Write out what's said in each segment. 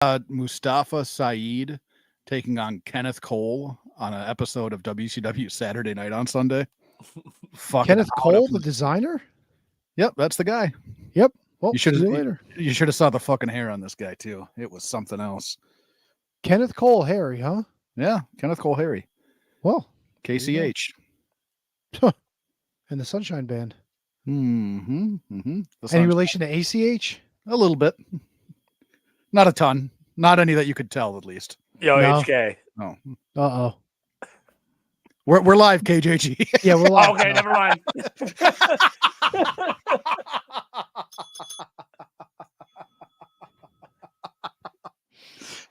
Mustafa Saeed taking on Kenneth Cole on an episode of WCW Saturday Night on Sunday. Fucking Kenneth Cole, the designer? Yep, that's the guy. Yep. Well, You see you later. You should have saw the fucking hair on this guy too. It was something else. Kenneth Cole Harry, huh? Yeah, Kenneth Cole Harry. Well, KCH. And the Sunshine Band. Mm-hmm. Mm-hmm. Any relation to ACH? A little bit. Not a ton. Not any that you could tell, at least. Yo, no. HK. No. Uh-oh. We're live, KJG. Yeah, we're live. Okay, never mind.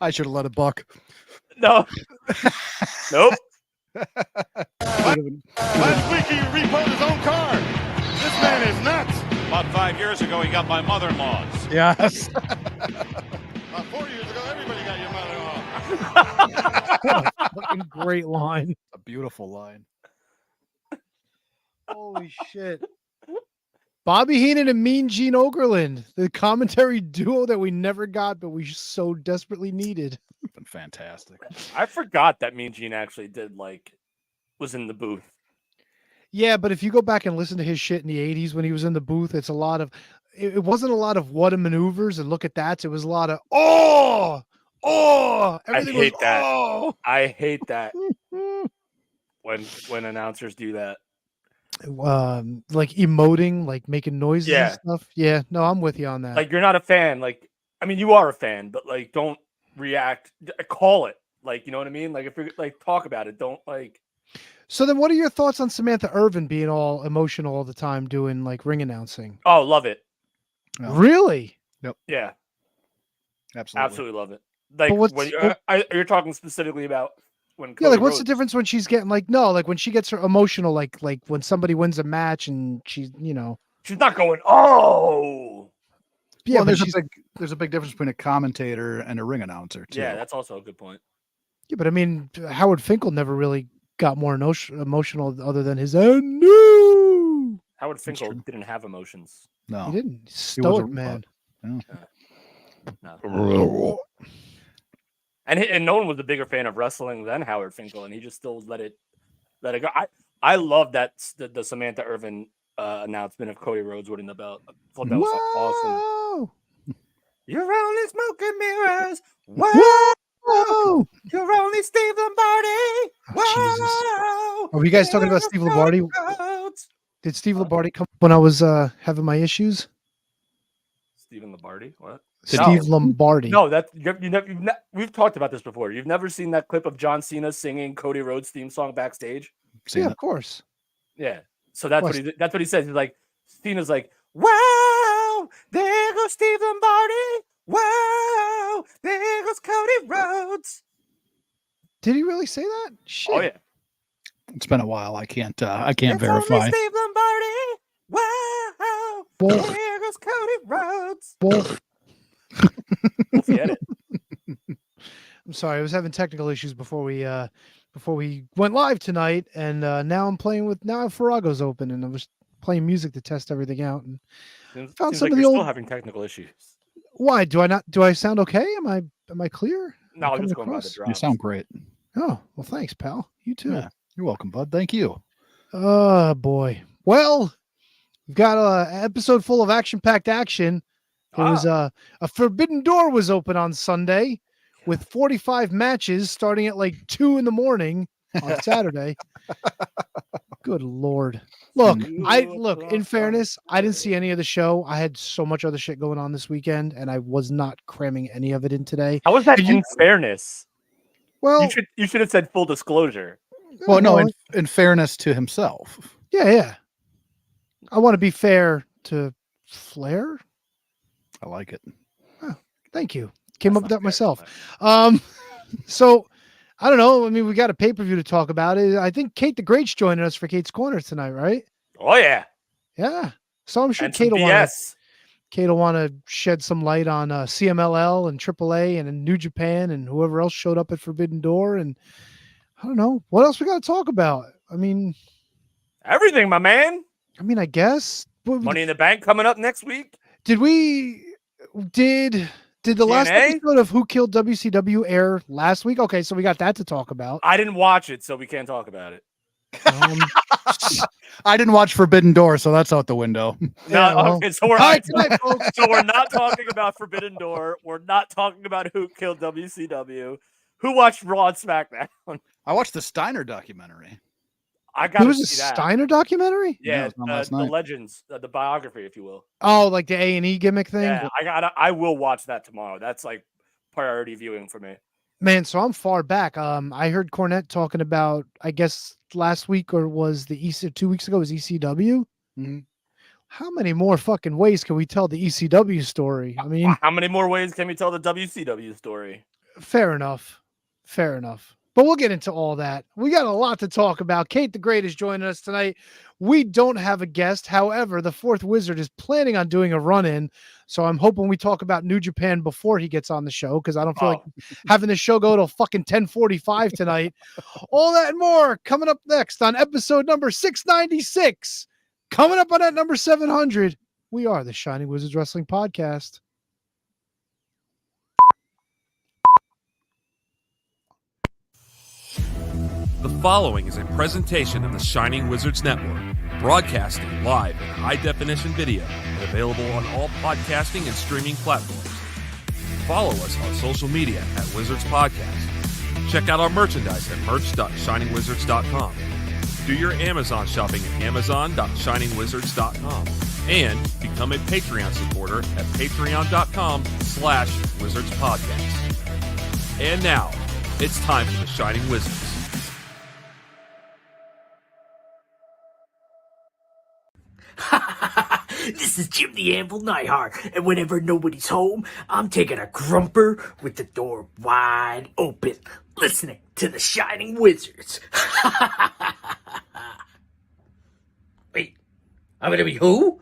I should have let it buck. No. Nope. Last week he repoed his own car. This man is nuts. About 5 years ago, he got my mother-in-law's. Yes. About 4 years ago, everybody got your mother-in-law. Fucking great line. A beautiful line. Holy shit. Bobby Heenan and Mean Gene Okerlund, the commentary duo that we never got, but we so desperately needed. Been fantastic. I forgot that Mean Gene actually was in the booth. Yeah, but if you go back and listen to his shit in the 80s when he was in the booth, it's a lot of, it wasn't a lot of what a maneuvers and look at that. It was a lot of, everything I hate was, that. Oh. I hate that when announcers do that. Like emoting, like making noises and stuff. Yeah, no, I'm with you on that. Like, you're not a fan. Like, I mean, you are a fan, but like, don't react. Call it. Like, you know what I mean? Like, if you're like, talk about it. Don't like. So then, what are your thoughts on Samantha Irvin being all emotional all the time, doing like ring announcing? Oh, love it. No. Really? Yep. Yeah. Absolutely Love it. Like, when you're talking specifically about when Cody like, what's Rhodes. the difference when she's getting like, no, like when she gets her emotional, like when somebody wins a match and she's, you know, she's not going, oh. Yeah, well, but there's a big difference between a commentator and a ring announcer too. Yeah, that's also a good point. Yeah, but I mean, Howard Finkel never really got more emotional other than his own. No, Howard Finkel didn't have emotions. No, he didn't. He's stoic, man. No. And no one was a bigger fan of wrestling than Howard Finkel, and he just still let it go. I love that the Samantha Irvin announcement of Cody Rhodes winning the belt. I thought that was awesome. You're only smoke and mirrors. Whoa! You're only Steve Lombardi. Whoa! Are you guys talking about Steve Lombardi? Did Steve Lombardi come when I was having my issues? Steven Lombardi? What? Steve Lombardi. No, we've talked about this before. You've never seen that clip of John Cena singing Cody Rhodes' theme song backstage? Yeah, of course. Yeah. So that's what he says. He's like, Cena's like, wow, there goes Steve Lombardi. Wow, there goes Cody Rhodes. Did he really say that? Shit. Oh yeah. It's been a while. I can't verify. Only Steve Lombardi. Wow. There goes Cody Rhodes. We'll get it. I'm sorry, I was having technical issues before we went live tonight, and now I'm playing with Farrago's open, and I was playing music to test everything out, and found some like of the you're old. Still having technical issues. Why do I not? Do I sound okay? Am I clear? No, I'm just going by the drop. You sound great. Oh well, thanks, pal. You too. Yeah, you're welcome, bud. Thank you. Oh boy. Well, we've got an episode full of action-packed action. It was a Forbidden Door was open on Sunday with 45 matches starting at like 2 a.m. on Saturday. Good Lord. Look, in fairness, I didn't see any of the show. I had so much other shit going on this weekend, and I was not cramming any of it in today. How was that in fairness? Well, you should have said full disclosure. Well, no, in fairness to himself. Yeah. I want to be fair to Flair. I like it. Oh, thank you. Came up with that myself. So I don't know. I mean, we got a pay-per-view to talk about. I think Kate the Great's joining us for Kate's Corner tonight, right? Oh yeah. Yeah. So I'm sure Kate will want to shed some light on CMLL and AAA and in New Japan and whoever else showed up at Forbidden Door. And I don't know what else we got to talk about. I mean, everything, my man. I mean, I guess Money in the Bank coming up next week. Did Did the last TNA? episode of Who Killed WCW air last week? Okay, so we got that to talk about. I didn't watch it, so we can't talk about it. I didn't watch Forbidden Door, so that's out the window. No, Yeah, well, okay, so we're all right, tonight, folks. so we're not talking about Forbidden Door. We're not talking about Who Killed WCW. Who watched Raw and SmackDown? I watched the Steiner documentary. I got There to was a see that. Steiner documentary? Yeah, it Yeah, was on last the night. Legends, the biography, if you will. Oh, like the A&E gimmick thing? Yeah, I will watch that tomorrow. That's like priority viewing for me. Man, so I'm far back. I heard Cornette talking about, I guess last week or was the 2 weeks ago was ECW. Mhm. How many more fucking ways can we tell the ECW story? I mean, How many more ways can we tell the WCW story? fair enough. Fair enough. But we'll get into all that. We got a lot to talk about. Kate the Great is joining us tonight. We don't have a guest. However, the Fourth Wizard is planning on doing a run-in. So I'm hoping we talk about New Japan before he gets on the show, because I don't feel like having the show go till fucking 10:45 tonight. All that and more coming up next on episode number 696. Coming up on at number 700. We are the Shining Wizards Wrestling Podcast. The following is a presentation of the Shining Wizards Network, broadcasting live in high-definition video and available on all podcasting and streaming platforms. Follow us on social media at Wizards Podcast. Check out our merchandise at merch.shiningwizards.com. Do your Amazon shopping at amazon.shiningwizards.com. And become a Patreon supporter at patreon.com/wizardspodcast. And now, it's time for the Shining Wizards. This is Jim the Anvil Neidhart, and whenever nobody's home, I'm taking a grumper with the door wide open, listening to the Shining Wizards. Wait, I'm gonna be who?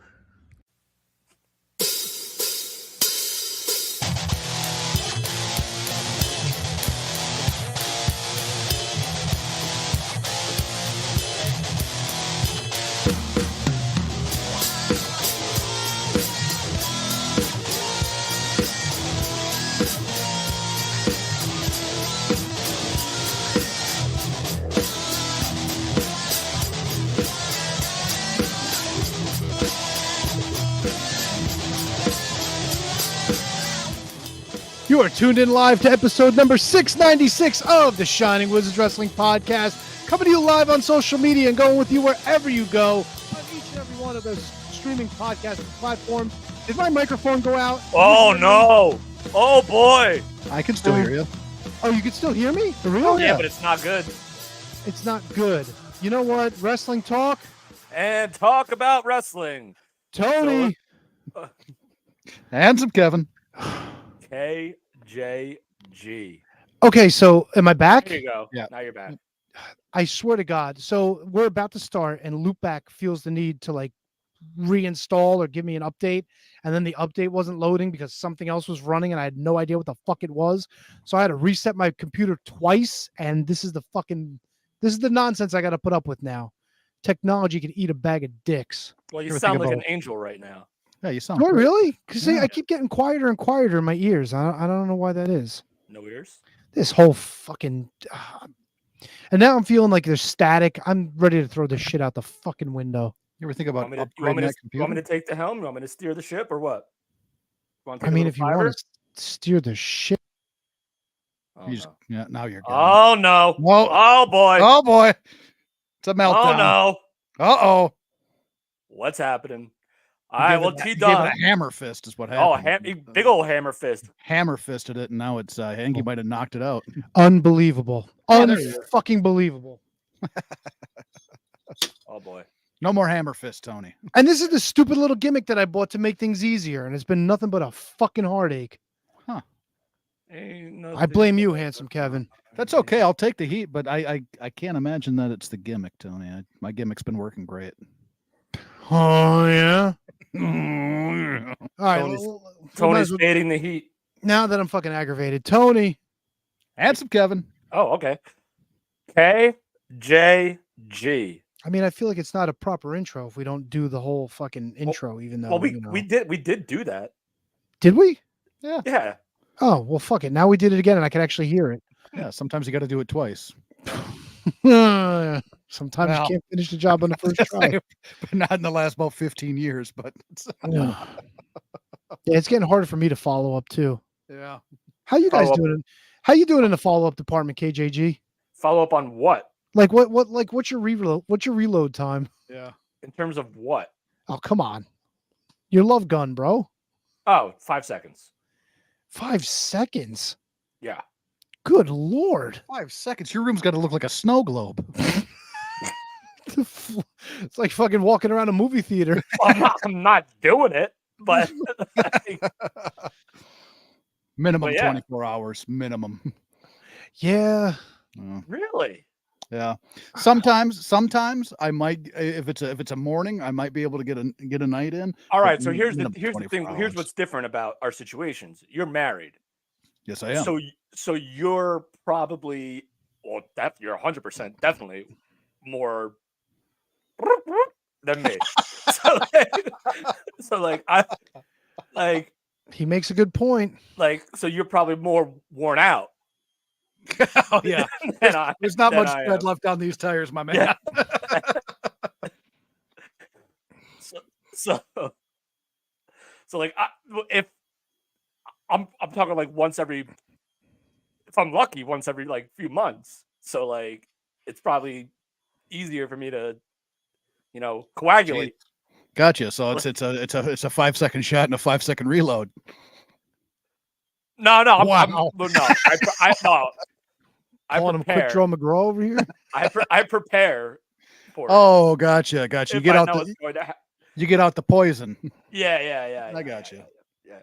You are tuned in live to episode number 696 of the Shining Wizards Wrestling Podcast, coming to you live on social media and going with you wherever you go on each and every one of those streaming podcast platforms. Did my microphone go out? Oh no! Oh boy! I can still hear you. Oh, you can still hear me? For real? Oh, yeah, but it's not good. It's not good. You know what? Wrestling talk. And talk about wrestling. Tony. Handsome Kevin. KJG. Okay, so am I back? Here you go. Yeah. Now you're back. I swear to God. So we're about to start, and Loopback feels the need to like reinstall or give me an update, and then the update wasn't loading because something else was running, and I had no idea what the fuck it was. So I had to reset my computer twice, and this is the nonsense I got to put up with now. Technology can eat a bag of dicks. Well, you Ever sound think like an about- angel right now. Yeah, you sound Do I great. really? Because Yeah. I keep getting quieter and quieter in my ears. I don't know why that is. No ears? This whole fucking and now I'm feeling like there's static. I'm ready to throw this shit out the fucking window. You ever think You about want me to, upgrading that you want me computer? to take the helm? You want me to steer the ship or what? You want to I take a mean, little if you fiber? want to steer the shit. Oh, You just, no. yeah, now you're good. Oh no! Whoa. Oh boy! Oh boy. It's a meltdown. Oh no! Uh-oh. What's happening? All right, well, He T gave it done. a hammer fist is what Oh, happened. big old hammer fist. Hammer fisted it, and now it's Angie might have knocked it out. Unbelievable. Yeah, there you go. Unfucking believable. Oh boy. No more hammer fist, Tony. And this is the stupid little gimmick that I bought to make things easier, and it's been nothing but a fucking heartache. Ain't I nothing blame you, but- handsome Kevin. That's okay. I'll take the heat, but I can't imagine that it's the gimmick, Tony. My gimmick's been working great. Oh yeah. Oh, yeah. All right. Tony's- well, we might Tony's as well- fading the heat. now that I'm fucking aggravated, Tony. Handsome Kevin. Oh, okay. KJG. I mean, I feel like it's not a proper intro if we don't do the whole fucking intro, even though Well, you know. we did do that. Did we? Yeah. Oh, well, fuck it. Now we did it again and I can actually hear it. Yeah, sometimes you got to do it twice. Sometimes Well, you can't finish the job on the first try. But not in the last about 15 years. But Yeah, it's getting harder for me to follow up too. yeah, How you guys Follow up. doing? How you doing in the follow up department, KJG? Follow up on what? Like what's your reload? What's your reload time? yeah. In terms of what? Oh, come on. Your love gun, bro. Oh, 5 seconds. 5 seconds. Yeah. Good Lord. 5 seconds. Your room's got to look like a snow globe. It's like fucking walking around a movie theater. I'm not doing it, but Minimum But yeah. 24 hours. Minimum. Yeah. really? Yeah. Sometimes I might, if it's a morning, I might be able to get a night in. All but right. So here's the minimum 24 thing. Here's hours. what's different about our situations. You're married. Yes, I am. So you're probably, well, you're 100% definitely more than me. He makes a good point. So you're probably more worn out. Oh yeah. There's not than much I tread am. left on these tires, my man. Yeah. So like if I'm talking like once every, if I'm lucky, once every like few months. So like it's probably easier for me to, coagulate. Gotcha. So it's a 5 second shot and a 5 second reload. No, Wow. I Calling him Quick prepare. Draw McGraw over here. I prepare for it. Oh, gotcha. You If get I out know the it's going to you get out the poison. yeah. I gotcha. Yeah.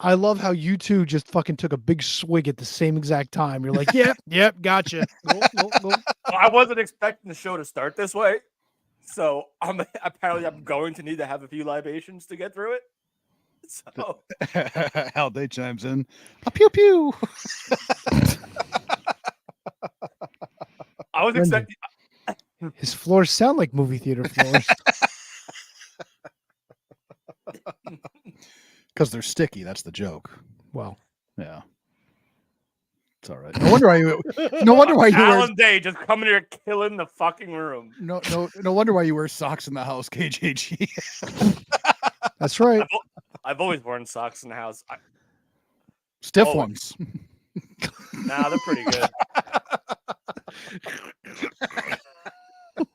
I love how you two just fucking took a big swig at the same exact time. You're like, yep, gotcha. Go. I wasn't expecting the show to start this way, so I'm going to need to have a few libations to get through it. So Hal Day chimes in. Pew pew. I was Brendan. expecting. His floors sound like movie theater floors. Because they're sticky. That's the joke. Well, Yeah. It's all right. No wonder why you wear Alan Day just coming here killing the fucking room. no wonder why you wear socks in the house, KJG. that's right. I've always worn socks in the house. Stiff Oh. ones. Nah, they're pretty good. Look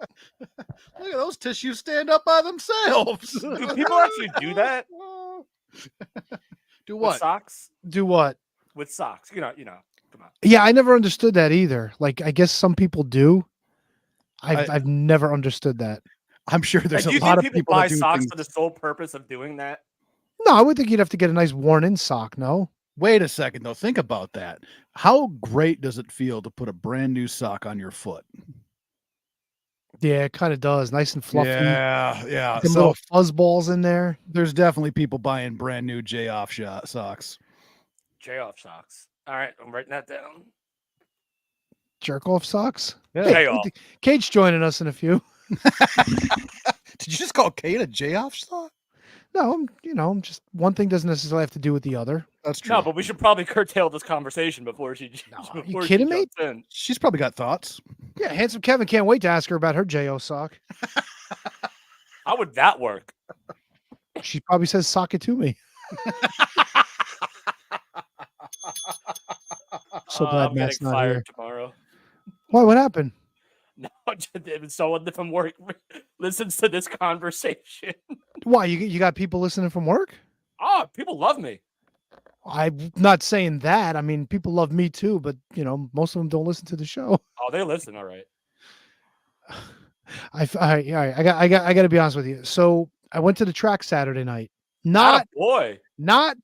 at those tissues stand up by themselves. Do people actually do that? Do With what? socks? Do what? With socks. Come on. Yeah, I never understood that either. Like, I guess some people do. I've never understood that. I'm sure there's Do a you lot think of people people buy that do socks things. for the sole purpose of doing that? No, I would think you'd have to get a nice worn-in sock. No. Wait a second, though. Think about that. How great does it feel to put a brand new sock on your foot? Yeah, it kind of does. Nice and fluffy. Yeah. Some So little fuzz balls in there. there's definitely people buying brand new J off socks. J-off socks. All right, I'm writing that down. Jerk off socks. Yeah. Hey, J-off. Kate's joining us in a few. Did you just call Kate a J off sock? No, I'm just one thing doesn't necessarily have to do with the other. That's true. No, but we should probably curtail this conversation before she. are you before she kidding me? jumps in. She's probably got thoughts. Yeah, handsome Kevin can't wait to ask her about her JO sock. How would that work? She probably says sock it to me. So glad I'm Matt's getting not fired here. tomorrow. Why? What happened? No, if someone from work listens to this conversation. Why? You got people listening from work? Oh, people love me. I'm not saying that. I mean, people love me too, but most of them don't listen to the show. Oh, they listen. All right. All right. I got to be honest with you. So I went to the track Saturday night. Not Boy.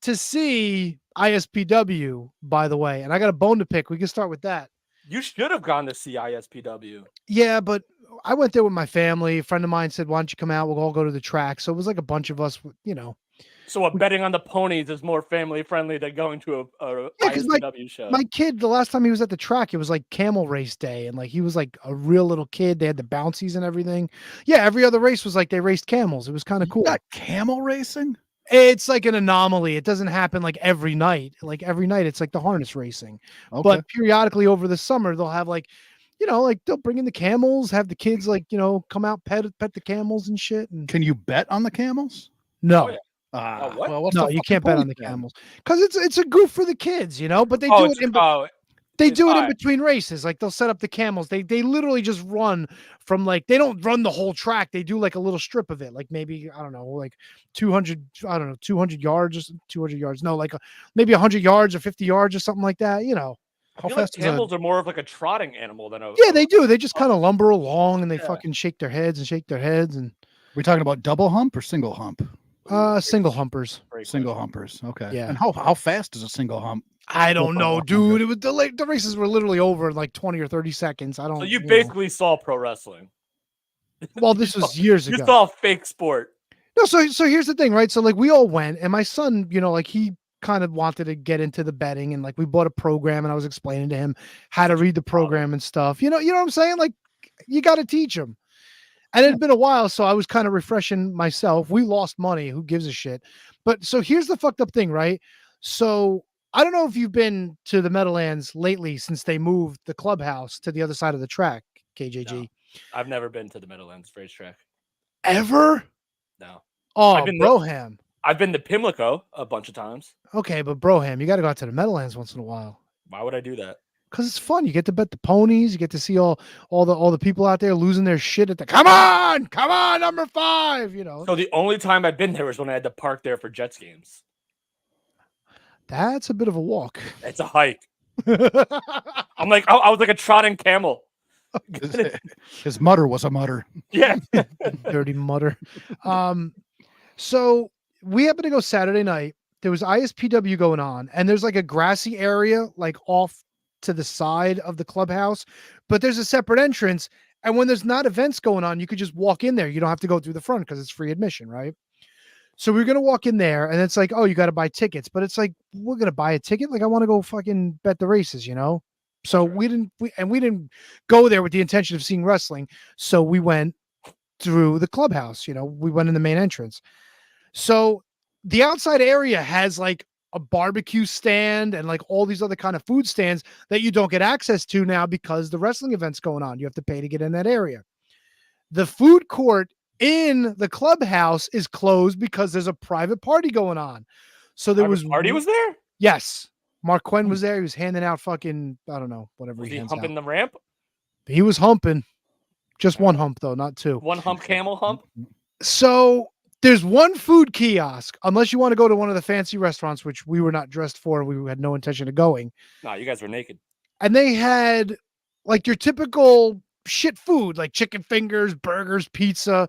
to see ISPW, by the way. And I got a bone to pick. We can start with that. You should have gone to see ISPW. Yeah, but I went there with my family. A friend of mine said, "Why don't you come out? We'll all go to the track." So it was like a bunch of us, So what, betting on the ponies is more family friendly than going to a Yeah, 'cause ISPW show. My kid, the last time he was at the track, it was like camel race day, and like he was like a real little kid. They had the bouncies and everything. Yeah, every other race was like they raced camels. It was kind of cool. Got camel racing? It's like an anomaly. It doesn't happen like every night. Like every night, it's like the harness racing. Okay. But periodically over the summer, they'll have like, like they'll bring in the camels, have the kids like, come out, pet the camels and shit. And Can you bet on the camels? no, Oh, yeah. Ah, what? well, what's no, the you fucking can't bet on point the then? camels because it's a goof for the kids, But they Oh, do it's, it in it's in fine. between races. Like they'll set up the camels. They literally just run from like they don't run the whole track. They do like a little strip of it, like maybe I don't know, like 200 yards or 200 yards. No, like maybe 100 yards or 50 yards or something like that. I How feel like fast is camels are more of like a trotting animal than a. Yeah, they do. They just kind of lumber along and they Yeah. fucking shake their heads and we talking about double hump or single hump? single humpers. Great Single question. humpers. Okay. Yeah. And how fast is a single hump? I don't know, Longer. dude. It was the races were literally over in like 20 or 30 seconds. I don't. So you know. basically saw pro wrestling. Well, this was years You ago. saw fake sport. No, so here's the thing, right? So like we all went, and my son, like he kind of wanted to get into the betting, and like we bought a program, and I was explaining to him how to read the program and stuff. You know what I'm saying? Like you got to teach him. And it had been a while, so I was kind of refreshing myself. We lost money. Who gives a shit? But so here's the fucked up thing, right? So I don't know if you've been to the Meadowlands lately since they moved the clubhouse to the other side of the track, KJG. No. I've never been to the Meadowlands racetrack. Ever? No. Oh, I've been Broham. I've been to Pimlico a bunch of times. Okay, but Broham, you got to go out to the Meadowlands once in a while. Why would I do that? Because it's fun. You get to bet the ponies. You get to see all the people out there losing their shit at the come on, number 5. So the only time I've been there was when I had to park there for Jets games. That's a bit of a walk. It's a hike. I'm like, I was like a trotting camel. His mutter was a mutter. Yeah. Dirty mutter. So we happened to go Saturday night. There was ISPW going on, and there's like a grassy area like off to the side of the clubhouse, but there's a separate entrance. And when there's not events going on, you could just walk in there. You don't have to go through the front because it's free admission, right? So we're gonna walk in there, and it's like, oh, you got to buy tickets, but it's like we're gonna buy a ticket. Like I want to go fucking bet the races, So we didn't go there with the intention of seeing wrestling. So we went through the clubhouse. We went in the main entrance. So the outside area has like a barbecue stand and like all these other kind of food stands that you don't get access to now because the wrestling event's going on. You have to pay to get in that area. The food court in the clubhouse is closed because there's a private party going on. So there was party was there? Yes. Mark Quinn was there. He was handing out fucking, I don't know, whatever Was he he hands humping out. the ramp? He was humping. Just one hump though, not two. One hump camel hump? So there's one food kiosk, unless you want to go to one of the fancy restaurants, which we were not dressed for. We had no intention of going. No, you guys were naked. And they had like your typical shit food, like chicken fingers, burgers, pizza.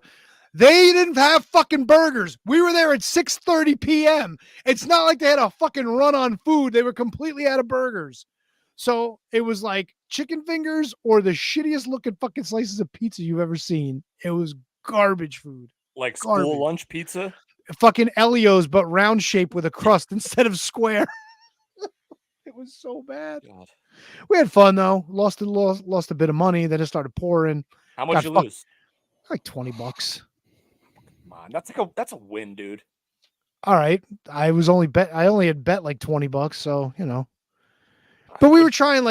They didn't have fucking burgers. We were there at 6:30 p.m. It's not like they had a fucking run on food. They were completely out of burgers. So it was like chicken fingers or the shittiest looking fucking slices of pizza you've ever seen. It was garbage food. Like Garbage. school lunch pizza? Fucking Elio's, but round shape with a crust instead of square. It was so bad. God. We had fun though. Lost a bit of money. Then it started pouring. How much Got you fucked. lose? Like $20. Come on, that's a win, dude. All right. I only had bet like $20, so But we were trying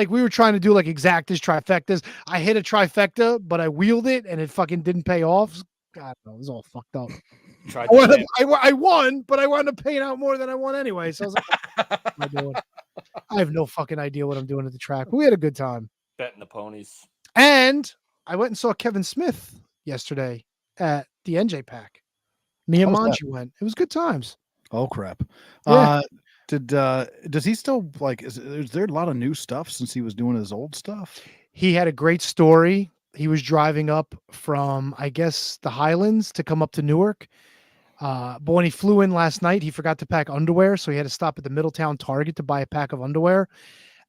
to do like exactas, trifectas. I hit a trifecta, but I wheeled it and it fucking didn't pay off. God, it was all fucked up. I won, but I wound up paying out more than I won anyway. So I was like, what am I doing? I have no fucking idea what I'm doing at the track. But we had a good time. Betting the ponies. And I went and saw Kevin Smith yesterday at the NJ Pack. Me and How was Manji went. It was good times. Oh crap. Yeah. Does he still like is there a lot of new stuff since he was doing his old stuff? He had a great story. He was driving up from, I guess, the Highlands to come up to Newark. But when he flew in last night, he forgot to pack underwear. So he had to stop at the Middletown Target to buy a pack of underwear.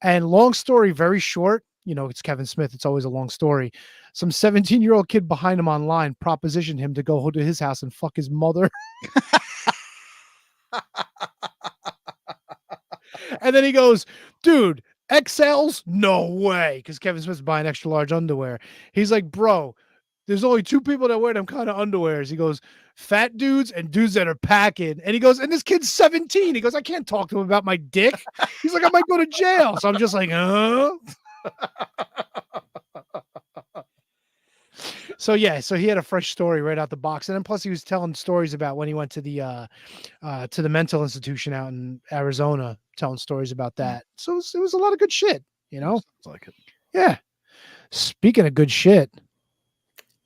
And long story, very short, it's Kevin Smith. It's always a long story. Some 17-year-old kid behind him online propositioned him to go to his house and fuck his mother. And then he goes, dude, XLs? No way. Because Kevin Smith's buying extra large underwear. He's like, bro, there's only two people that wear them kind of underwears. He goes, fat dudes and dudes that are packing. And he goes, and this kid's 17. He goes, I can't talk to him about my dick. He's like, I might go to jail. So I'm just like, So yeah, so he had a fresh story right out the box, and then plus he was telling stories about when he went to the mental institution out in Arizona, telling stories about that. So it was a lot of good shit, you know. Sounds like it. Yeah. Speaking of good shit,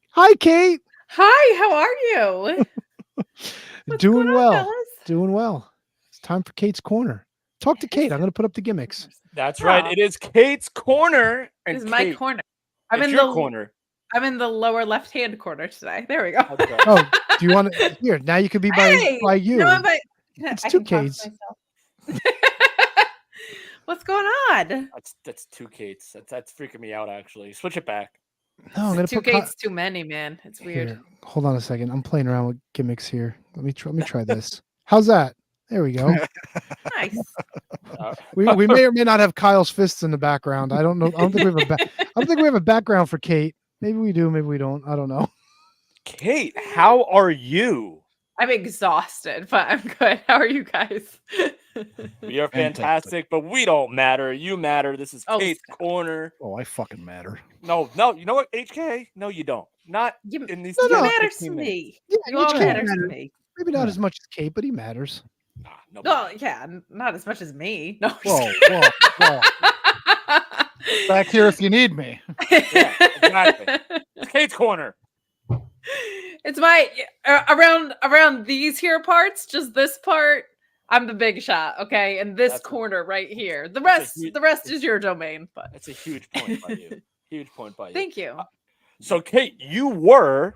hi Kate. Hi, how are you? What's Doing going on, well. fellas? Doing well. It's time for Kate's Corner. Talk to Kate. I'm going to put up the gimmicks. That's right. It is Kate's Corner. And This is my Kate, corner. I'm it's in your the corner. I'm in the lower left-hand corner today. There we go. That's right. Oh, do you want to? Here, now you could be by you. No, I'm by, It's I two can talk to Kates. myself. What's going on? That's two Kates. That's freaking me out. Actually, switch it back. No, I'm going to Two put gates too many, man. It's weird. Here, hold on a second. I'm playing around with gimmicks here. Let me try this. How's that? There we go. Nice. We may or may not have Kyle's fists in the background. I don't know. I don't think we have a background for Kate. Maybe we do. Maybe we don't. I don't know. Kate, how are you? I'm exhausted, but I'm good. How are you guys? We are fantastic, but we don't matter. You matter. This is Oh, Kate's stop. Corner. Oh, I fucking matter. No, you know what, HK? No, you don't. Not in these. You no. matter to 15 minutes. me. Yeah, You all Kate matter to matters. me. Maybe not as much as Kate, but he matters. Nah, no, No, yeah, not as much as me. No. I'm Whoa, just whoa, whoa. Back here if you need me. Yeah, exactly. It's Kate's Corner. It's my around these here parts, just this part. I'm the big shot, okay, and this corner right here. The rest is your domain. But That's a huge point by you. Huge point by you. thank you. So, Kate, you were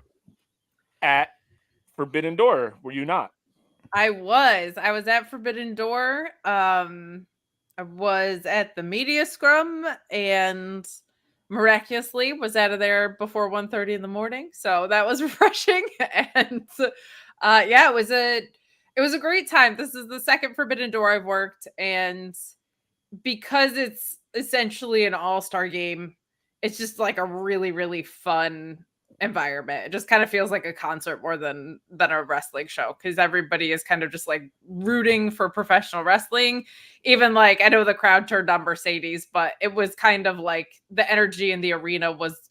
at Forbidden Door, were you not? I was at Forbidden Door. I was at the media scrum and miraculously was out of there before 1:30 in the morning. So that was refreshing. And yeah, it was a great time. This is the second Forbidden Door I've worked, and because it's essentially an all-star game, it's just like a really, really fun environment. It just kind of feels like a concert more than a wrestling show, because everybody is kind of just like rooting for professional wrestling. Even like, I know the crowd turned on Mercedes, but it was kind of like the energy in the arena was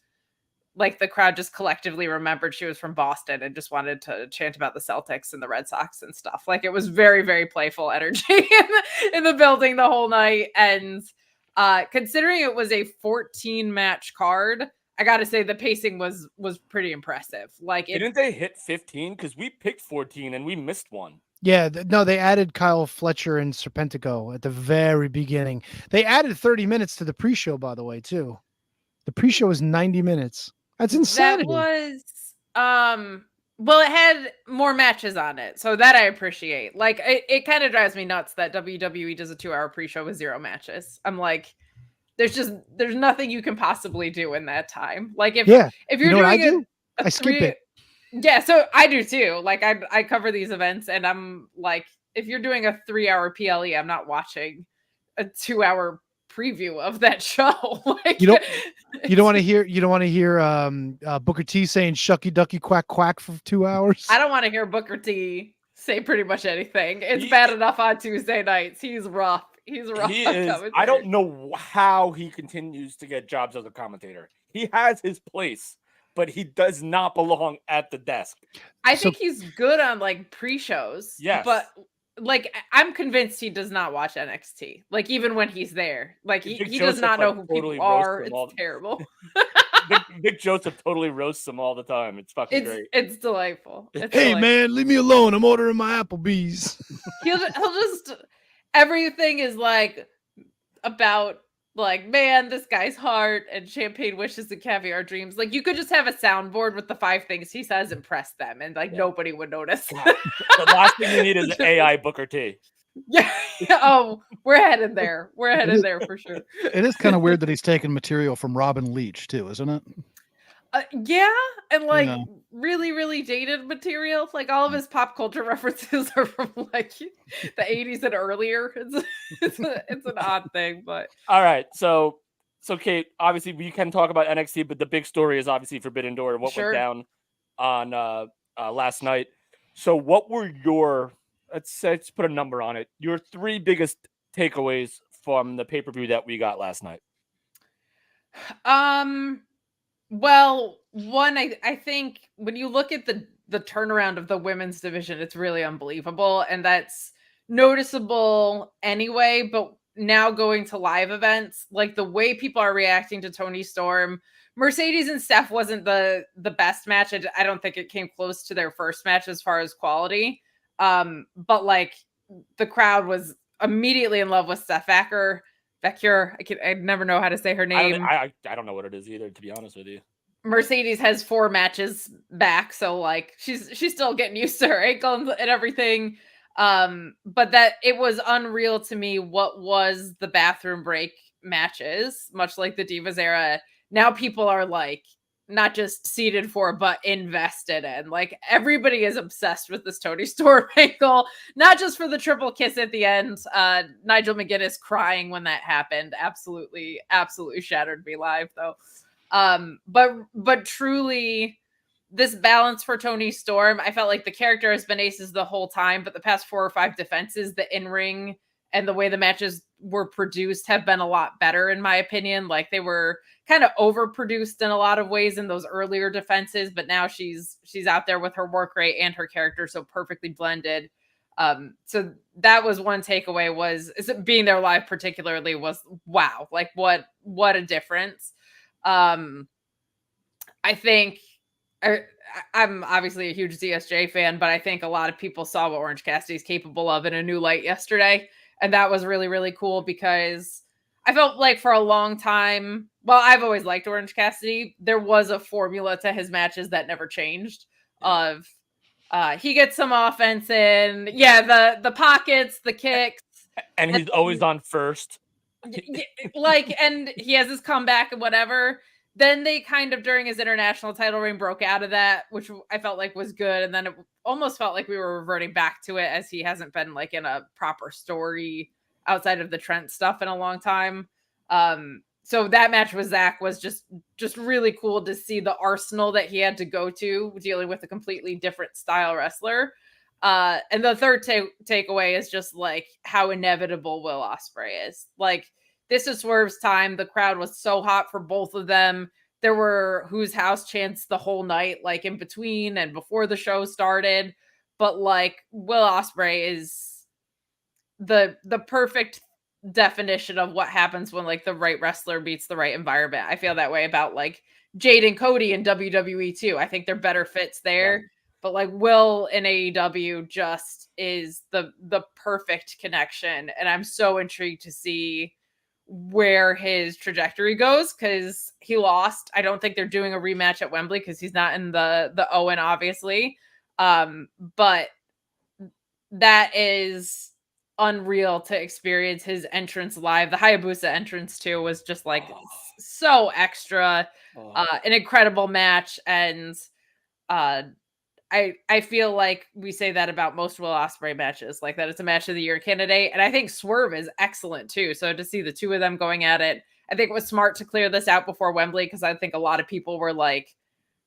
like the crowd just collectively remembered she was from Boston and just wanted to chant about the Celtics and the Red Sox and stuff. Like, it was very, very playful energy in the building the whole night. And considering it was a 14 match card, I got to say the pacing was pretty impressive. Like, Didn't they hit 15? Because we picked 14 and we missed one. Yeah, no, they added Kyle Fletcher and Serpentico at the very beginning. They added 30 minutes to the pre-show, by the way, too. The pre-show is 90 minutes. That's insanity. That was well, it had more matches on it, so that I appreciate. Like, it kind of drives me nuts that WWE does a 2-hour pre-show with 0 matches. I'm like, there's nothing you can possibly do in that time. Like, if you're doing I skip it. Yeah, so I do too. Like, I cover these events, and I'm like, if you're doing a 3-hour PLE, I'm not watching a 2-hour preview of that show. Like, You don't want to hear Booker T saying shucky ducky quack quack for 2 hours. I don't want to hear Booker T say pretty much anything. It's bad enough on Tuesday nights. He's rough. He is. I don't know how he continues to get jobs as a commentator. He has his place, but he does not belong at the desk. I think he's good on like pre-shows. Yes. But like, I'm convinced he does not watch NXT. Like, even when he's there, like he does not know who people are. It's terrible. Nick Joseph totally roasts him all the time. It's fucking great. It's delightful. Man, leave me alone. I'm ordering my Applebee's. He'll just everything is like about like, man, this guy's heart and champagne wishes and caviar dreams. Like, you could just have a soundboard with the 5 things he says and press them, and like nobody would notice. The last thing you need is AI Booker T. Yeah. Oh, we're headed there. We're headed there for sure. It is kind of weird that he's taking material from Robin Leach too, isn't it? Yeah, and like really, really dated material. Like, all of his pop culture references are from like the 80s and earlier. It's an odd thing, but all right. So So Kate, obviously we can talk about NXT, but the big story is obviously Forbidden Door and what Sure. went down on last night. So what were your, let's put a number on it, your 3 biggest takeaways from the pay-per-view that we got last night? Well, one, I think when you look at the turnaround of the women's division, it's really unbelievable, and that's noticeable anyway. But now going to live events, like the way people are reacting to Toni Storm, Mercedes and Steph wasn't the best match. I don't think it came close to their first match as far as quality. But like the crowd was immediately in love with Steph Vecchur. I never know how to say her name. I don't know what it is either, to be honest with you. Mercedes has 4 matches back, so like she's still getting used to her ankle and everything. But that it was unreal to me what was the bathroom break matches, much like the Divas era. Now people are like not just seated for, but invested in. Like everybody is obsessed with this Toni Storm ankle, not just for the triple kiss at the end. Nigel McGuinness crying when that happened. Absolutely shattered me live though. But truly this balance for Toni Storm, I felt like the character has been aces the whole time, but the past 4 or 5 defenses, the in-ring and the way the matches were produced have been a lot better in my opinion. Like they were kind of overproduced in a lot of ways in those earlier defenses, but now she's out there with her work rate and her character so perfectly blended. So that was one takeaway was being there live particularly was wow, like what a difference. I think I'm obviously a huge ZSJ fan, but I think a lot of people saw what Orange Cassidy is capable of in a new light yesterday. And that was really, really cool because I felt like for a long time, well, I've always liked Orange Cassidy. There was a formula to his matches that never changed of he gets some offense in. Yeah, the pockets, the kicks. And he's always on first. Like, and he has his comeback and whatever. Then they kind of during his international title reign broke out of that, which I felt like was good. And then it almost felt like we were reverting back to it as he hasn't been like in a proper story outside of the Trent stuff in a long time. So that match with Zach was just really cool to see the arsenal that he had to go to dealing with a completely different style wrestler. And the third takeaway is just like how inevitable Will Ospreay is. Like this is Swerve's time. The crowd was so hot for both of them. There were Whose House chants the whole night, like in between and before the show started. But like Will Ospreay is the perfect definition of what happens when like the right wrestler beats the right environment. I feel that way about like Jade and Cody in WWE too. I think they're better fits there. Yeah. But like Will in AEW just is the perfect connection. And I'm so intrigued to see where his trajectory goes because he lost. I don't think they're doing a rematch at Wembley because he's not in the Owen, obviously. But that is unreal to experience his entrance live. The Hayabusa entrance too was just like so extra, an incredible match. And I feel like we say that about most Will Ospreay matches, like that it's a match of the year candidate. And I think Swerve is excellent too. So to see the two of them going at it, I think it was smart to clear this out before Wembley because I think a lot of people were like,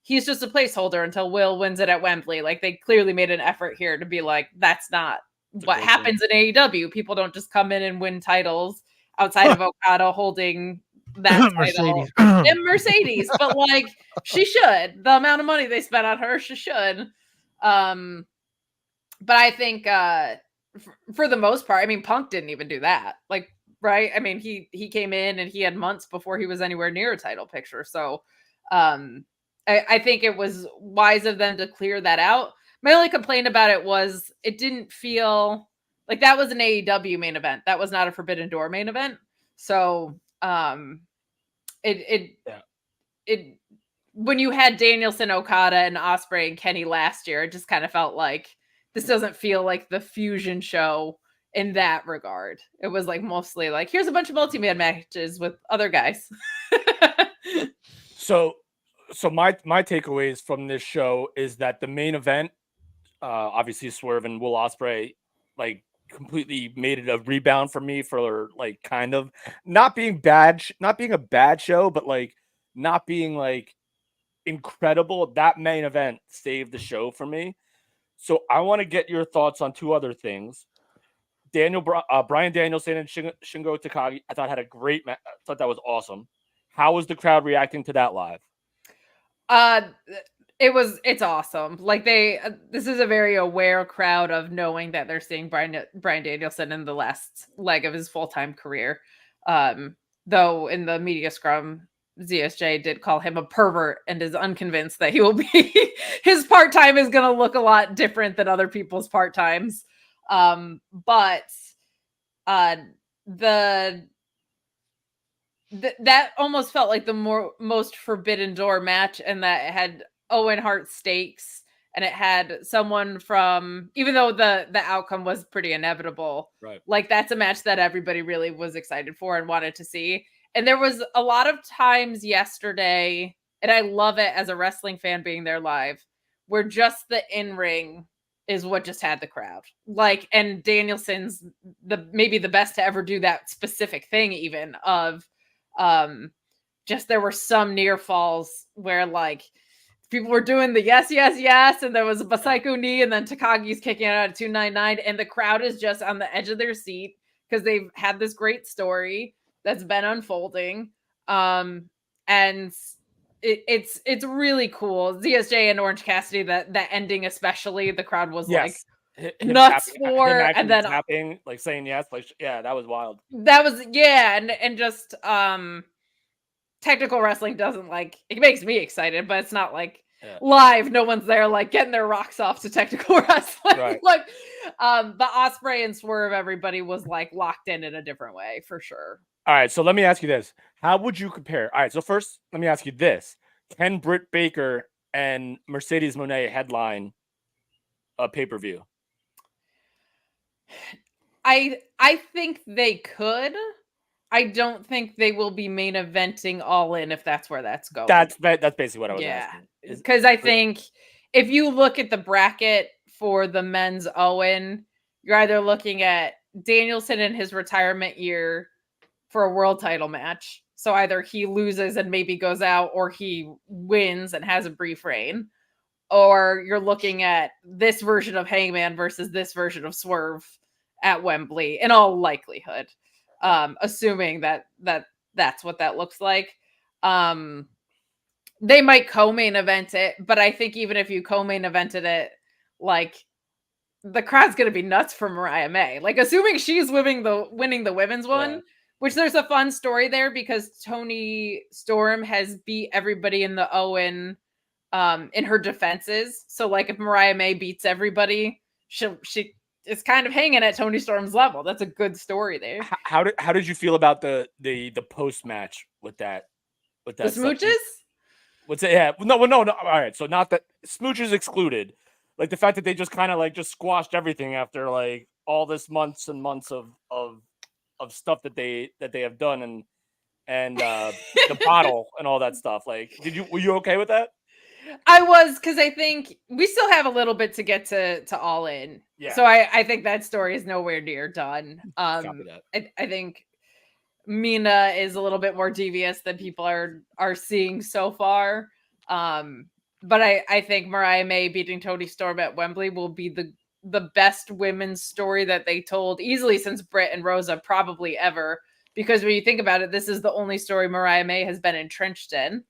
he's just a placeholder until Will wins it at Wembley. Like they clearly made an effort here to be like, that's not what happens in AEW. People don't just come in and win titles outside of Okada holding that title and Mercedes, but like she should. The amount of money they spent on her, she should. But I think for the most part, I mean, Punk didn't even do that. Like, right? I mean, he came in and he had months before he was anywhere near a title picture. So I think it was wise of them to clear that out. My only complaint about it was it didn't feel like that was an AEW main event. That was not a Forbidden Door main event. So it when you had Danielson, Okada, and Ospreay and Kenny last year, it just kind of felt like this doesn't feel like the fusion show in that regard. It was like mostly like here's a bunch of multi-man matches with other guys. So my takeaways from this show is that the main event, obviously Swerve and Will Ospreay, like completely made it a rebound for me for like kind of not being bad, not being a bad show, but like not being like incredible. That main event saved the show for me. So I want to get your thoughts on two other things. Bryan Danielson and Shingo Takagi, I thought had a great match. I thought that was awesome. How was the crowd reacting to that live? It's awesome. Like this is a very aware crowd of knowing that they're seeing Bryan Danielson in the last leg of his full-time career. Though in the media scrum, ZSJ did call him a pervert and is unconvinced that he will be his part-time is going to look a lot different than other people's part-times. But that almost felt like the most Forbidden Door match, and that it had Owen Hart stakes, and it had someone from, even though the outcome was pretty inevitable, right? Like that's a match that everybody really was excited for and wanted to see. And there was a lot of times yesterday, and I love it as a wrestling fan being there live, where just the in-ring is what just had the crowd. Like, and Danielson's maybe the best to ever do that specific thing, even of just there were some near falls where like people were doing the yes, and there was a Psycho knee, and then Takagi's kicking it out at 299, and the crowd is just on the edge of their seat because they've had this great story that's been unfolding. And it's really cool. ZSJ and Orange Cassidy, that ending especially, the crowd was like nuts for, and then tapping, like saying yes, like yeah, that was wild. That was and just technical wrestling doesn't like, it makes me excited, but it's not like live. No one's there like getting their rocks off to technical wrestling. Right. Like the Ospreay and Swerve, everybody was like locked in a different way for sure. All right, so let me ask you this. How would you compare? All right, so first, let me ask you this. Can Britt Baker and Mercedes Moné headline a pay-per-view? I think they could. I don't think they will be main eventing All In if that's where that's going. That's basically what I was asking. Because I think if you look at the bracket for the men's Owen, you're either looking at Danielson in his retirement year for a world title match. So either he loses and maybe goes out, or he wins and has a brief reign. Or you're looking at this version of Hangman versus this version of Swerve at Wembley, in all likelihood. Assuming that's what that looks like. They might co-main event it, but I think even if you co-main evented it, like the crowd's gonna be nuts for Mariah May. Like assuming she's winning the women's one, which there's a fun story there because Toni Storm has beat everybody in the Owen in her defenses. So like if Mariah May beats everybody, she is kind of hanging at Toni Storm's level. That's a good story there. How did you feel about the post match with that? With that the smooches? What's it? Yeah. No. All right. So not that smooches excluded. Like the fact that they just kind of like just squashed everything after like all this months and months of stuff that they have done and the bottle and all that stuff. Like, were you okay with that? I was, because I think we still have a little bit to get to All In. Yeah. So I think that story is nowhere near done. I think Mina is a little bit more devious than people are seeing so far. But I think Mariah May beating Toni Storm at Wembley will be the best women's story that they told easily since Britt and Rosa probably ever. Because when you think about it, this is the only story Mariah May has been entrenched in.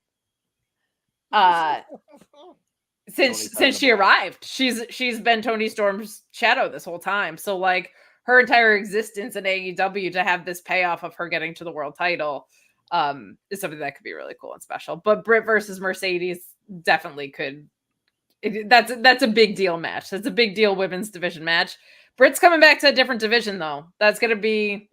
Since she arrived, she's been Toni Storm's shadow this whole time. So like her entire existence in AEW, to have this payoff of her getting to the world title is something that could be really cool and special. But Britt versus Mercedes definitely could. That's a big deal match. That's a big deal women's division match. Britt's coming back to a different division though. That's gonna be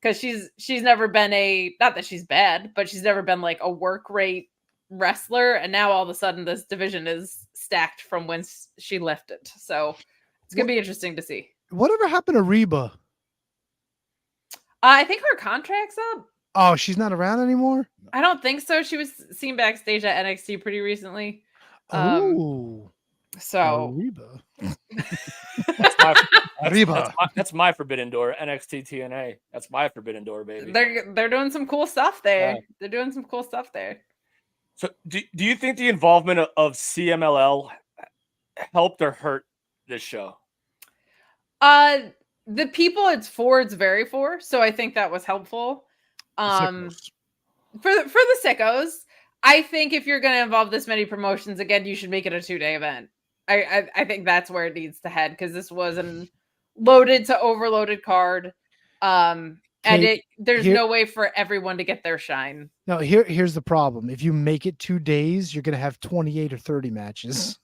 because she's never been not that she's bad, but she's never been like a work rate wrestler, and now all of a sudden this division is stacked from when she left it. So it's gonna be interesting to see. Whatever happened to Reba? I think her contract's up. Oh, she's not around anymore? I don't think so. She was seen backstage at NXT pretty recently. Oh, so Reba. that's my forbidden door. NXT TNA. That's my forbidden door, baby. They're doing some cool stuff there. Yeah. They're doing some cool stuff there. So do you think the involvement of CMLL helped or hurt this show? The people it's very for. So I think that was helpful. For the sickos, I think if you're going to involve this many promotions again, you should make it a 2-day event. I think that's where it needs to head, because this was an loaded to overloaded card. And there's no way for everyone to get their shine. No, here's the problem. If you make it 2 days, you're going to have 28 or 30 matches.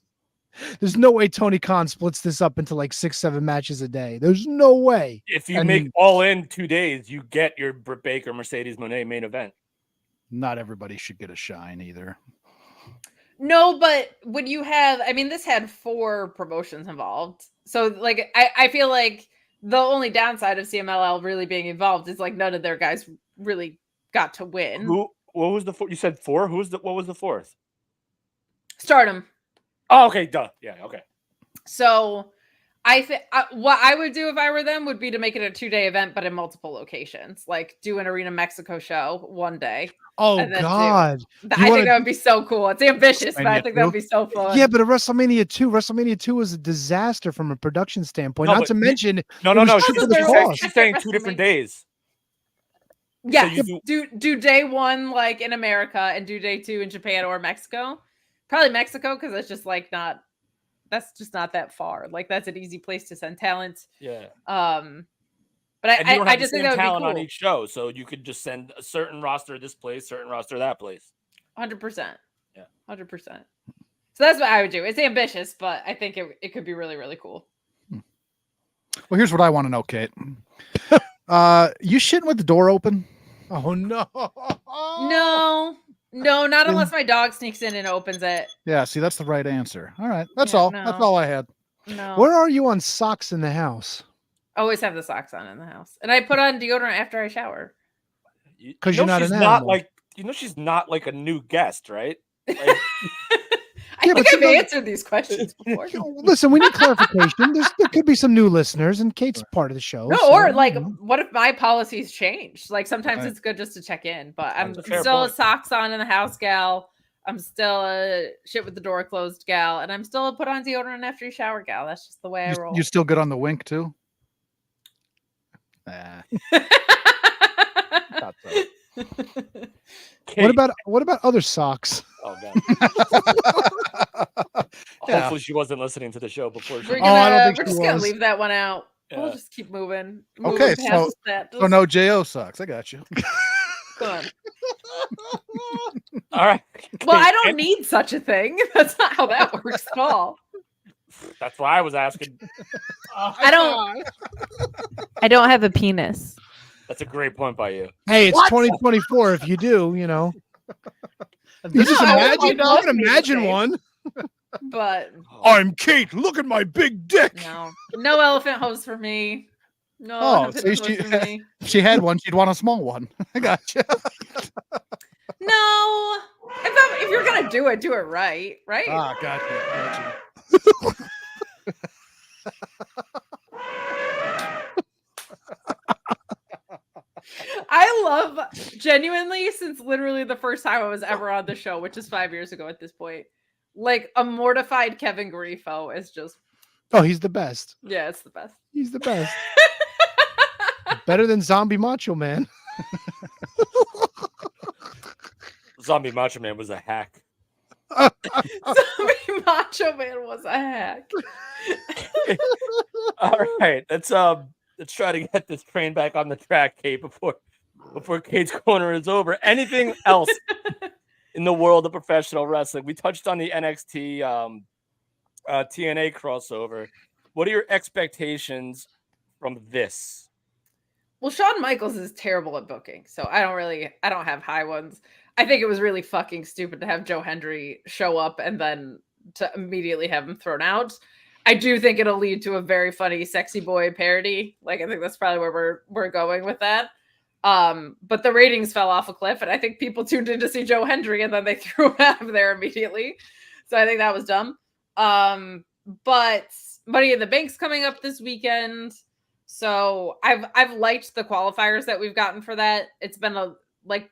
There's no way Tony Khan splits this up into like 6-7 matches a day. There's no way. If you make all in 2 days, you get your Britt Baker, Mercedes Moné main event. Not everybody should get a shine either. No, but when you have, this had 4 promotions involved. So like, I feel like the only downside of CMLL really being involved is like none of their guys really got to win. What was the 4? You said 4? What was the 4th? Stardom. Oh, okay, duh. Yeah, okay. So I think what I would do if I were them would be to make it a 2-day event, but in multiple locations. Like do an Arena Mexico show one day. Oh God! I think that would be so cool. It's ambitious, but I think that would be so fun. Yeah, but at WrestleMania 2 was a disaster from a production standpoint. Not to mention, no. She's saying 2 different days. Yeah, so do day 1 like in America and do day 2 in Japan or Mexico. Probably Mexico, because it's just like that's just not that far. Like that's an easy place to send talent. Yeah. But I just think that would be cool on each show, so you could just send a certain roster this place, certain roster that place. 100%. Yeah, 100%. So that's what I would do. It's ambitious, but I think it could be really, really cool. Well, here's what I want to know, Kate. You shitting with the door open? Oh no! No, not unless my dog sneaks in and opens it. Yeah, see, that's the right answer. All right, that's all. No. That's all I had. No. Where are you on socks in the house? Always have the socks on in the house, and I put on deodorant after I shower. Because you're not an animal. She's not like a new guest, right? Like, I think I've answered these questions before. Listen, we need clarification. There could be some new listeners, and Kate's part of the show. No, or like, what if my policies change? Like, sometimes it's good just to check in. But I'm still a socks on in the house gal. I'm still a shit with the door closed gal, and I'm still a put on deodorant after you shower gal. That's just the way I roll. You still good on the wink too? Thought so. What about other socks? Oh God. Hopefully she wasn't listening to the show before. We're just gonna leave that one out. Yeah. We'll just keep moving. Okay, so no JO socks. I got you. Good. All right. Well, I don't need such a thing. That's not how that works at all. That's why I was asking. I don't have a penis. That's a great point by you. Hey, it's 2024. If you do, you just imagine one. But I'm Kate. Look at my big dick. No elephant hose for me. No elephant hose for me. If she had one, she'd want a small one. I gotcha. No, if you're gonna do it right. Ah, gotcha. I love, genuinely, since literally the first time I was ever on the show, which is 5 years ago at this point, like a mortified Kevin Garifo is just. Oh, he's the best. Yeah, it's the best. He's the best. Better than Zombie Macho Man. Zombie Macho Man was a hack. Zombie Macho Man was a hack. All right, let's try to get this train back on the track, Kate, before Kate's corner is over. Anything else in the world of professional wrestling? We touched on the NXT TNA crossover. What are your expectations from this? Well, Shawn Michaels is terrible at booking, so I don't have high ones. I think it was really fucking stupid to have Joe Hendry show up and then to immediately have him thrown out. I do think it'll lead to a very funny sexy boy parody. Like, I think that's probably where we're going with that. But the ratings fell off a cliff, and I think people tuned in to see Joe Hendry, and then they threw him out of there immediately. So I think that was dumb. But Money in the Bank's coming up this weekend. So I've liked the qualifiers that we've gotten for that. It's been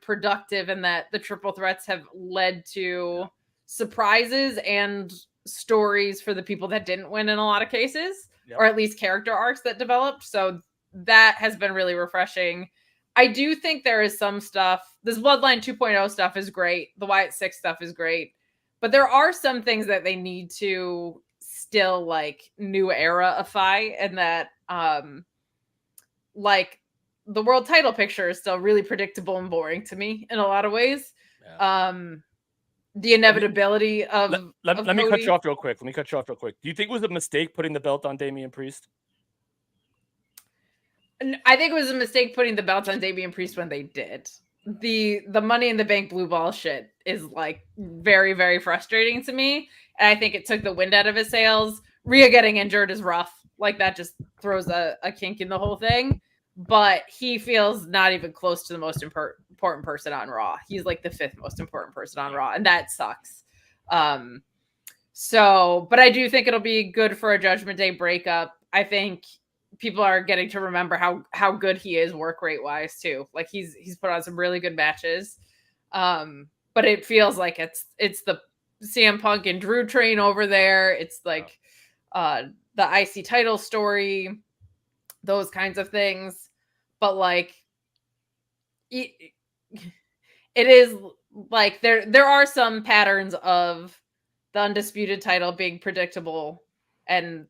productive in that the triple threats have led to surprises and stories for the people that didn't win in a lot of cases, or at least character arcs that developed. So that has been really refreshing. I do think there is some stuff. This Bloodline 2.0 stuff is great. The Wyatt 6 stuff is great. But there are some things that they need to still new era-ify, and that the world title picture is still really predictable and boring to me in a lot of ways. The inevitability of let me cut you off real quick. Do you think it was a mistake putting the belt on Damian Priest? I think it was a mistake putting the belt on Damian Priest when they did. The Money in the Bank blue ball shit is very, very frustrating to me. And I think it took the wind out of his sails. Rhea getting injured is rough. That just throws a kink in the whole thing. But he feels not even close to the most important person on Raw. He's the 5th most important person on Raw, and that sucks. But I do think it'll be good for a Judgment Day breakup. I think people are getting to remember how good he is work rate wise too. He's put on some really good matches. But it feels like it's the CM Punk and Drew train over there. It's the IC title story, those kinds of things. But it is there are some patterns of the undisputed title being predictable and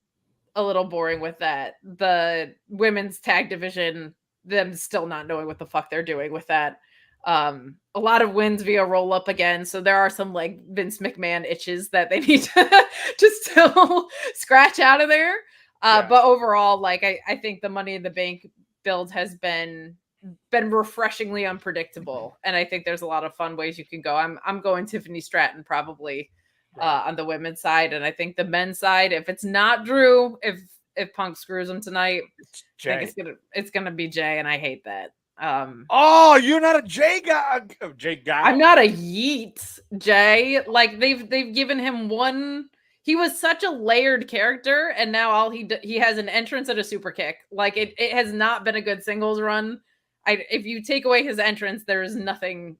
a little boring with that. The women's tag division, them still not knowing what the fuck they're doing with that. A lot of wins via roll up again. So there are some Vince McMahon itches that they need to still scratch out of there. But overall, I think the Money in the Bank build has been refreshingly unpredictable, and I think there's a lot of fun ways you can go. I'm going Tiffany Stratton probably on the women's side, and I think the men's side, if it's not Drew, if Punk screws him tonight, I think it's gonna be Jay, and I hate that. You're not a Jay guy. Jay guy. I'm not a yeet Jay. They've given him one. He was such a layered character, and now all he has an entrance and a super kick. It has not been a good singles run. If you take away his entrance, there is nothing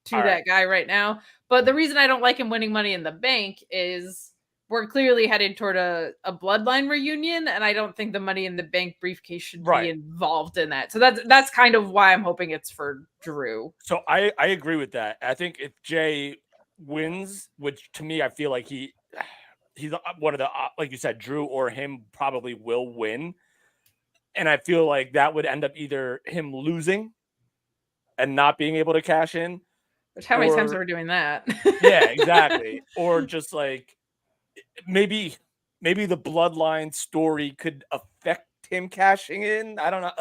to that guy right now. But the reason I don't like him winning Money in the Bank is we're clearly headed toward a Bloodline reunion, and I don't think the Money in the Bank briefcase should be involved in that. So that's kind of why I'm hoping it's for Drew. So I agree with that. I think if Jay wins, which to me I feel like he's one of the, like you said, Drew or him probably will win. And I feel like that would end up either him losing and not being able to cash in. Which how many times are we doing that? Yeah, exactly. Or just maybe the Bloodline story could affect him cashing in. I don't know.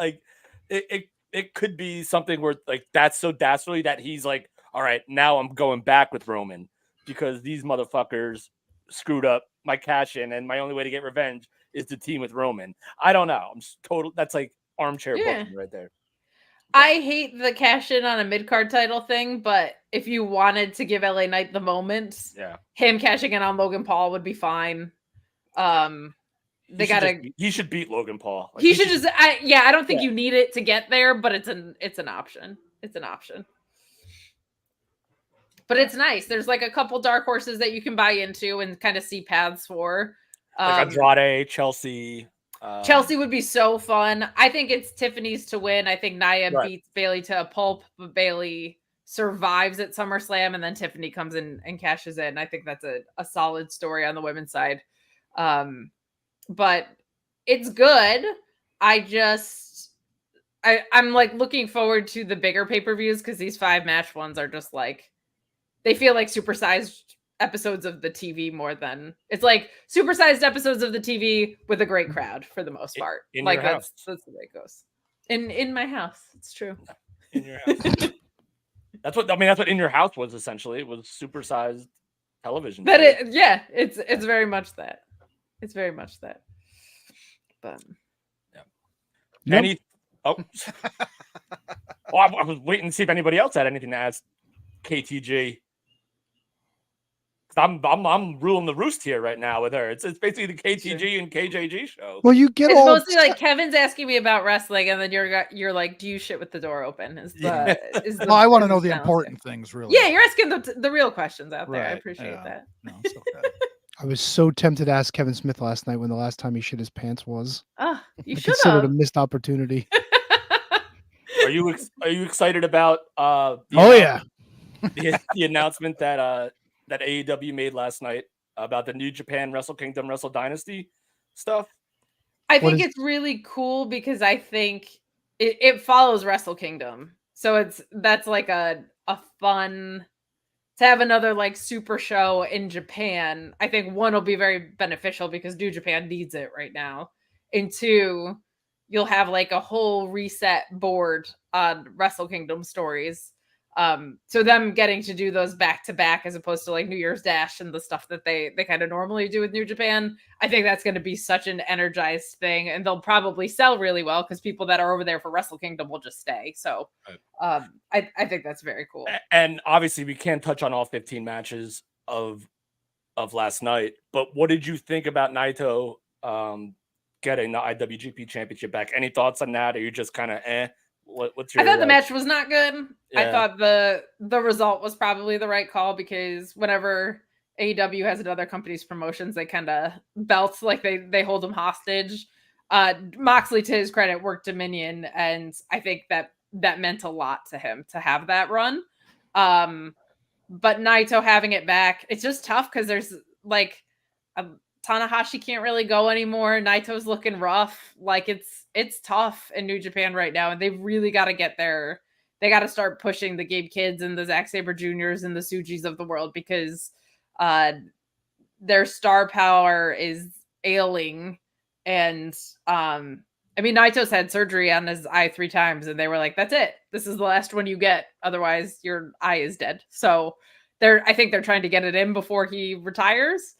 It could be something where that's so dastardly that he's all right, now I'm going back with Roman because these motherfuckers screwed up my cash in, and my only way to get revenge is to team with Roman. I don't know. I'm just that's armchair booking right there. I hate the cash in on a mid-card title thing, but if you wanted to give LA Knight the moment, him cashing in on Logan Paul would be fine. He should beat Logan Paul. He should just I don't think you need it to get there, but it's an option. It's an option. But it's nice. There's a couple dark horses that you can buy into and kind of see paths for. Andrade, Chelsea. Chelsea would be so fun. I think it's Tiffany's to win. I think Nia beats Bailey to a pulp, but Bailey survives at SummerSlam, and then Tiffany comes in and cashes in. I think that's a solid story on the women's side. But it's good. I'm looking forward to the bigger pay-per-views because these 5-match ones are just they feel like supersized episodes of the TV more than it's supersized episodes of the TV with a great crowd for the most part. That's the way it goes. In my house, it's true. In your house. That's what In Your House was essentially. It was supersized television. It's very much that. It's very much that. But I was waiting to see if anybody else had anything to ask KTG. I'm ruling the roost here right now with her. It's basically the KTG and KJG show. Well, you get It's all mostly like Kevin's asking me about wrestling, and then you're like, "Do you shit with the door open?" Well, I want to know the important things, really. Yeah, you're asking the real questions out there. I appreciate that. No, it's okay. I was so tempted to ask Kevin Smith last night when the last time he shit his pants was. Oh, you I should considered a have. missed opportunity. Are you excited about Yeah. the announcement that AEW made last night about the New Japan Wrestle Kingdom Wrestle Dynasty stuff? I think it's really cool because I think it follows Wrestle Kingdom. So that's like a fun to have another like super show in Japan. I think one will be very beneficial because New Japan needs it right now. And two, you'll have like a whole reset board on Wrestle Kingdom stories. So them getting to do those back to back as opposed to like New Year's Dash and the stuff that they kind of normally do with New Japan, I think that's going to be such an energized thing, and they'll probably sell really well because people that are over there for Wrestle Kingdom will just stay. So I think that's very cool. And obviously we can't touch on all 15 matches of last night, but what did you think about Naito getting the IWGP Championship back? Any thoughts on that? Or you just kind of What's your? I thought the match was not good. Yeah. I thought the result was probably the right call because whenever AEW has another company's promotions, they kind of belt like they hold them hostage. Moxley, to his credit, worked Dominion, and I think that meant a lot to him to have that run. But Naito having it back, it's just tough because there's like Tanahashi can't really go anymore. Naito's looking rough. Like it's tough in New Japan right now, and they've really got to get there. They got to start pushing the Gabe Kids and the Zack Sabre Juniors and the Sujis of the world because their star power is ailing. And I mean, Naito's had surgery on his eye 3 times, and they were like, "That's it. This is the last one you get. Otherwise, your eye is dead." So I think they're trying to get it in before he retires.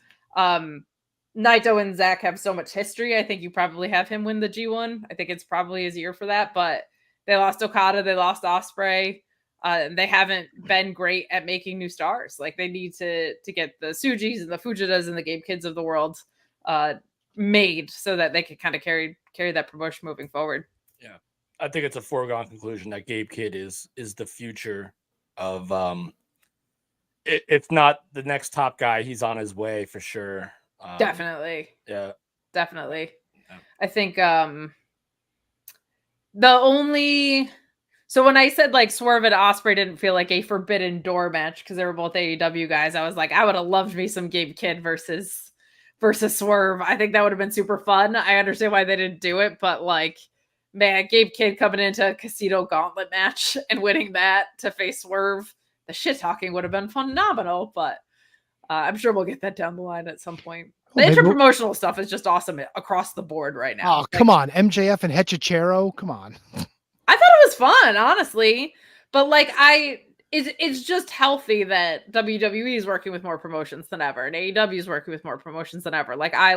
Naito and Zach have so much history. I think you probably have him win the G1. I think it's probably his year for that, but they lost Okada, they lost Ospreay. They haven't been great at making new stars. Like they need to get the Sujis and the Fujitas and the Gabe Kids of the world made so that they can kind of carry that promotion moving forward. Yeah. I think it's a foregone conclusion that Gabe Kidd is the future of if not the next top guy, he's on his way for sure. Definitely. Yeah. Definitely. Yeah. I think so when I said like Swerve and Ospreay didn't feel like a Forbidden Door match because they were both AEW guys, I was like, I would have loved me some Gabe Kidd versus Swerve. I think that would have been super fun. I understand why they didn't do it, but like, man, Gabe Kidd coming into a Casino Gauntlet match and winning that to face Swerve, the shit talking would have been phenomenal, but I'm sure we'll get that down the line at some point. The interpromotional stuff is just awesome across the board right now. Oh, come on. MJF and Hechicero. Come on. I thought it was fun, honestly. But like it's just healthy that WWE is working with more promotions than ever and AEW is working with more promotions than ever. Like I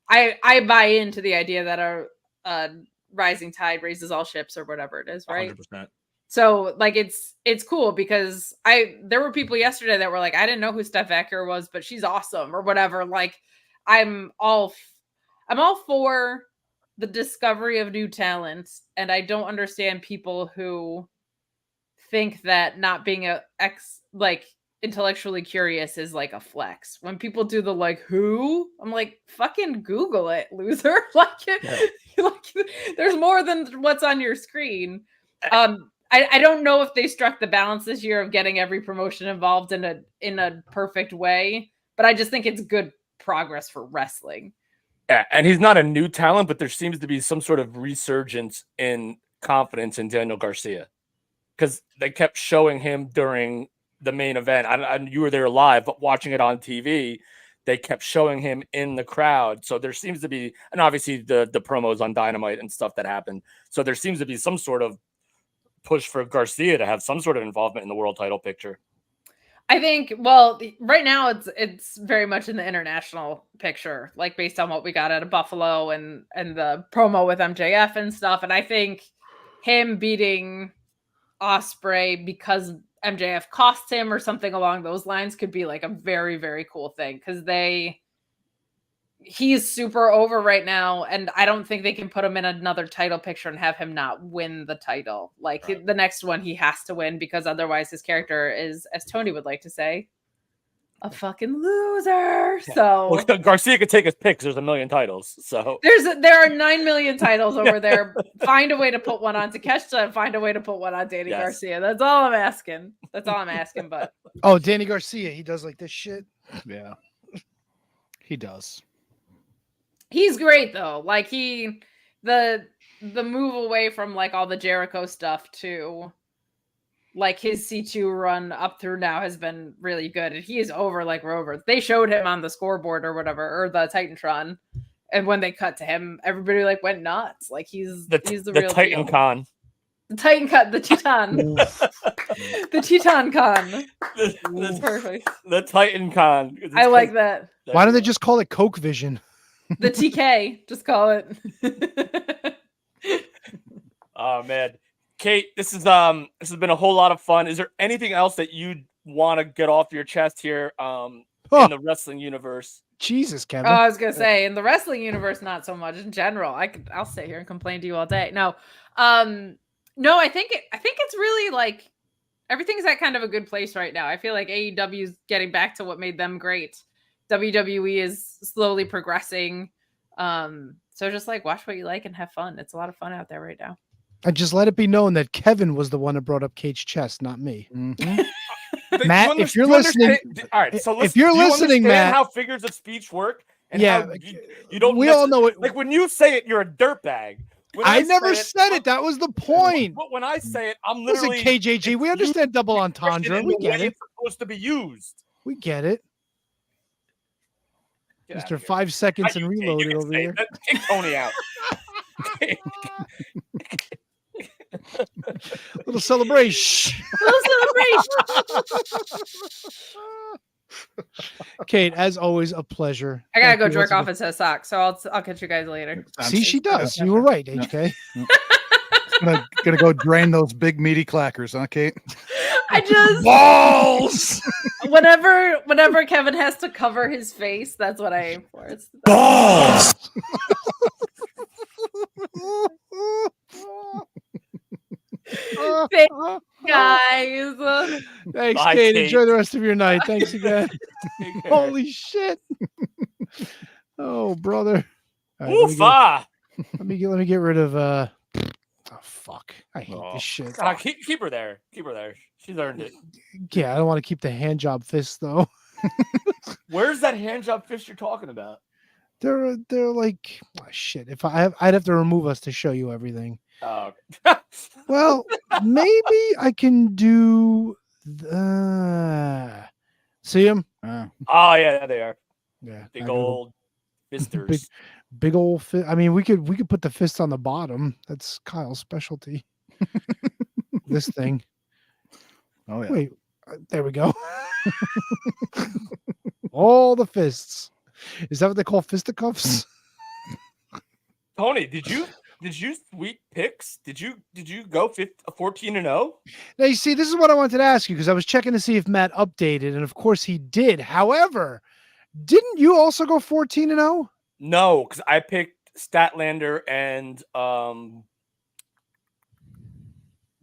buy into the idea that a rising tide raises all ships or whatever it is, right? 100%. So like it's cool because there were people yesterday that were like, I didn't know who Steph Ecker was, but she's awesome or whatever. Like I'm all for the discovery of new talents, and I don't understand people who think that not being intellectually curious is like a flex. When people do the like who, I'm like, fucking Google it, loser. There's more than what's on your screen. I don't know if they struck the balance this year of getting every promotion involved in a perfect way, but I just think it's good progress for wrestling. Yeah, and he's not a new talent, but there seems to be some sort of resurgence in confidence in Daniel Garcia because they kept showing him during the main event. You were there live, but watching it on TV, they kept showing him in the crowd. So there seems to be, and obviously the promos on Dynamite and stuff that happened. So there seems to be some sort of push for Garcia to have some sort of involvement in the world title picture. I think, well, right now it's very much in the international picture, like based on what we got out of Buffalo and the promo with MJF and stuff. And I think him beating Ospreay because MJF costs him or something along those lines could be like a very, very cool thing because he's super over right now, and I don't think they can put him in another title picture and have him not win the title. Like the next one he has to win because otherwise his character is, as Tony would like to say, a fucking loser. So well, Garcia could take his pick 'cause there's a million titles. So there are 9 million titles over there. Find a way to put one on Takeshita and find a way to put one on Danny Garcia. That's all I'm asking. But Danny Garcia, he does like this shit. Yeah, he does. He's great though. Like the move away from like all the Jericho stuff to like his C2 run up through now has been really good. And he is over like Rover. They showed him on the scoreboard or whatever, or the Titantron. And when they cut to him, everybody like went nuts. Like he's the real Titan deal. Con. The Titan cut, the Titan. The Titan Con. That's perfect. The Titan Con. I like that. Why don't they just call it Coke Vision? The TK, just call it. Oh man, Kate, this has been a whole lot of fun. Is there anything else that you want to get off your chest here in the wrestling universe? Jesus, Kevin. I was gonna say in the wrestling universe, not so much. In general, I'll sit here and complain to you all day. No, I think it's really like everything's at kind of a good place right now. I feel like AEW is getting back to what made them great. WWE is slowly progressing. So just like watch what you like and have fun. It's a lot of fun out there right now. I just let it be known that Kevin was the one that brought up Kate's chest, not me. Mm-hmm. Matt, if you're listening, all right. So if you're listening, Matt, how figures of speech work, and yeah, how you don't. We all know it. Like when you say it, you're a dirtbag. I never said it. That was the point. But when I say it, I'm literally. Listen, KJG, we understand double entendre. We get it. It's supposed to be used. We get it. Mr. 5 seconds and reloaded over here. Kick Tony out. Little celebration. Kate, as always, a pleasure. I gotta go jerk off at socks, so I'll catch you guys later. See, she does. You were right, HK. Gonna go drain those big meaty clackers, huh, Kate? I just balls. Whenever Kevin has to cover his face, that's what I aim for. It's balls. Thanks, guys. Thanks, Kate. Enjoy the rest of your night. Thanks again. Holy shit. Oh, brother. Right, let me get rid of oh fuck. I hate this shit. Keep her there. Keep her there. She's earned it. Yeah, I don't want to keep the hand job fist though. Where's that hand job fist you're talking about? They're like shit. If I'd have to remove us to show you everything. Oh. Well, maybe I can do see them? Oh yeah, they are. Yeah. Big old fisters. Big old fist. I mean, we could put the fist on the bottom. That's Kyle's specialty. This thing. Oh yeah. Wait, there we go. All the fists. Is that what they call fisticuffs? Tony, did you sweep picks? Did you go 14-0? Now you see, this is what I wanted to ask you because I was checking to see if Matt updated, and of course he did. However, didn't you also go 14-0? No, because I picked Statlander and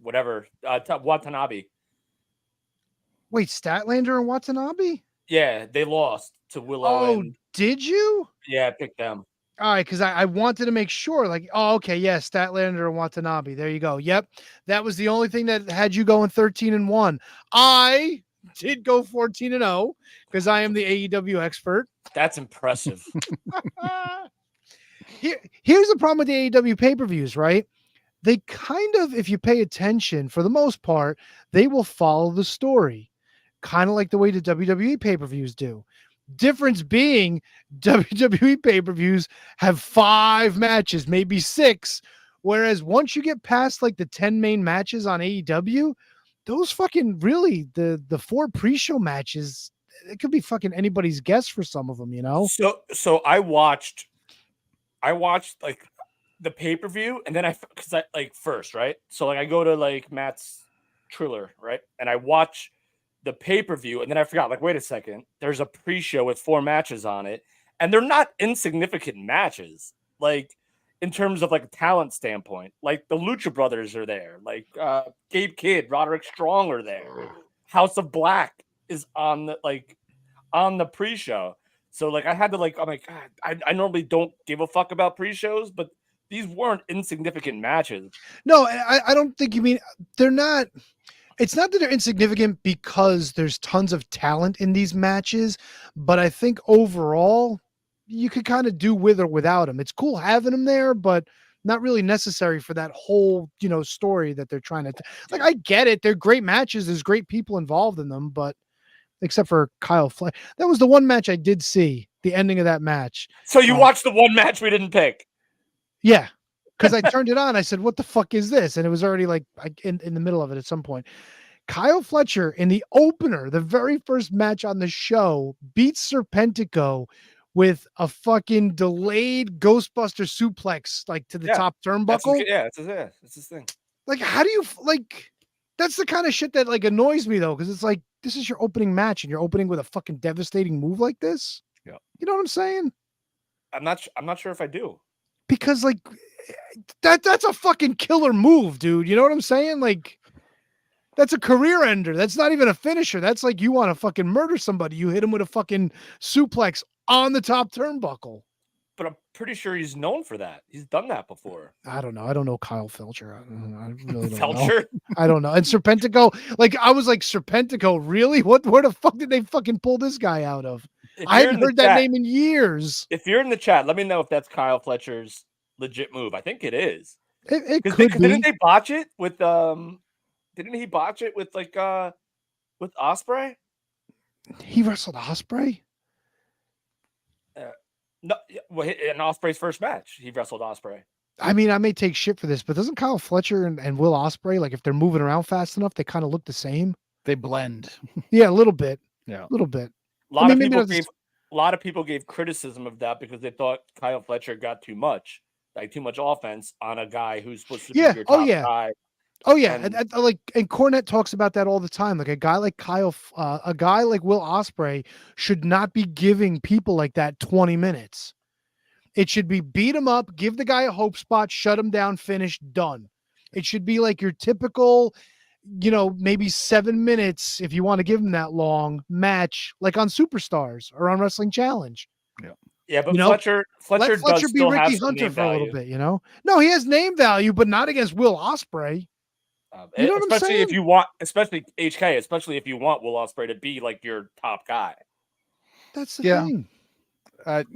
whatever Watanabe. Wait, Statlander and Watanabe? Yeah, they lost to Willow. Oh, did you? Yeah, I picked them. All right, because I wanted to make sure, like, okay, yeah, Statlander and Watanabe. There you go. Yep, that was the only thing that had you going 13-1. I did go 14-0 because I am the AEW expert. That's impressive. Here's the problem with the AEW pay-per-views, right? They kind of, if you pay attention, for the most part, they will follow the story, kind of like the way the WWE pay-per-views do. Difference being WWE pay-per-views have 5 matches, maybe 6. Whereas once you get past like the 10 main matches on AEW, those fucking really the 4 pre-show matches, it could be fucking anybody's guess for some of them, you know? So I watched like the pay-per-view and then because I like first, right? So like I go to like Matt's Triller, right? And I watch the pay-per-view, and then I forgot, like, wait a second, there's a pre-show with 4 matches on it, and they're not insignificant matches, like, in terms of, like, a talent standpoint. Like, the Lucha Brothers are there. Like, Gabe Kidd, Roderick Strong are there. House of Black is on the pre-show. So, like, I had to, like, I'm like, God, I normally don't give a fuck about pre-shows, but these weren't insignificant matches. No, I don't think you mean they're not. It's not that they're insignificant because there's tons of talent in these matches, but I think overall you could kind of do with or without them. It's cool having them there, but not really necessary for that whole, story that they're trying to. Like, I get it. They're great matches. There's great people involved in them, but except for Kyle Fletcher, that was the one match I did see. The ending of that match. So you watched the one match we didn't pick? Yeah. Because I turned it on. I said, what the fuck is this? And it was already like in the middle of it at some point. Kyle Fletcher in the opener, the very first match on the show, beats Serpentico with a fucking delayed Ghostbuster suplex, like to the top turnbuckle. It's his thing. Like, how do you like? That's the kind of shit that like annoys me though, because it's like this is your opening match and you're opening with a fucking devastating move like this. Yeah, you know what I'm saying? I'm not sure if I do. Because like that's a fucking killer move, dude. You know what I'm saying? Like, that's a career ender. That's not even a finisher. That's like you want to fucking murder somebody. You hit him with a fucking suplex on the top turnbuckle. But I'm pretty sure he's known for that. He's done that before. I don't know. I don't know Kyle Fletcher. I really don't Felcher? know. I don't know. And Serpentico, like I was like, Serpentico, really? Where the fuck did they fucking pull this guy out of? I haven't heard that name in years. If you're in the chat, let me know if that's Kyle Fletcher's legit move. I think it is. It could be. Didn't they botch it with Didn't he botch it with like with Ospreay? He wrestled Ospreay? No, well, in Ospreay's first match, he wrestled Ospreay. I mean, I may take shit for this, but doesn't Kyle Fletcher and Will Ospreay, like if they're moving around fast enough, they kind of look the same? They blend. Yeah, a little bit. Yeah, a little bit. A lot of people gave criticism of that because they thought Kyle Fletcher got too much offense on a guy who's supposed to be your top guy. Oh yeah, and Cornette talks about that all the time. Like a guy like a guy like Will Ospreay should not be giving people like that 20 minutes. It should be beat him up, give the guy a hope spot, shut him down, finish, done. It should be like your typical, maybe 7 minutes if you want to give him that long match, like on Superstars or on Wrestling Challenge. Yeah. Yeah, but Fletcher does be still Ricky have Hunter for value. a little bit, No, he has name value, but not against Will Ospreay. You know what I'm saying? Especially if you want Will Ospreay to be like your top guy. That's the thing.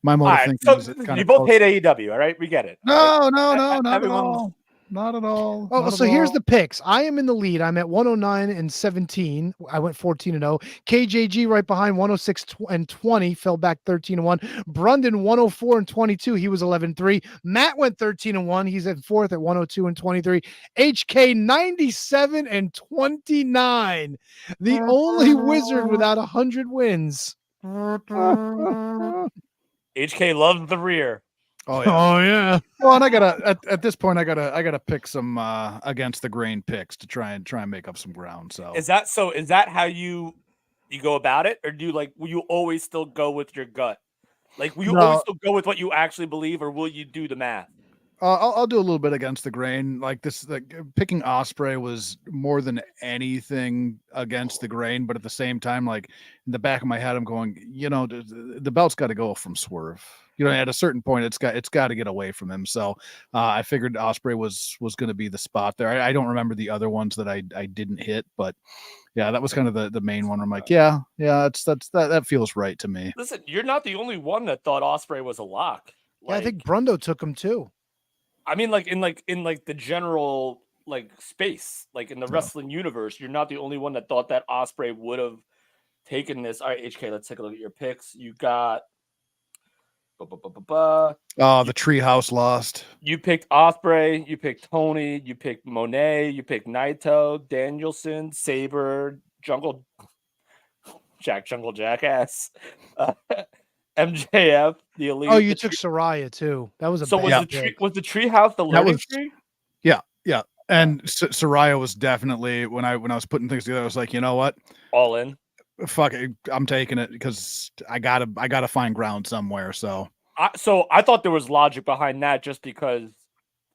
My motive thinking is you both hate AEW, all right? We get it. No, not at all. Not at all. Oh, so here's the picks. I am in the lead. I'm at 109-17. I went 14-0. KJG right behind 106-20. Fell back 13-1. Brundon 104-22. He was 11-3. Matt went 13-1. He's at fourth at 102-23. HK 97-29. The only wizard without 100 wins. HK loves the rear. Oh yeah. Oh yeah. Well, and I gotta at this point I gotta pick some against the grain picks to try and make up some ground. So is that how you go about it, or will you always still go with your gut? Like, will you always still go with what you actually believe, or will you do the math? I'll do a little bit against the grain. Like this, picking Ospreay was more than anything against the grain, but at the same time, like in the back of my head, I'm going, the belt's got to go from Swerve. At a certain point, it's got to get away from him. So I figured Ospreay was going to be the spot there. I don't remember the other ones that I didn't hit, but yeah, that was kind of the main one. I'm like, that feels right to me. Listen, you're not the only one that thought Ospreay was a lock. Yeah, I think Brundo took him too. I mean, in the general space, like in the wrestling universe, you're not the only one that thought that Ospreay would have taken this. All right, HK, let's take a look at your picks. You got the treehouse lost. You picked Ospreay, you picked Tony, you picked Monet, you picked Naito, Danielson, Saber, Jungle Jackass. MJF, the Elite. Oh, you took Soraya too. That was a was the treehouse the learning tree? Yeah, Yeah. And Soraya was definitely when I was putting things together, I was like, you know what? All in. Fuck it, I'm taking it because I gotta find ground somewhere. So I thought there was logic behind that just because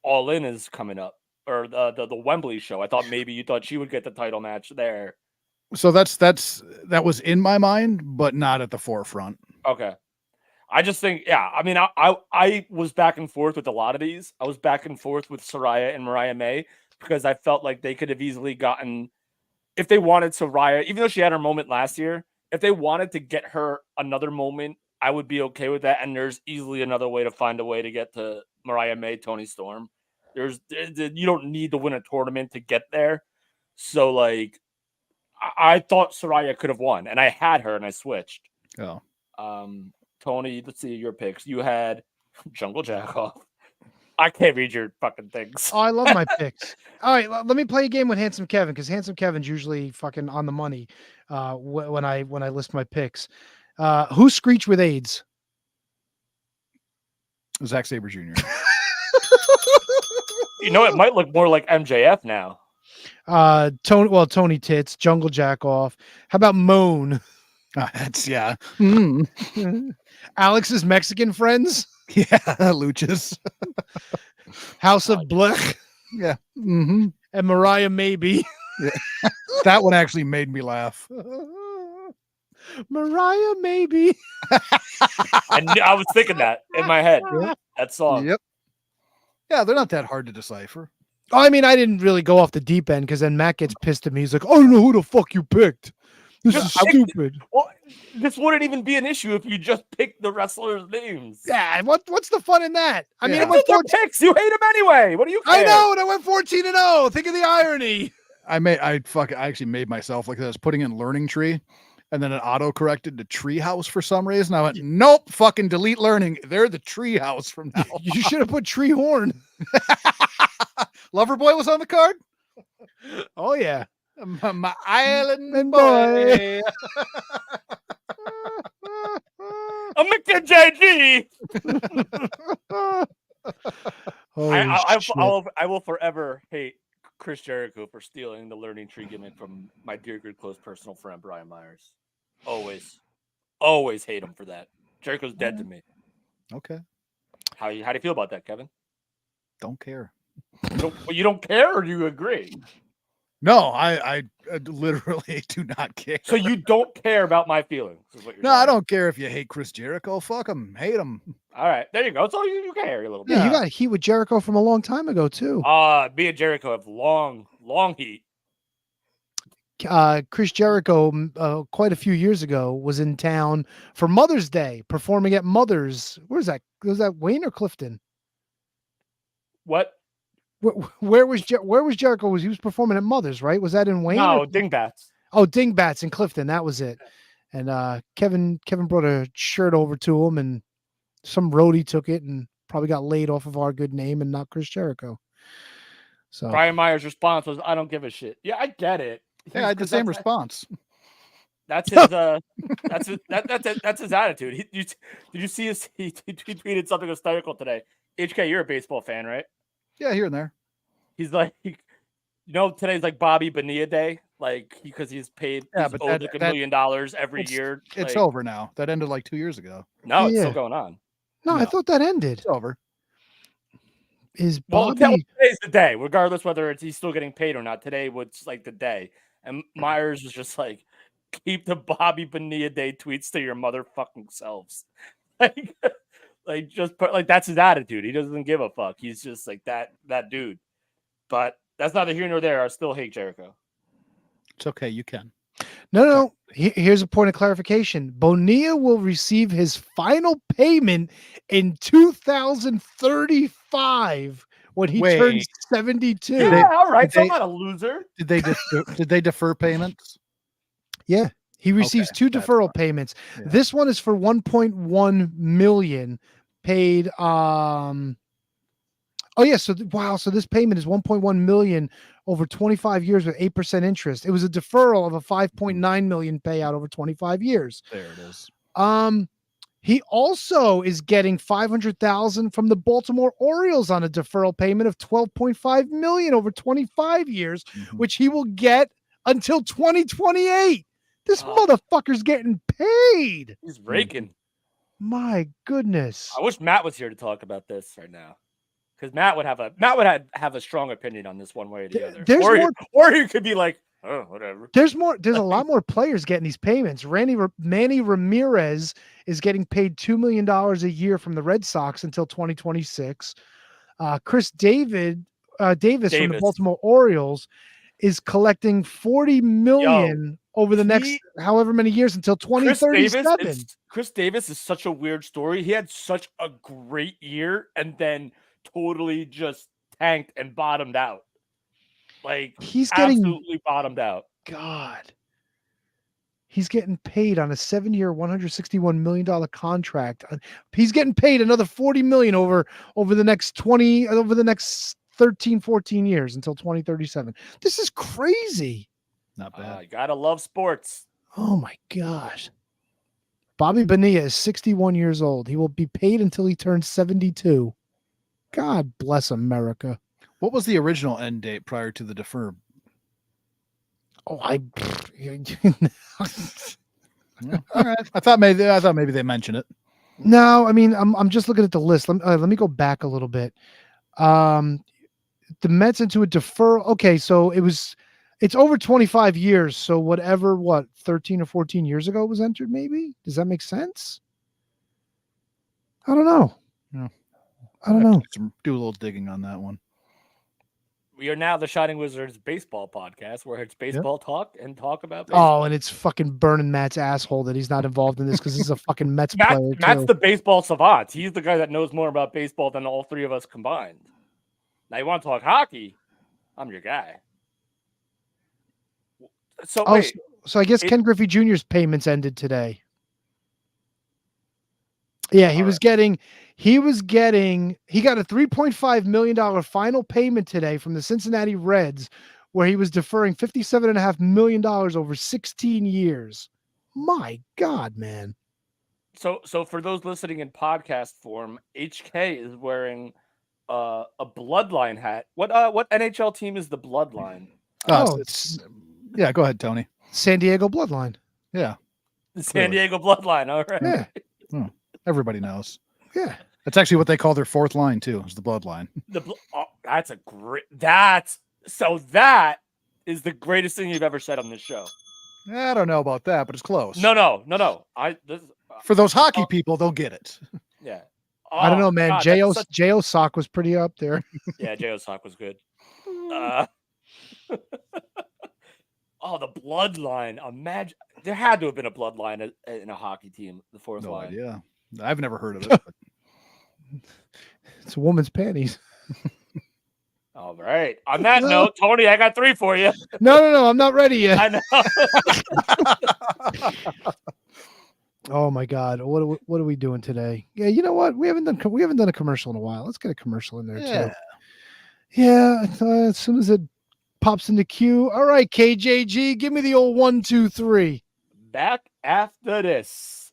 All In is coming up, or the Wembley show. I thought maybe you thought she would get the title match there. So that was in my mind, but not at the forefront. Okay. I just think, yeah, I mean, I was back and forth with a lot of these. I was back and forth with Soraya and Mariah May because I felt like they could have easily gotten, if they wanted Soraya, even though she had her moment last year, if they wanted to get her another moment, I would be okay with that. And there's easily another way to find a way to get to Mariah May, Toni Storm. You don't need to win a tournament to get there. So, like, I thought Soraya could have won, and I had her, and I switched. Oh. Tony, let's see your picks. You had Jungle Jack off. I can't read your fucking things. Oh, I love my picks. All right, let me play a game with Handsome Kevin because Handsome Kevin's usually fucking on the money when I list my picks. Who screeched with AIDS? Zack Sabre Jr. You know, it might look more like MJF now. Tony Tits, Jungle Jack off. How about Moan? That's yeah. Alex's Mexican friends. Yeah, Luchas. House of Blech. Yeah. Mm-hmm. And Mariah Maybe. Yeah. That one actually made me laugh. Mariah Maybe. I was thinking that in my head. That song. Yep. Yeah, they're not that hard to decipher. Oh, I mean, I didn't really go off the deep end because then Matt gets pissed at me. He's like, I don't know who the fuck you picked. This is stupid. Well, this wouldn't even be an issue if you just picked the wrestlers' names. Yeah, what's the fun in that? I mean, it's their picks. You hate them anyway. What do you care? I know, and I went 14-0. Think of the irony. I actually made myself like this. I was putting in Learning Tree, and then it auto corrected to Treehouse for some reason. I went, nope, fucking delete Learning. They're the Treehouse from now. You should have put Tree Horn. Loverboy was on the card. Oh yeah. My island boy. I'm Mick JG. I will forever hate Chris Jericho for stealing the Learning Tree gimmick from my dear good close personal friend Brian Myers. Always hate him for that. Jericho's dead to me. Okay. How do you feel about that, Kevin? Don't care. You don't care, or do you agree? No, I literally do not care. So you don't care about my feelings? Is what you're saying. I don't care if you hate Chris Jericho. Fuck him. Hate him. All right, there you go. So you care a little bit. Yeah, you got heat with Jericho from a long time ago too. Me and Jericho have long heat. Chris Jericho, quite a few years ago, was in town for Mother's Day, performing at Mother's. Where's that? Was that Wayne or Clifton? What? Where was Jericho? He was performing at Mother's, right? Was that in Wayne? No, Dingbats. Oh, Dingbats in Clifton. That was it. And Kevin brought a shirt over to him, and some roadie took it and probably got laid off of our good name and not Chris Jericho. So Brian Myers' response was, "I don't give a shit." Yeah, I get it. Yeah, I had the same response. That's his. That's his attitude. Did you see his? He tweeted something hysterical today. HK, you're a baseball fan, right? Yeah, here and there. He's like, today's like Bobby Bonilla Day, like because he's paid. Yeah, he's but owed like $1 million every year. It's over now. That ended like 2 years ago. No, it's still going on. No, I thought that ended. It's over. Is Bobby? Well, today's the day, regardless whether he's still getting paid or not. Today was like the day, and Myers was just like, keep the Bobby Bonilla Day tweets to your motherfucking selves, like just put like that's his attitude. He doesn't give a fuck. He's just like that dude. But that's neither here nor there. I still hate Jericho. It's okay. You can. No. Here's a point of clarification. Bonilla will receive his final payment in 2035 when he turns 72. Yeah, all right. So I'm not a loser. Did they defer payments? Yeah. He receives two deferral payments. Yeah. This one is for 1.1 million paid. So this payment is 1.1 million over 25 years with 8% interest. It was a deferral of a 5.9 million payout over 25 years. There it is. He also is getting $500,000 from the Baltimore Orioles on a deferral payment of $12.5 million over 25 years, which he will get until 2028. This motherfucker's getting paid. He's raking. My goodness. I wish Matt was here to talk about this right now, because Matt would have a strong opinion on this one way or the other. Or he could be like, oh, whatever. There's a lot more players getting these payments. Manny Ramirez is getting paid $2 million a year from the Red Sox until 2026. Chris Davis from the Baltimore Orioles is collecting $40 million over the next however many years until 2037. Chris Davis is such a weird story. He had such a great year and then totally just tanked and bottomed out. Like, he's absolutely bottomed out. God. He's getting paid on a 7-year, $161 million contract. He's getting paid another $40 million over the next 13, 14 years until 2037. This is crazy. Not bad. You gotta love sports. Oh my gosh. Bobby Bonilla is 61 years old. He will be paid until he turns 72. God bless America. What was the original end date prior to the defer? Oh, All right. I thought maybe they mentioned it. No, I mean, I'm just looking at the list. Let me go back a little bit. The Mets into a deferral. Okay, so it's over 25 years. So whatever, 13 or 14 years ago it was entered, maybe? Does that make sense? I don't know. Yeah. I don't know. Do a little digging on that one. We are now the Shining Wizards baseball podcast, where it's baseball talk and talk about baseball. Oh, and it's fucking burning Matt's asshole that he's not involved in this because he's a fucking Mets player. Matt's the baseball savant. He's the guy that knows more about baseball than all three of us combined. Now, you want to talk hockey? I'm your guy. So I guess Ken Griffey Jr.'s payments ended today. Yeah, he got a $3.5 million final payment today from the Cincinnati Reds, where he was deferring $57.5 million over 16 years. My God, man. So for those listening in podcast form, HK is wearing a Bloodline hat. What NHL team is the Bloodline? Yeah, go ahead, Tony. San Diego Bloodline. Yeah. The San Diego Bloodline, all right. Yeah. Oh, everybody knows. Yeah. That's actually what they call their fourth line too, is the Bloodline. That is the greatest thing you've ever said on this show. I don't know about that, but it's close. No. For those hockey people, they'll get it. Yeah. I don't know, man. J.O. Sock was pretty up there. Yeah, J.O. Sock was good. The Bloodline. Imagine there had to have been a Bloodline in a hockey team, the fourth line. Yeah. I've never heard of it. But... It's a woman's panties. All right. On that note, Tony, I got 3 for you. No, I'm not ready yet. I know. Oh my God, what are we doing today? Yeah, you know what? We haven't done a commercial in a while. Let's get a commercial in there too. Yeah. As soon as it pops into queue. All right, KJG, give me the old 1, 2, 3. Back after this.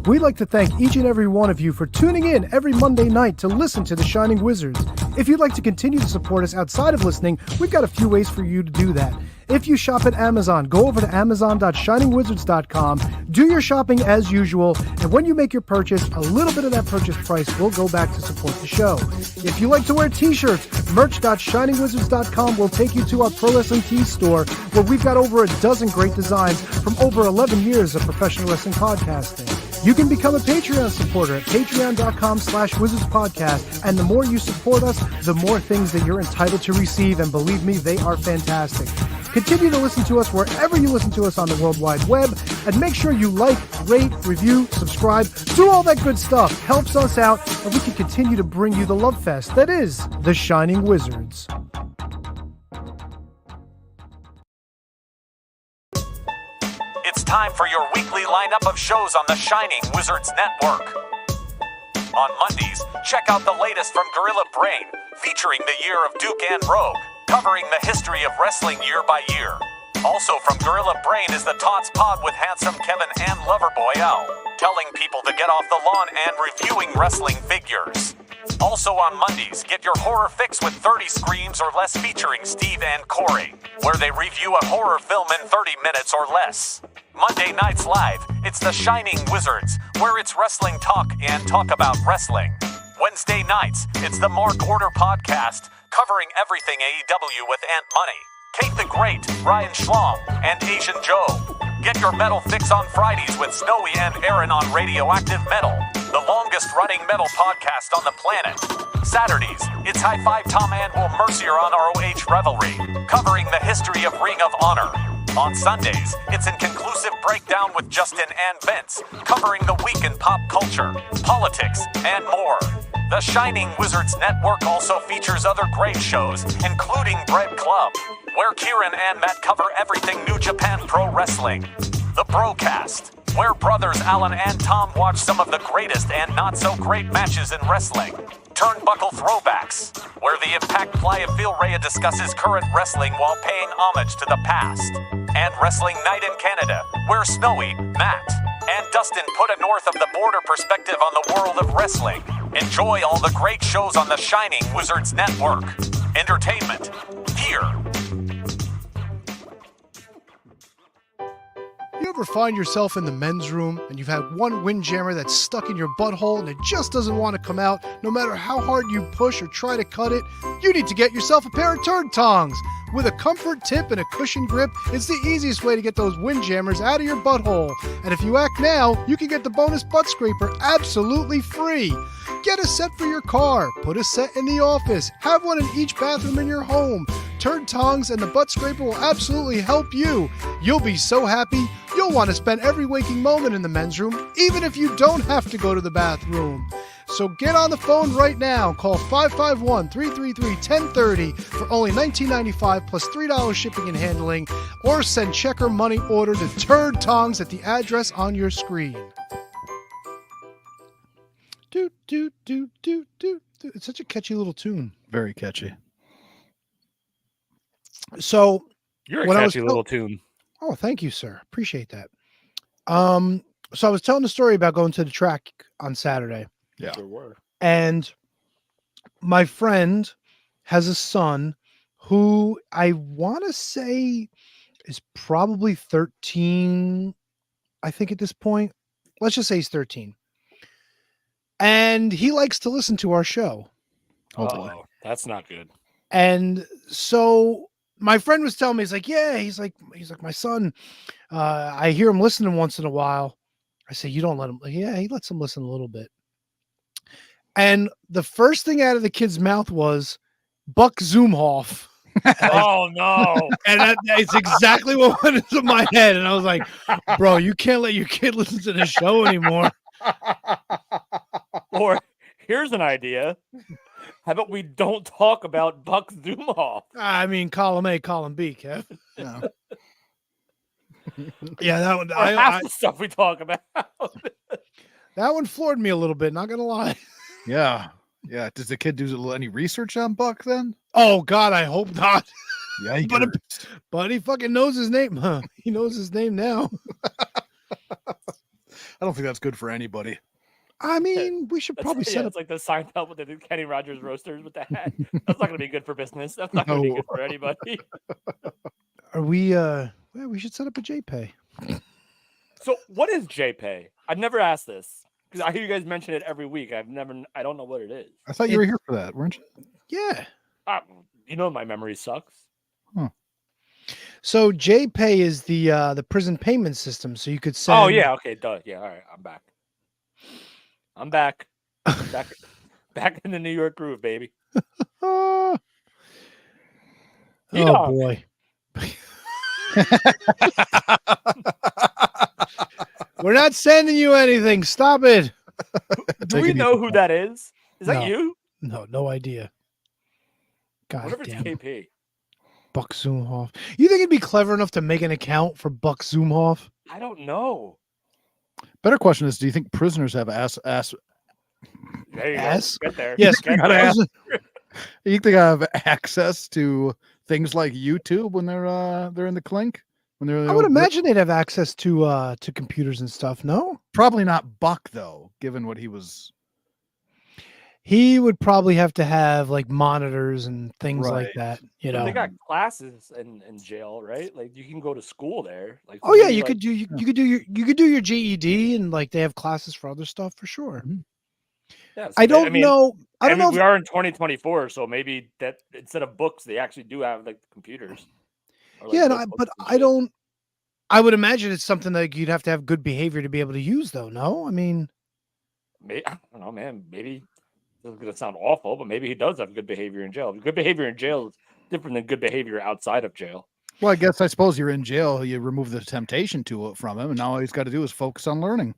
We'd like to thank each and every one of you for tuning in every Monday night to listen to The Shining Wizards. If you'd like to continue to support us outside of listening, we've got a few ways for you to do that. If you shop at Amazon, go over to amazon.shiningwizards.com, do your shopping as usual, and when you make your purchase, a little bit of that purchase price will go back to support the show. If you like to wear t-shirts, merch.shiningwizards.com will take you to our Pro Wrestling Tees store, where we've got over a dozen great designs from over 11 years of professional wrestling podcasting. You can become a Patreon supporter at patreon.com/wizardspodcast, and the more you support us, the more things that you're entitled to receive, and believe me, they are fantastic. Continue to listen to us wherever you listen to us on the World Wide Web, and make sure you like, rate, review, subscribe, do all that good stuff. Helps us out, and we can continue to bring you the love fest that is The Shining Wizards. It's time for your weekly lineup of shows on the Shining Wizards Network. On Mondays, check out the latest from Gorilla Brain, featuring the year of Duke and Rogue, covering the history of wrestling year by year. Also from Gorilla Brain is the Taunts Pod with Handsome Kevin and Loverboy L. telling people to get off the lawn, and reviewing wrestling figures. Also on Mondays, get your horror fix with 30 Screams or Less featuring Steve and Corey, where they review a horror film in 30 minutes or less. Monday nights live, it's The Shining Wizards, where it's wrestling talk and talk about wrestling. Wednesday nights, it's the Mark Order podcast, covering everything AEW with Ant Money, Kate the Great, Ryan Schlong, and Asian Joe. Get your metal fix on Fridays with Snowy and Aaron on Radioactive Metal, the longest running metal podcast on the planet. Saturdays, it's High Five Tom and Will Mercier on ROH Revelry, covering the history of Ring of Honor. On Sundays, it's Inconclusive Breakdown with Justin and Vince, covering the week in pop culture, politics, and more. The Shining Wizards Network also features other great shows, including Bread Club, where Kieran and Matt cover everything New Japan Pro Wrestling. The Brocast, where brothers Alan and Tom watch some of the greatest and not so great matches in wrestling. Turnbuckle Throwbacks, where the Impact Playa Phil Rhea discusses current wrestling while paying homage to the past. And Wrestling Night in Canada, where Snowy, Matt, and Dustin put a north of the border perspective on the world of wrestling. Enjoy all the great shows on the Shining Wizards Network. Entertainment, here. You ever find yourself in the men's room and you've had one windjammer that's stuck in your butthole and it just doesn't want to come out no matter how hard you push or try to cut it? You need to get yourself a pair of turd tongs. With a comfort tip and a cushion grip, it's the easiest way to get those windjammers out of your butthole. And if you act now, you can get the bonus butt scraper absolutely free. Get a set for your car, put a set in the office, have one in each bathroom in your home. Turd tongs and the butt scraper will absolutely help you. You'll be so happy, you'll want to spend every waking moment in the men's room, even if you don't have to go to the bathroom. So get on the phone right now. Call 551-333-1030 for only $19.95 plus $3 shipping and handling, or send check or money order to Turd Tongs at the address on your screen. Do, do, do, do, do, do. It's such a catchy little tune. Very catchy. So You're a when I catchy was little tune. Oh, thank you, sir. Appreciate that. So I was telling the story about going to the track on Saturday. Yeah. Sure were. And my friend has a son who I want to say is probably 13, I think at this point. Let's just say he's 13. And he likes to listen to our show. Oh, that's not good. And so my friend was telling me, he's like, my son, I hear him listening once in a while. I say, you don't let him. Yeah, he lets him listen a little bit. And the first thing out of the kid's mouth was Buck Zumhoff. Oh, no. And that's exactly what went into my head. And I was like, bro, you can't let your kid listen to the show anymore. Or here's an idea. How about we don't talk about Buck Zumhoff? I mean, column A, column B, Kev. No. Yeah, that one. Half the stuff we talk about. That one floored me a little bit, not going to lie. Yeah. Yeah. Does the kid do any research on Buck then? Oh, God, I hope not. Yeah, but he fucking knows his name. Huh? He knows his name now. I don't think that's good for anybody. I mean, we should probably set up. It's like the Seinfeld with the Kenny Rogers roasters with the hat. That's not going to be good for business. That's not going to be good for anybody. Are we? We should set up a JPay. So, what is JPay? I've never asked this because I hear you guys mention it every week. I don't know what it is. I thought you were here for that, weren't you? Yeah. You know, my memory sucks. Huh. So JPay is the prison payment system. So you could send. Oh yeah, okay, duh. Yeah, all right, I'm back. Back in the New York groove, baby. Oh boy. We're not sending you anything. Stop it. Do we know who that is? Is that No. you? No idea. God What if it's damn. KP? Buck Zumhoff. You think it'd be clever enough to make an account for Buck Zumhoff? I don't know. Better question is, do you think prisoners have ass? There you Ass? go. Get there. Yes. Get gotta there. ask. You think they have access to things like YouTube when they're in the clink? when they're I would imagine they'd have access to computers and stuff. No, probably not Buck though, given what he was. he would probably have to have like monitors and things like Right. that. You They know. got classes in jail, right? Like you can go to school there. Like Oh yeah, maybe, you like, could do you could do your GED, and like they have classes for other stuff for sure. yeah, so I don't know. I don't know. We are in 2024, so maybe that instead of books, they actually do have like computers. Or, like, Yeah, no, notebooks but and I shit. don't. I would imagine it's something like you'd have to have good behavior to be able to use, though. No, I mean, I don't know, man. Maybe this is gonna sound awful, but maybe he does have good behavior in jail. Good behavior in jail is different than good behavior outside of jail. Well, I suppose you're in jail. You remove the temptation to it from him, and now all he's got to do is focus on learning.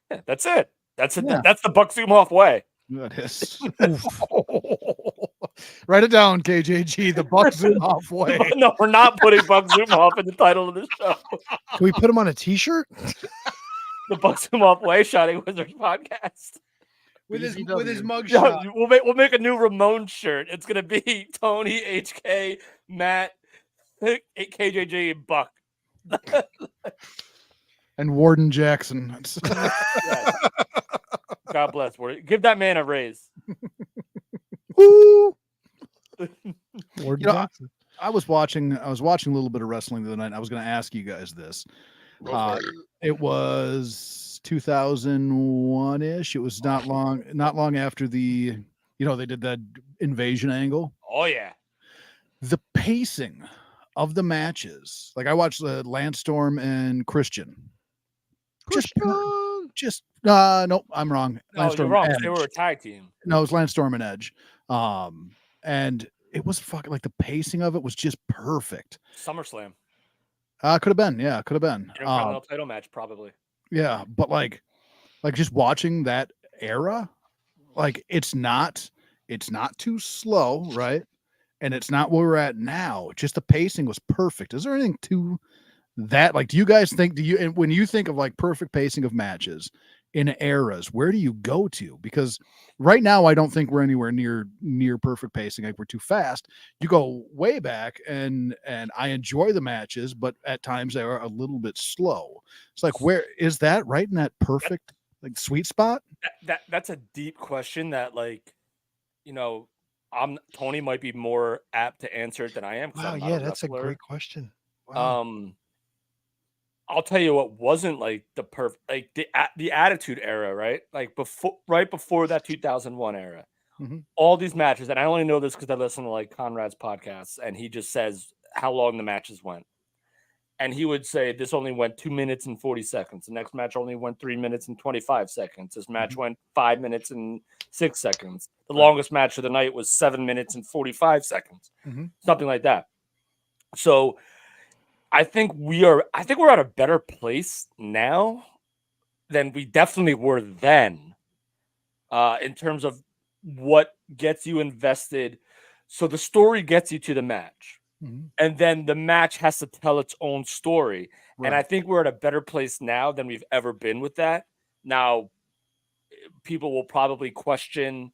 Yeah, that's it. That's it. Yeah. That's the Buck Zumhofe way. That is. Write it down, KJG. The Buck Zumhofe way. No, we're not putting Buck Zumhofe in the title of the show. can we put him on a T-shirt The Buck Zumhofe way, Shining Wizards podcast. with his BZW. mugshot? Yeah, we'll make a new Ramon shirt. It's gonna be Tony, HK, Matt, KJJ, and Buck. And Warden Jackson. Yes. God bless. Give that man a raise. Woo! You know, I was watching a little bit of wrestling the other night. I was going to ask you guys this. It was 2001-ish. It was not long after the, they did that invasion angle. Oh yeah. The pacing of the matches. Like I watched Lance Storm and Christian. Nope, I'm wrong. No, Lance you're Storm wrong. and They Edge. were a tag team. No, it was Lance Storm and Edge. And it was fucking like the pacing of it was just perfect. SummerSlam. Could have been, yeah, could have been. Intercontinental title match, probably. Yeah, but like just watching that era, like it's not too slow, right? And it's not where we're at now. Just the pacing was perfect. Is there anything to that? Like, do you guys think? And when you think of like perfect pacing of matches in eras, where do you go to? Because right now, I don't think we're anywhere near perfect pacing. Like we're too fast. You go way back, and I enjoy the matches, but at times they are a little bit slow. It's like, where is that? Right in that perfect like sweet spot? That's a deep question. That Tony might be more apt to answer it than I am. Wow, yeah, that's a great question. Wow. I'll tell you what wasn't like the perfect, like the Attitude Era, right? Like right before that 2001 era. Mm-hmm. All these matches, and I only know this because I listen to like Conrad's podcasts, and he just says how long the matches went. And he would say this only went 2 minutes and 40 seconds. The next match only went 3 minutes and 25 seconds. This match went 5 minutes and 6 seconds. The longest match of the night was 7 minutes and 45 seconds. Something like that. So I think we're at a better place now than we definitely were then, in terms of what gets you invested. So the story gets you to the match, and then the match has to tell its own story. Right. And I think we're at a better place now than we've ever been with that. Now, people will probably question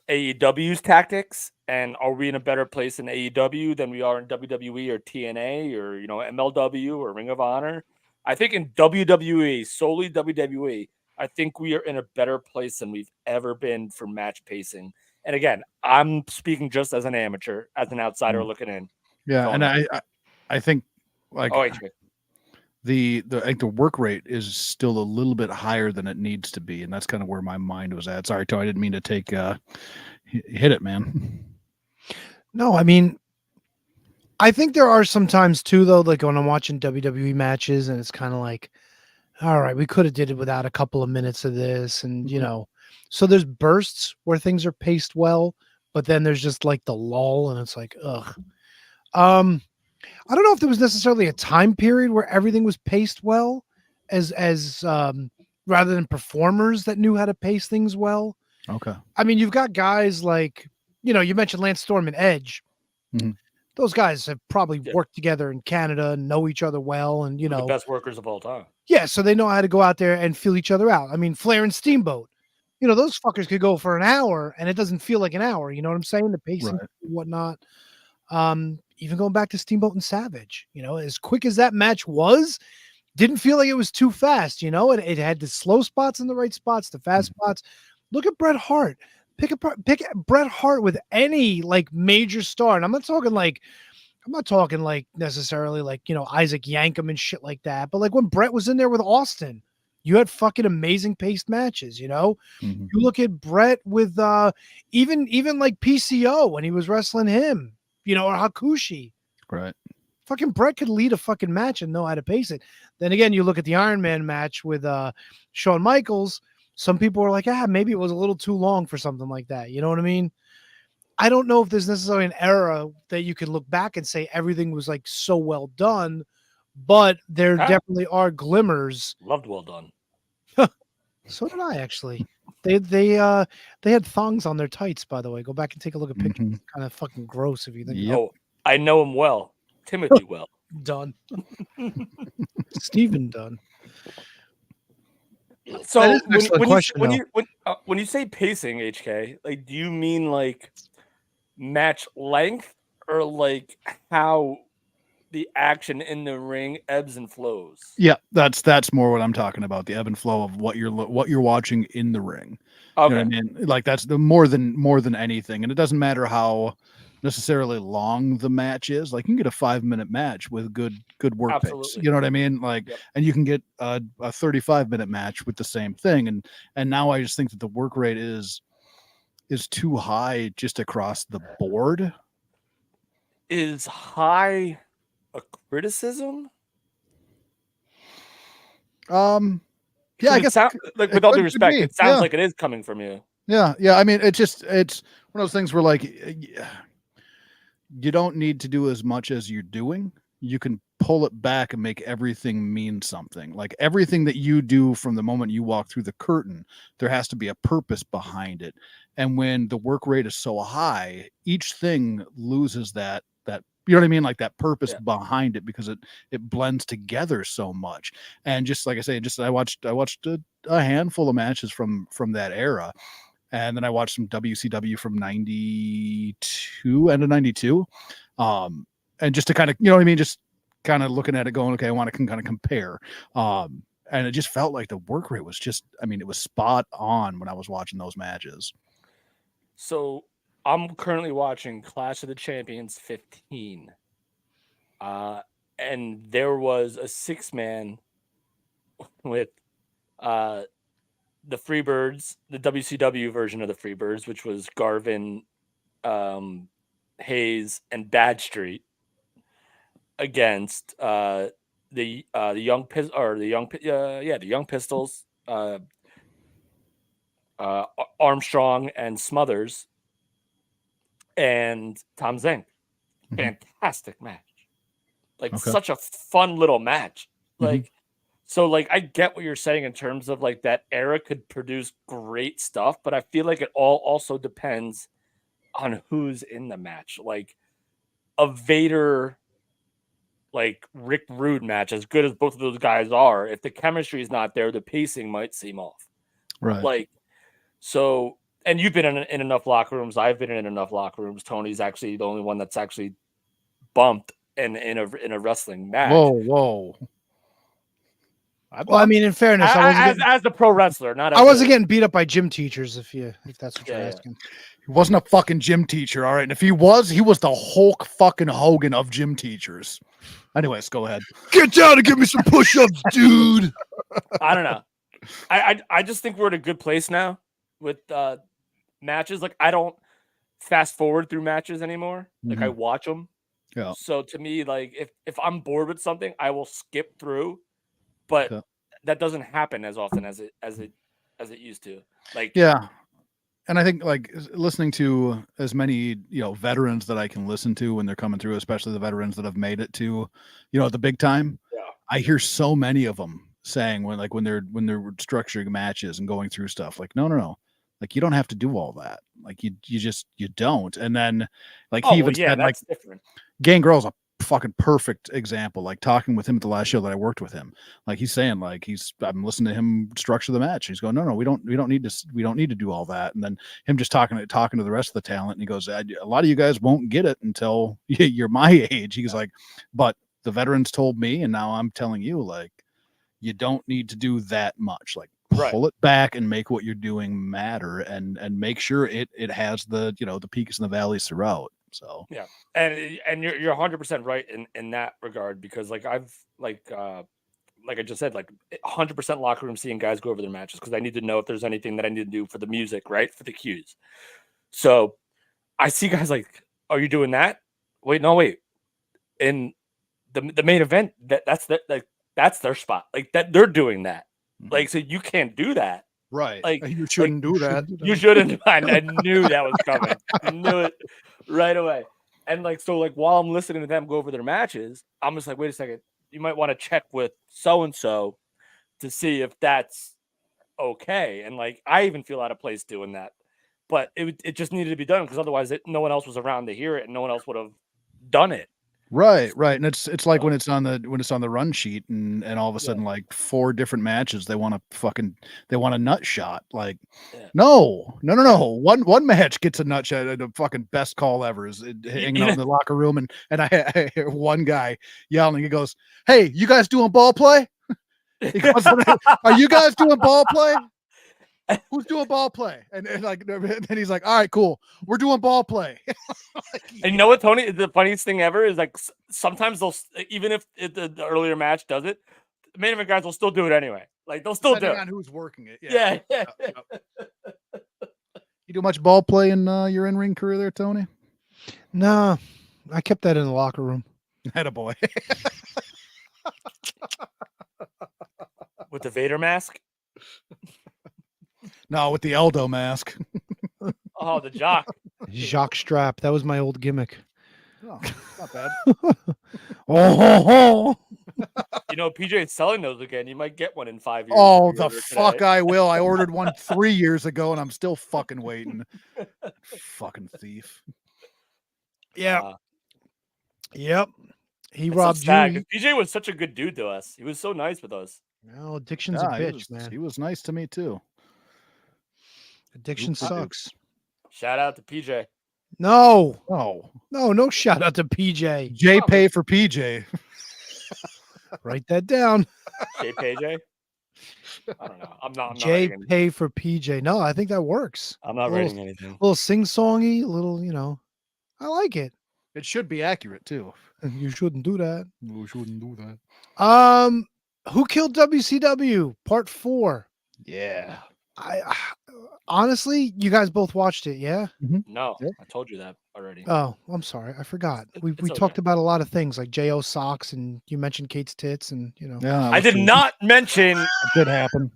AEW's tactics, and are we in a better place in AEW than we are in WWE or TNA or MLW or Ring of Honor? I think in WWE, solely WWE, I think we are in a better place than we've ever been for match pacing. And again, I'm speaking just as an amateur, as an outsider looking in. Yeah, and I think like the work rate is still a little bit higher than it needs to be, and that's kind of where my mind was at. Sorry, Tony, I didn't mean to hit it, man. No, I mean, I think there are some times too, though, like when I'm watching WWE matches, and it's kind of like, all right, we could have did it without a couple of minutes of this, and so there's bursts where things are paced well, but then there's just like the lull, and it's like, ugh. I don't know if there was necessarily a time period where everything was paced well, as rather than performers that knew how to pace things well. Okay. I mean, you've got guys like, you mentioned Lance Storm and Edge. Those guys have probably worked together in Canada and know each other well, and the best workers of all time. Yeah, so they know how to go out there and feel each other out. I mean, Flair and Steamboat, those fuckers could go for an hour and it doesn't feel like an hour. You know what I'm saying? The pacing and whatnot. even going back to Steamboat and Savage, as quick as that match was, didn't feel like it was too fast. It had the slow spots and the right spots, the fast spots. Look at Bret Hart. Pick Bret Hart with any like major star, and I'm not talking like necessarily like Isaac Yankem and shit like that, but like when Bret was in there with Austin, you had fucking amazing paced matches. You look at Bret with even like PCO when he was wrestling him, or Hakushi. Right. Fucking Bret could lead a fucking match and know how to pace it. Then again, you look at the Iron Man match with Shawn Michaels. Some people were like, maybe it was a little too long for something like that. You know what I mean? I don't know if there's necessarily an era that you can look back and say everything was like so well done, but there definitely are glimmers. Loved well done. So did I actually. They had thongs on their tights, by the way. Go back and take a look at pictures. Kind of fucking gross if you think. Oh, I know him well. Timothy well. Dunn. Stephen Dunn. So when you say pacing, HK, like, do you mean like match length or like how the action in the ring ebbs and flows? Yeah, that's more what I'm talking about. The ebb and flow of what you're watching in the ring. Okay. You know what I mean? Like that's the more than anything, and it doesn't matter how necessarily long the match is. Like you can get a 5-minute match with good work pace. You know what I mean? Like, and you can get a 35-minute match with the same thing. And now I just think that the work rate is too high just across the board. Is high a criticism? Yeah, I guess like with all due respect, it sounds like it is coming from you. Yeah. I mean, it's one of those things where like you don't need to do as much as you're doing. You can pull it back and make everything mean something. Like everything that you do from the moment you walk through the curtain, there has to be a purpose behind it. And when the work rate is so high, each thing loses that you know what I mean? Like that purpose behind it, because it blends together so much. And just like I say, I watched a handful of matches from that era. And then I watched some WCW from 92, end of 92. And just to kind of, you know what I mean? Just kind of looking at it going, okay, I want to kind of compare. And it just felt like the work rate was it was spot on when I was watching those matches. So I'm currently watching Clash of the Champions 15. And there was a 6-man with the Freebirds, the WCW version of the Freebirds, which was Garvin, Hayes, and Badstreet against the Young Pistols, Armstrong and Smothers, and Tom Zink. Fantastic match. Like such a fun little match. Like so like I get what you're saying in terms of like that era could produce great stuff, but I feel like it all also depends on who's in the match. Like a Vader like Rick Rude match, as good as both of those guys are, if the chemistry is not there, the pacing might seem off. Right. Like so. And you've been in enough locker rooms. I've been in enough locker rooms. Tony's actually the only one that's actually bumped in a wrestling match. Whoa. Well, I mean, in fairness, as a pro wrestler, I wasn't getting beat up by gym teachers. If that's what you're asking, he wasn't a fucking gym teacher, all right. And if he was the Hulk fucking Hogan of gym teachers. Anyways, go ahead. Get down and give me some push-ups, dude. I don't know. I just think we're in a good place now with matches. Like I don't fast forward through matches anymore. Like I watch them. Yeah. So to me, like if I'm bored with something, I will skip through. But that doesn't happen as often as it used to. Like and I think like listening to as many veterans that I can listen to when they're coming through, especially the veterans that have made it to the big time. Yeah. I hear so many of them saying when they're structuring matches and going through stuff like no, like you don't have to do all that. Like you don't. And then like he even said like different. Gangrel's a fucking perfect example. Like talking with him at the last show that I worked with him, like he's saying, like I'm listening to him structure the match. He's going, no, we don't need to do all that. And then him just talking to the rest of the talent, and he goes, a lot of you guys won't get it until you're my age. He's like, but the veterans told me, and now I'm telling you, like, you don't need to do that much. Like, pull it back and make what you're doing matter, and make sure it has the, the peaks and the valleys throughout. So yeah, and you're 100% right in that regard, because like I've like I just said, like 100% locker room seeing guys go over their matches, because I need to know if there's anything that I need to do for the music, right, for the cues. So I see guys like, are you doing that? Wait, in the main event, that's their spot, like that they're doing that. Like, so you can't do that. Right. Like, you shouldn't do that. You shouldn't. I knew that was coming. I knew it right away. And like, so like while I'm listening to them go over their matches, I'm just like, wait a second. You might want to check with so-and-so to see if that's okay. And like, I even feel out of place doing that, but it just needed to be done, because otherwise no one else was around to hear it, and no one else would have done it. Right. And it's like when it's on the run sheet, and all of a sudden, like 4 different matches, they want a nut shot. Like, no. One match gets a nut shot. The fucking best call ever is hanging out in the locker room, and I hear one guy yelling. He goes, "Hey, you guys doing ball play?" He goes, "Are you guys doing ball play? Who's doing ball play?" And then he's like, "All right, cool. We're doing ball play." And you know what, Tony? The funniest thing ever is like sometimes they'll, even if the earlier match does it, the main event guys will still do it anyway. Like they'll still do it. On who's working it. Yeah. You do much ball play in your in-ring career there, Tony? No, I kept that in the locker room. Attaboy. With the Vader mask? No, with the Eldo mask. Oh, the jock. Jock strap. That was my old gimmick. Oh, not bad. Oh. You know, PJ is selling those again. You might get one in 5 years. Oh, the fuck today. I will. I ordered one 3 years ago, and I'm still fucking waiting. Fucking thief. Yeah. Yep. He it's robbed so sad, you. PJ was such a good dude to us. He was so nice with us. No, addiction's a bitch, man. He was nice to me too. Addiction sucks. Shout out to PJ. No shout out to PJ. J pay for PJ. Write that down. JPJ. I don't know. I'm not J pay for PJ. No, I think that works. I'm not writing anything. A little sing-songy, a little, I like it. It should be accurate too. You shouldn't do that. You shouldn't do that. Who killed WCW? Part 4. Yeah. I honestly, you guys both watched it, yeah? Mm-hmm. No, I told you that already. Oh, I'm sorry, I forgot. We okay. talked about a lot of things like J.O. socks, and you mentioned Kate's tits, and Yeah, I did not mention. It did happen.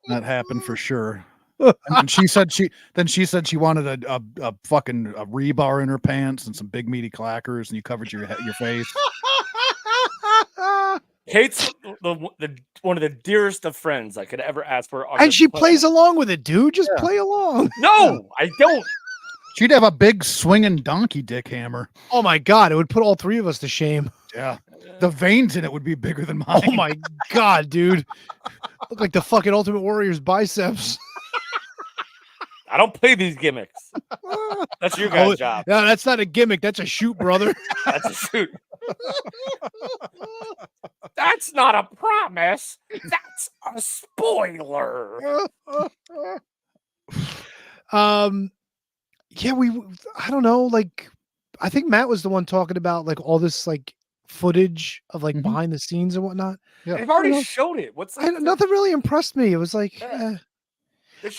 That happened for sure. And she said she wanted a fucking rebar in her pants and some big meaty clackers, and you covered your face. Kate's the one of the dearest of friends I could ever ask for. And she plays along with it, dude. Just play along. No, I don't. She'd have a big swinging donkey dick hammer. Oh my God, it would put all 3 of us to shame. Yeah. The veins in it would be bigger than mine. Oh my God, dude. Look like the fucking Ultimate Warrior's biceps. I don't play these gimmicks. That's your guys' job. No, that's not a gimmick. That's a shoot, brother. That's a shoot. That's not a promise. That's a spoiler. Yeah, I don't know. Like, I think Matt was the one talking about like all this like footage of like behind the scenes and whatnot. Yeah, they've already showed it. Nothing really impressed me. It was like, I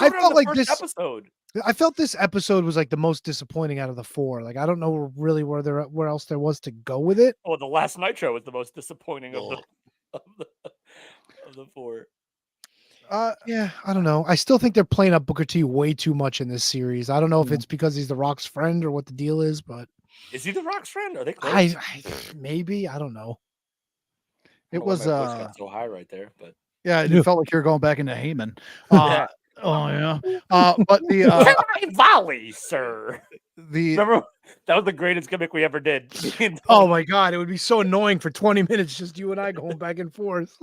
felt like this episode. I felt this episode was like the most disappointing out of the 4. Like, I don't know really where else there was to go with it. Oh, the last Nitro was the most disappointing of the 4. Yeah, I don't know. I still think they're playing up Booker T way too much in this series. I don't know if it's because he's The Rock's friend or what the deal is, but is he The Rock's friend? Are they close? Maybe, I don't know. It was got so high right there, but yeah, it felt like you're going back into Heyman. Oh yeah. But the can I volley, sir? Remember, that was the greatest gimmick we ever did. Oh my God, it would be so annoying for 20 minutes, just you and I going back and forth.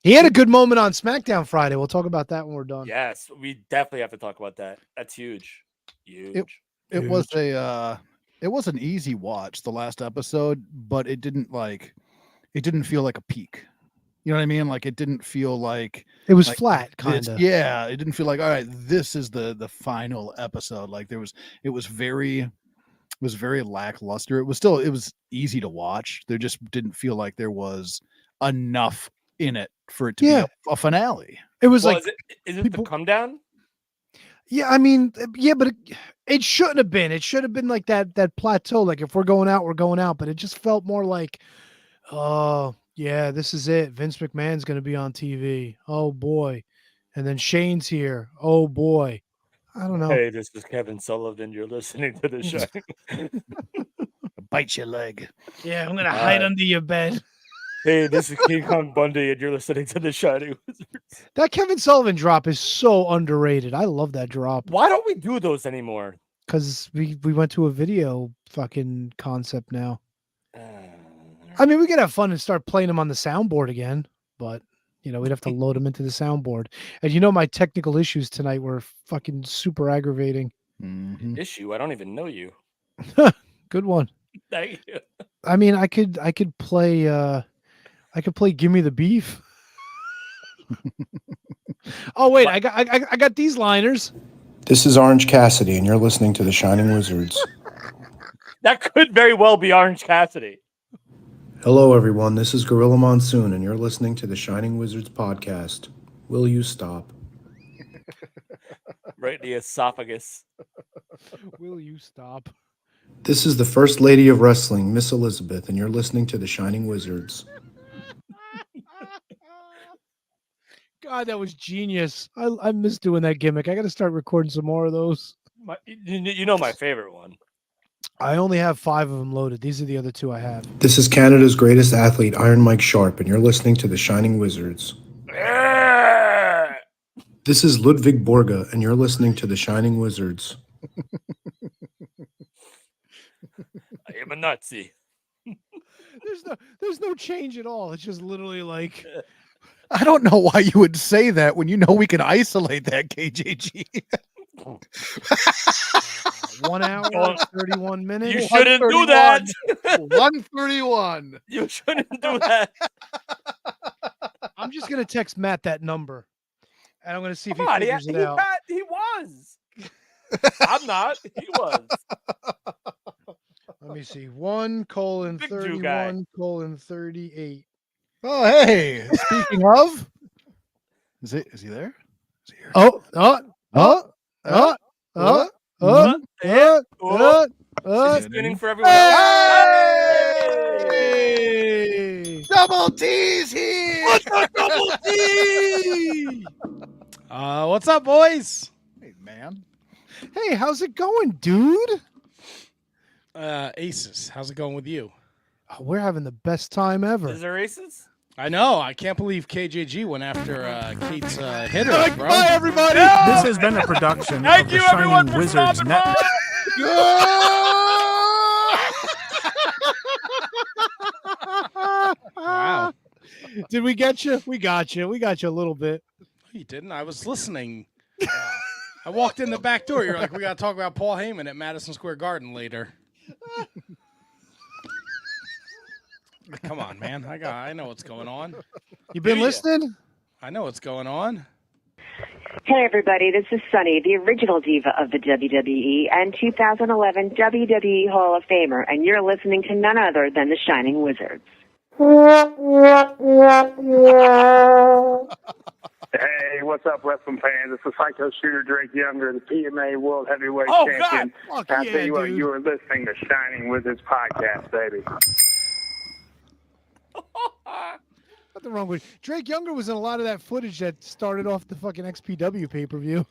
He had a good moment on SmackDown Friday. We'll talk about that when we're done. Yes, we definitely have to talk about that. That's huge. Huge. It was it was an easy watch, the last episode, but it didn't feel like a peak. You know what I mean? Like, it didn't feel like it was flat, kind of. Yeah, it didn't feel like, all right, this is the final episode. Like, it was very lackluster. It was easy to watch. There just didn't feel like there was enough in it for it to be a finale. It was is it the come down? Yeah, I mean, yeah, but it shouldn't have been. It should have been like that plateau. Like, if we're going out, we're going out. But it just felt more like, oh, yeah, this is it. Vince McMahon's going to be on TV. Oh, boy. And then Shane's here. Oh, boy. I don't know. Hey, this is Kevin Sullivan. You're listening to the show. Bite your leg. Yeah, I'm going to hide under your bed. Hey, this is King Kong Bundy, and you're listening to the Shining Wizards. That Kevin Sullivan drop is so underrated. I love that drop. Why don't we do those anymore? Because we went to a video fucking concept now. I mean, we could have fun and start playing them on the soundboard again, but we'd have to load them into the soundboard. And my technical issues tonight were fucking super aggravating. Mm-hmm. Issue? I don't even know you. Good one. Thank you. I mean, I could play. I could play "Give Me the Beef." Oh wait, I got these liners. This is Orange Cassidy, and you're listening to the Shining Wizards. That could very well be Orange Cassidy. Hello, everyone. This is Gorilla Monsoon, and you're listening to the Shining Wizards podcast. Will you stop? Right in the esophagus. Will you stop? This is the First Lady of Wrestling, Miss Elizabeth, and you're listening to the Shining Wizards. God, that was genius. I miss doing that gimmick. I got to start recording some more of those. My favorite one. I only have 5 of them loaded. These are the other 2 I have. This is Canada's greatest athlete, Iron Mike Sharp, and you're listening to the Shining Wizards. This is Ludwig Borga, and you're listening to the Shining Wizards. I am a Nazi. There's no change at all. It's just literally like, I don't know why you would say that when we can isolate that, KJG. 1 hour, 31 minutes. You shouldn't do that. 131. You shouldn't do that. I'm just going to text Matt that number, and I'm going to see if he Come on, figures it out. He was. I'm not. He was. Let me see. 1:31:38. Oh, hey. Speaking of, is he there? Is he here? Spinning for everyone. Hey! Double T's here. What's up, Double T? What's up, boys? Hey, man. Hey, how's it going, dude? Aces, how's it going with you? Oh, we're having the best time ever. Is there aces? I know. I can't believe KJG went after Kate's hitter, bro. Bye, everybody. This has been a production of the Shining Wizards Network. Wow. Did we get you? We got you. We got you a little bit. You didn't. I was listening. I walked in the back door. You're like, we got to talk about Paul Heyman at Madison Square Garden later. Come on, man. I know what's going on. You been listening? I know what's going on. Hey, everybody. This is Sunny, the original diva of the WWE and 2011 WWE Hall of Famer, and you're listening to none other than the Shining Wizards. Hey, what's up, wrestling fans? This is Psycho Shooter Drake Younger, the TNA World Heavyweight Champion. God. I tell you what, you are listening to Shining Wizards podcast, baby. Nothing wrong with Drake Younger was in a lot of that footage that started off the fucking XPW pay-per-view.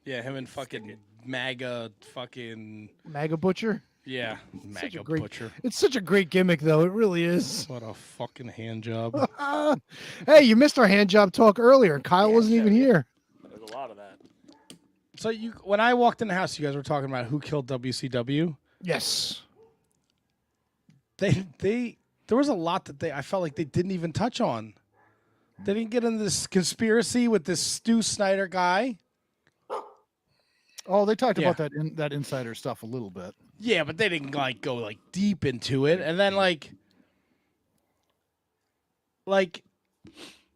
Yeah, him and fucking MAGA Butcher. Yeah, MAGA Butcher. It's such a great gimmick, though. It really is. What a fucking hand job. Hey, you missed our hand job talk earlier. Kyle wasn't even here. There's a lot of that. So when I walked in the house, you guys were talking about who killed WCW. Yes. There was a lot that I felt like they didn't even touch on. They didn't get into this conspiracy with this Stu Snyder guy. Oh, they talked about that insider stuff a little bit. Yeah, but they didn't go deep into it. And then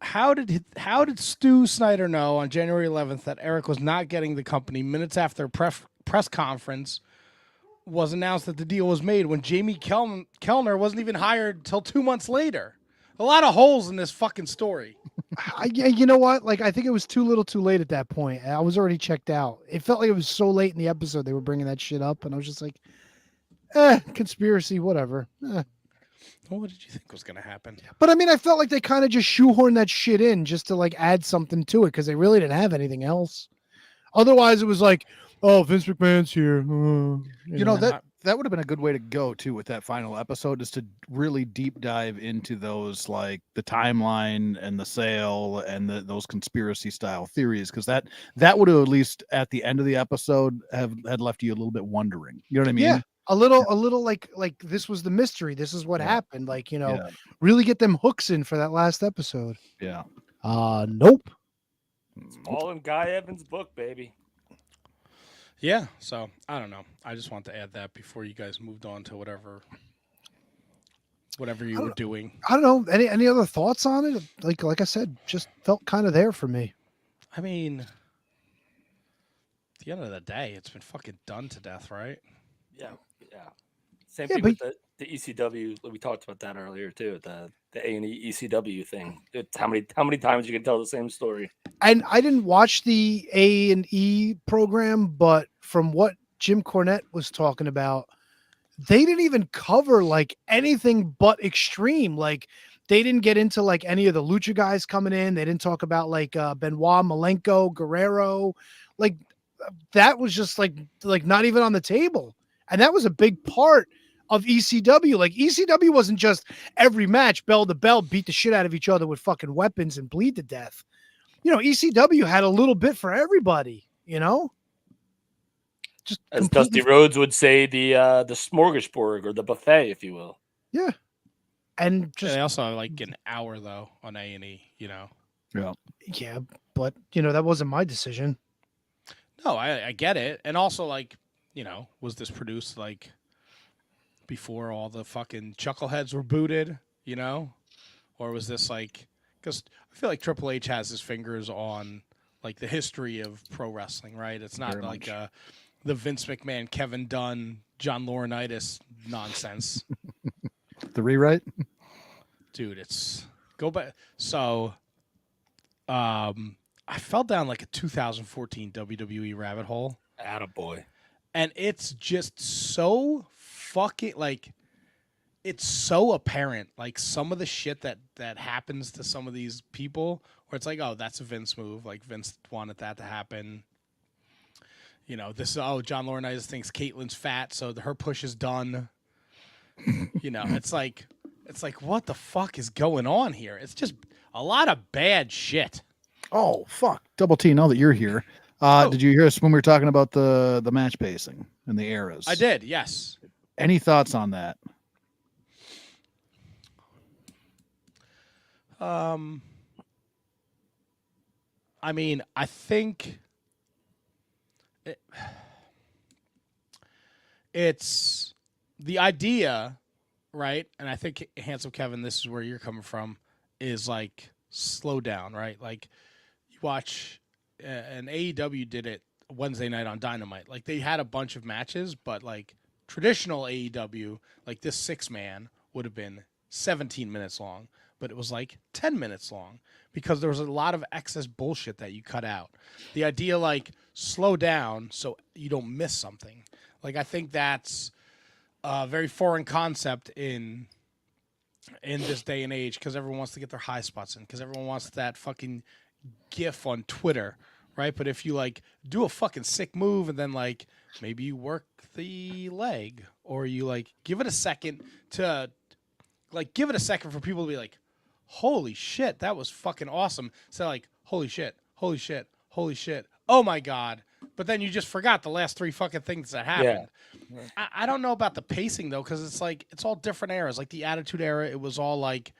how did Stu Snyder know on January 11th that Eric was not getting the company minutes after a press conference was announced that the deal was made when Jamie Kellner wasn't even hired until 2 months later? A lot of holes in this fucking story. You know what? I think it was too little too late at that point. I was already checked out. It felt like it was so late in the episode they were bringing that shit up, and I was just like, conspiracy, whatever. Well, what did you think was going to happen? But I mean, I felt like they kind of just shoehorned that shit in just to add something to it because they really didn't have anything else. Otherwise, it was like, oh, Vince McMahon's here. You know, that would have been a good way to go too with that final episode, is to really deep dive into those, the timeline and the sale and those conspiracy style theories, because that would have, at least at the end of the episode, had left you a little bit wondering. You know what I mean? Yeah. A little like this was the mystery. This is what happened. Really get them hooks in for that last episode. Yeah. Nope. It's all in Guy Evans' book, baby. Yeah, so I don't know. I just want to add that before you guys moved on to whatever you were doing. I don't know. Any other thoughts on it? Like I said, just felt kind of there for me. I mean, at the end of the day, it's been fucking done to death, right? Yeah. Same thing with the ECW. We talked about that earlier too. The A&E ECW thing. It's how many times you can tell the same story. And I didn't watch the A&E program, but from what Jim Cornette was talking about, they didn't even cover anything but Extreme. They didn't get into any of the Lucha guys coming in. They didn't talk about Benoit, Malenko, Guerrero. That was just not even on the table. And that was a big part of ECW. ECW wasn't just every match bell to bell beat the shit out of each other with fucking weapons and bleed to death. ECW had a little bit for everybody, just as Dusty Rhodes would say, the smorgasbord or the buffet, if you will. Yeah. And just they also have an hour though on A&E, Yeah. Yeah, but that wasn't my decision. No, I get it. And also was this produced before all the fucking chuckleheads were booted, or was this because I feel like Triple H has his fingers on the history of pro wrestling, right? It's not the Vince McMahon, Kevin Dunn, John Laurinaitis nonsense. The rewrite? Dude, it's go back. So I fell down a 2014 WWE rabbit hole. Attaboy. And it's just so fucking it's so apparent. Some of the shit that happens to some of these people where it's oh, that's a Vince move. Vince wanted that to happen. This John Laurinaitis thinks Caitlin's fat, so her push is done. It's what the fuck is going on here? It's just a lot of bad shit. Oh, fuck. Double T, now that you're here. Did you hear us when we were talking about the match pacing and the eras? I did, yes. Any thoughts on that? I mean, I think it's the idea, right? And I think, Handsome Kevin, this is where you're coming from, is slow down, right? You watch, and AEW did it Wednesday night on Dynamite. They had a bunch of matches, but traditional AEW, this 6-man would have been 17 minutes long, but it was 10 minutes long because there was a lot of excess bullshit that you cut out. The idea slow down so you don't miss something. I think that's a very foreign concept in this day and age because everyone wants to get their high spots in because everyone wants that fucking gif on Twitter, right? But if you do a fucking sick move and then maybe you work the leg or you give it a second to give it a second for people to be holy shit, that was fucking awesome. So holy shit, oh my God, but then you just forgot the last 3 fucking things that happened. Yeah. I don't know about the pacing though, because it's like it's all different eras. Like the Attitude Era, it was all like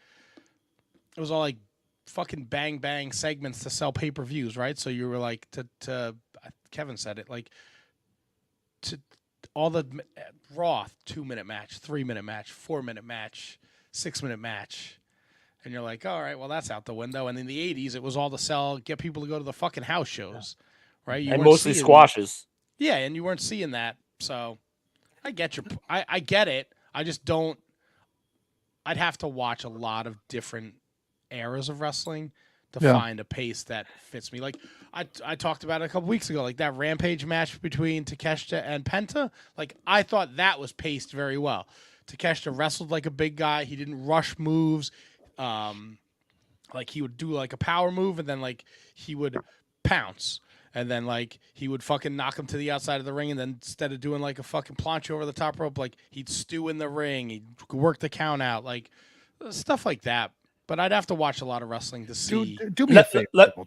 fucking bang bang segments to sell pay-per-views, right? So you were like to Kevin said it, like to all the Raw 2-minute match, 3-minute match, 4-minute match, 6-minute match. And you're like, all right, well, that's out the window. And in the 80s, it was all to sell, get people to go to the fucking house shows, right? You and mostly squashes. Yeah, and you weren't seeing that. So I get I get it. I just don't. I'd have to watch a lot of different eras of wrestling to find a pace that fits me. Like I talked about it a couple weeks ago, like that Rampage match between Takeshita and Penta. Like I thought that was paced very well. Takeshita wrestled like a big guy. He didn't rush moves. Like he would do like a power move and then like he would pounce and then like he would fucking knock him to the outside of the ring and then instead of doing like a fucking plancha over the top rope, like he'd stew in the ring, he'd work the count out, like stuff like that. But I'd have to watch a lot of wrestling to see. Do me a favor. Go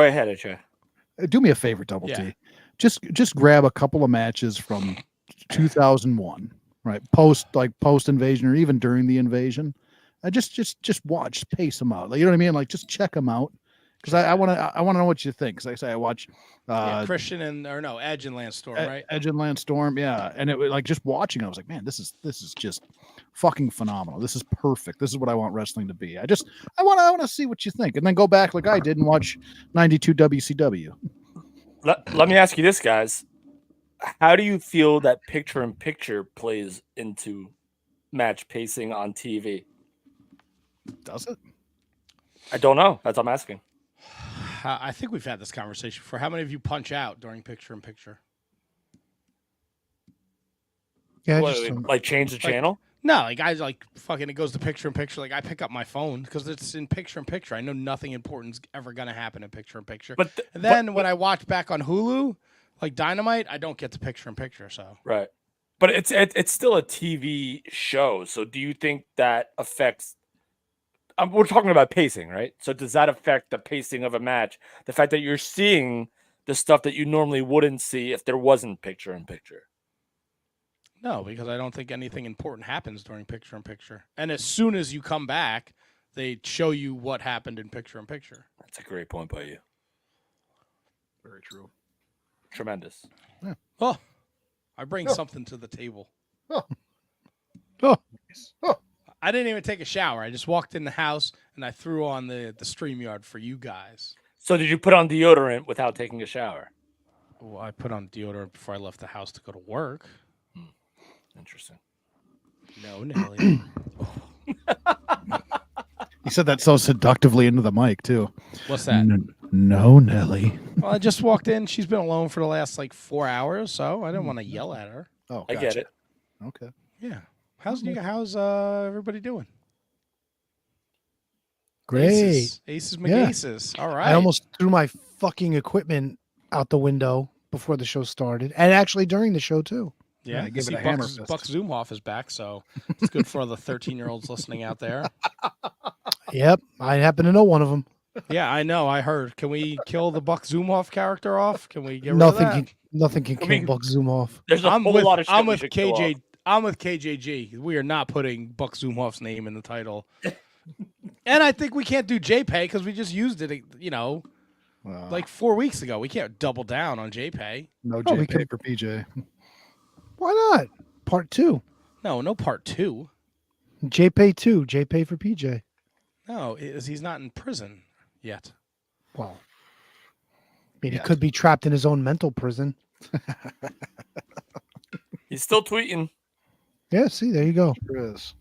ahead, AJ. Do me a favor, Double T. Just grab a couple of matches from 2001. Right, post invasion or even during the invasion, just watch, pace them out. Like, you know what I mean? Like just check them out because I want to know what you think. Because like I say I watch Christian Edge and Lance Storm, right? Edge and Lance Storm, yeah. And it was like just watching, I was like, man, this is just fucking phenomenal. This is perfect. This is what I want wrestling to be. I want to see what you think, and then go back like I did and watch 92 WCW. Let me ask you this, guys. How do you feel that picture-in-picture plays into match pacing on TV? Does it? I don't know. That's what I'm asking. I think we've had this conversation before. How many of you punch out during picture-in-picture? Yeah, like change the channel? No, like I like fucking it goes to picture-in-picture. Like I pick up my phone because it's in picture-in-picture. I know nothing important's ever going to happen in picture-in-picture. And then when I watch back on Hulu, like Dynamite, I don't get the picture-in-picture. So right, but it's still a TV show. So do you think that affects? We're talking about pacing, right? So does that affect the pacing of a match? The fact that you're seeing the stuff that you normally wouldn't see if there wasn't picture-in-picture. No, because I don't think anything important happens during picture-in-picture. And as soon as you come back, they show you what happened in picture-in-picture. That's a great point by you. Very true. Tremendous. Yeah. Oh, I bring something to the table. Oh. I didn't even take a shower. I just walked in the house and I threw on the Streamyard for you guys. So did you put on deodorant without taking a shower? Well, I put on deodorant before I left the house to go to work. Interesting. No, Nelly. You said that so seductively into the mic, too. What's that? No, Nelly. Well, I just walked in. She's been alone for the last, 4 hours, so I didn't want to yell at her. Oh, I get it. Okay. Yeah. How's everybody doing? Great. Aces McAces. All right. I almost threw my fucking equipment out the window before the show started, and actually during the show, too. Yeah, give it a Buck, hammer fist. Buck Zumhoff is back, so it's good for all the 13-year-olds listening out there. Yep, I happen to know one of them. Yeah, I know. I heard. Can we kill the Buck Zumhoff character off? Can we get rid of that? Nothing can kill Buck Zumhoff. There's a whole lot of shit I'm we with should kill KJ. off. I'm with KJG. We are not putting Buck Zumhoff's name in the title. And I think we can't do JPay because we just used it, 4 weeks ago. We can't double down on JPay. No JPay for PJ. Why not? Part 2. No part 2. JPay 2. JPay for PJ. No, he's not in prison yet. Well, he could be trapped in his own mental prison. He's still tweeting. Yeah, see, there you go. Sure is.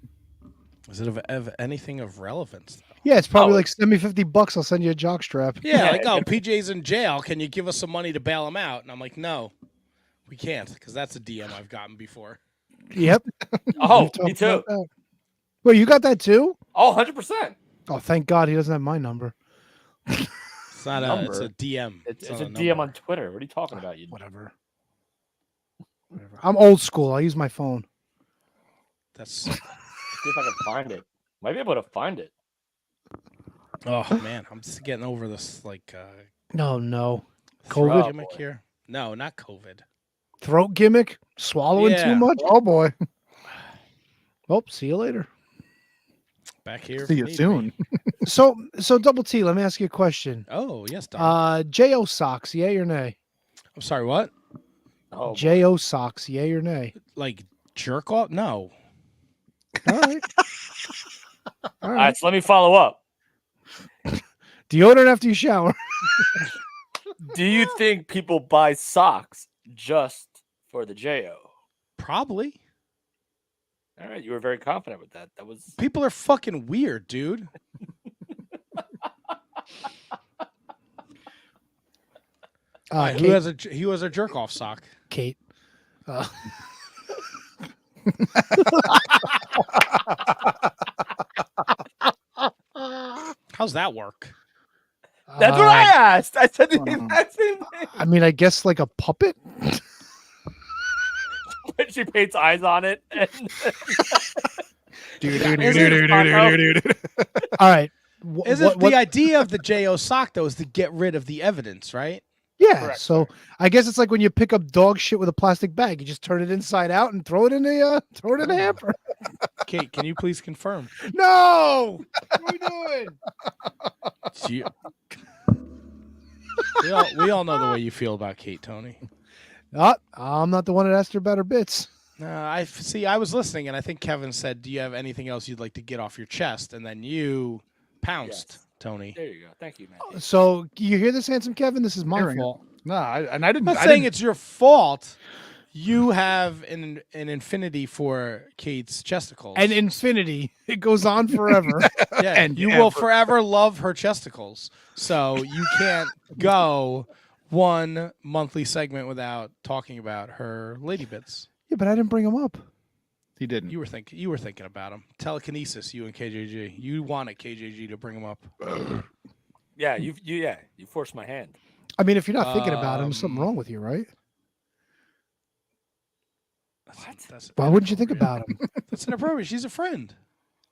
Is it of anything of relevance, though? Yeah, it's probably send me $50. I'll send you a jockstrap. Yeah, PJ's in jail. Can you give us some money to bail him out? And I'm like, no, we can't, because that's a DM I've gotten before. Yep. Me too. Wait, you got that too? Oh, 100%. Oh, thank God he doesn't have my number. It's not it's a DM. It's a DM on Twitter. What are you talking about? Whatever. I'm old school. I use my phone. Let's see if I can find it. Might be able to find it. Oh man, I'm just getting over this. No. COVID? Gimmick here? No, not COVID. Throat gimmick? Swallowing too much? Oh boy. Oh, see you later. Back here. See you soon. So Double T, let me ask you a question. Oh, yes, Don. J.O. socks, yay or nay? I'm sorry, what? Oh, J.O. socks, yay or nay? Like jerk off? No. All right. All right, so let me follow up. Deodorant after you shower. Do you think people buy socks just for the JO? Probably. All right, you were very confident with that. That was People are fucking weird, dude. Who has a jerk off sock? Kate. How's that work? That's what I asked. I said the exact same thing. I mean, I guess like a puppet. When she paints eyes on it. And All right. The idea of the JO sock though is to get rid of the evidence, right? Yeah. Correct, So I guess it's like when you pick up dog shit with a plastic bag, you just turn it inside out and throw it in the hamper. Kate, can you please confirm? No. What are we doing? We all know the way you feel about Kate, Tony. I'm not the one that asked her about her bits. I was listening, and I think Kevin said, "Do you have anything else you'd like to get off your chest?" And then you pounced, Tony. there you go. Thank you, man. So you hear this, handsome Kevin? This is my fault. No, I didn't. I'm not saying it's your fault. You have an infinity for Kate's chesticles. An infinity. It goes on forever. Yeah, and you will forever love her chesticles. So you can't go one monthly segment without talking about her lady bits. Yeah, but I didn't bring them up. He didn't. You were thinking about them. Telekinesis, you and KJG. You wanted KJG to bring them up. Yeah, you forced my hand. I mean, if you're not thinking about them, there's something wrong with you, right? That's Why wouldn't you think about them? That's inappropriate. She's a friend.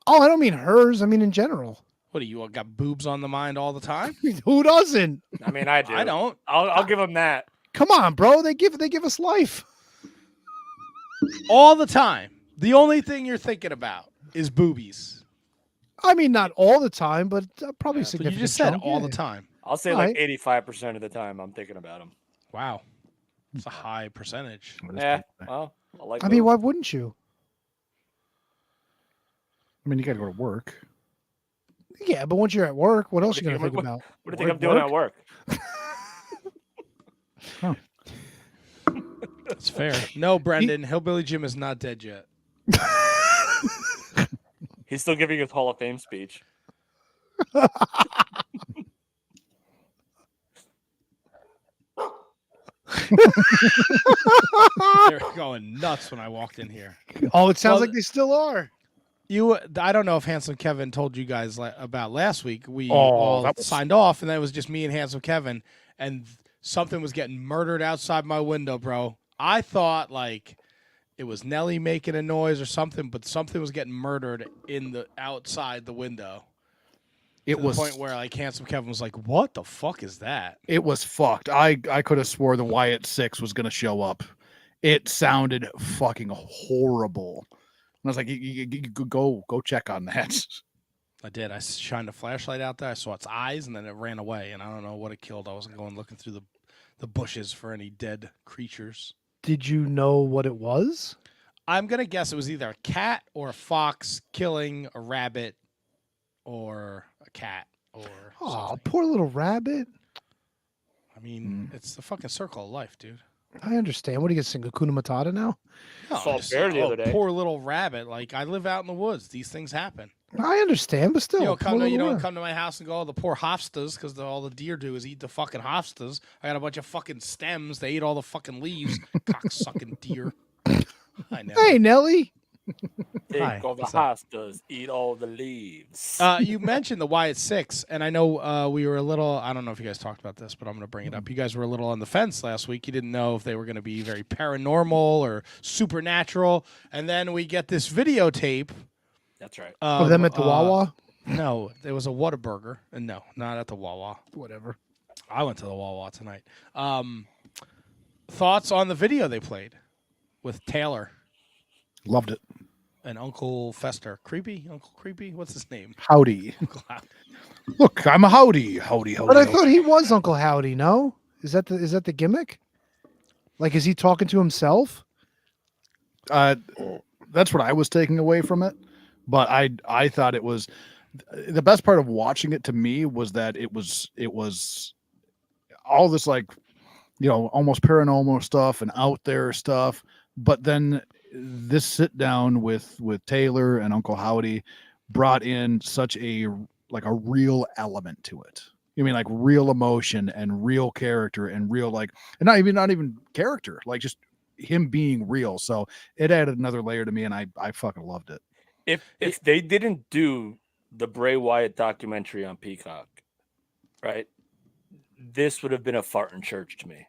Oh, I don't mean hers. I mean in general. What do you all got boobs on the mind all the time? Who doesn't? I mean, I do. I don't. I'll give him that. Come on, bro. They give us life. All the time. The only thing you're thinking about is boobies. I mean, not all the time, but probably But significant. you just said chunk, all yeah. the time. I'll say All like right. 85% of the time I'm thinking about him. Wow. It's a high percentage. Yeah. Well, I like. I mean, those. why wouldn't you? I mean, you got to go to work. Yeah, but once you're at work, what else What you do gonna you think think- about? What do you think I'm doing at work? That's fair. No, Brendan, Hillbilly Jim is not dead yet. He's still giving his Hall of Fame speech. They're going nuts when I walked in here. Oh, it sounds Well, like they still are. I don't know if Handsome Kevin told you guys about last week. We Oh, all that was- signed off, and then it was just me and Handsome Kevin, and something was getting murdered outside my window, bro. I thought like it was Nelly making a noise or something, but something was getting murdered outside the window. It To was the point where like Handsome Kevin was like, "What the fuck is that?" It was fucked. I could have swore the Wyatt 6 was gonna show up. It sounded fucking horrible. And I was like, you go check on that. I did. I shined a flashlight out there. I saw its eyes, and then it ran away. And I don't know what it killed. I wasn't going looking through the bushes for any dead creatures. Did you know what it was? I'm gonna guess it was either a cat or a fox killing a rabbit, or a cat, or Oh, something. poor little rabbit. I mean, it's the fucking circle of life, dude. I understand. What do you get? Sing Hakuna Matata now? Saw a just- bear the other day. Poor little rabbit. Like I live out in the woods. These things happen. I understand, but still. You don't poor come to little rabbit. come to my house and go, oh, the poor hofstas, because all the deer do is eat the fucking hofstas. I got a bunch of fucking stems. They eat all the fucking leaves. Cocksucking deer. I know. Hey, Nelly. Hi, Take all the what's up? hostas, eat all the leaves. You mentioned the Wyatt 6, and I know we were a little, I don't know if you guys talked about this, but I'm going to bring it up. You guys were a little on the fence last week. You didn't know if they were going to be very paranormal or supernatural. And then we get this videotape. That's right. Of them at the Wawa? No, there was a Whataburger. And no, not at the Wawa. Whatever. I went to the Wawa tonight. Thoughts on the video they played with Taylor? Loved it. And Uncle Fester. Uncle Creepy? What's his name? Howdy. Uncle Howdy. Look, I'm a howdy. But I thought he was Uncle Howdy, no? Is that the gimmick? Like, is he talking to himself? That's what I was taking away from it. But I thought it was the best part of watching it to me was that it was all this, like, almost paranormal stuff and out there stuff. But then this sit down with Taylor and Uncle Howdy brought in such a real element to it. You mean like real emotion and real character and real, like, and not even character, like just him being real. So it added another layer to me, and I fucking loved it. If they didn't do the Bray Wyatt documentary on Peacock, right, this would have been a fart in church to me,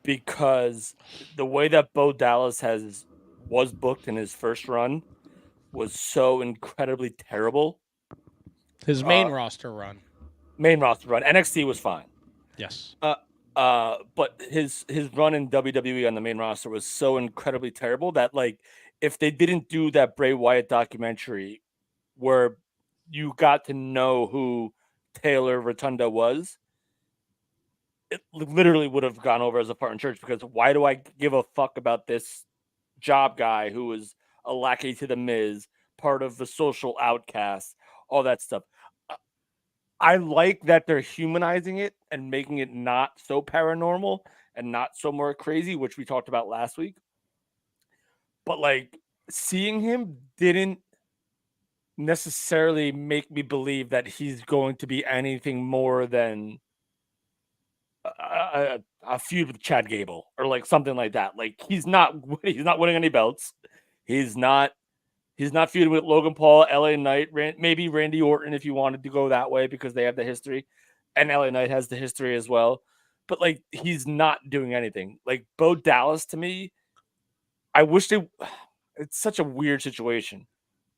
because the way that Bo Dallas was booked in his first run was so incredibly terrible. His main roster run. NXT was fine. Yes. But his run in WWE on the main roster was so incredibly terrible that, like, if they didn't do that Bray Wyatt documentary where you got to know who Taylor Rotunda was, it literally would have gone over as a part in church, because why do I give a fuck about this job guy who was a lackey to the Miz, part of the social outcast, all that stuff. I like that they're humanizing it and making it not so paranormal and not so more crazy, which we talked about last week. But, like, seeing him didn't necessarily make me believe that he's going to be anything more than a feud with Chad Gable or like something like that. Like, he's not winning any belts. He's not feuding with Logan Paul, LA Knight, maybe Randy Orton if you wanted to go that way, because they have the history, and LA Knight has the history as well. But, like, he's not doing anything. Like, Bo Dallas, to me, it's such a weird situation.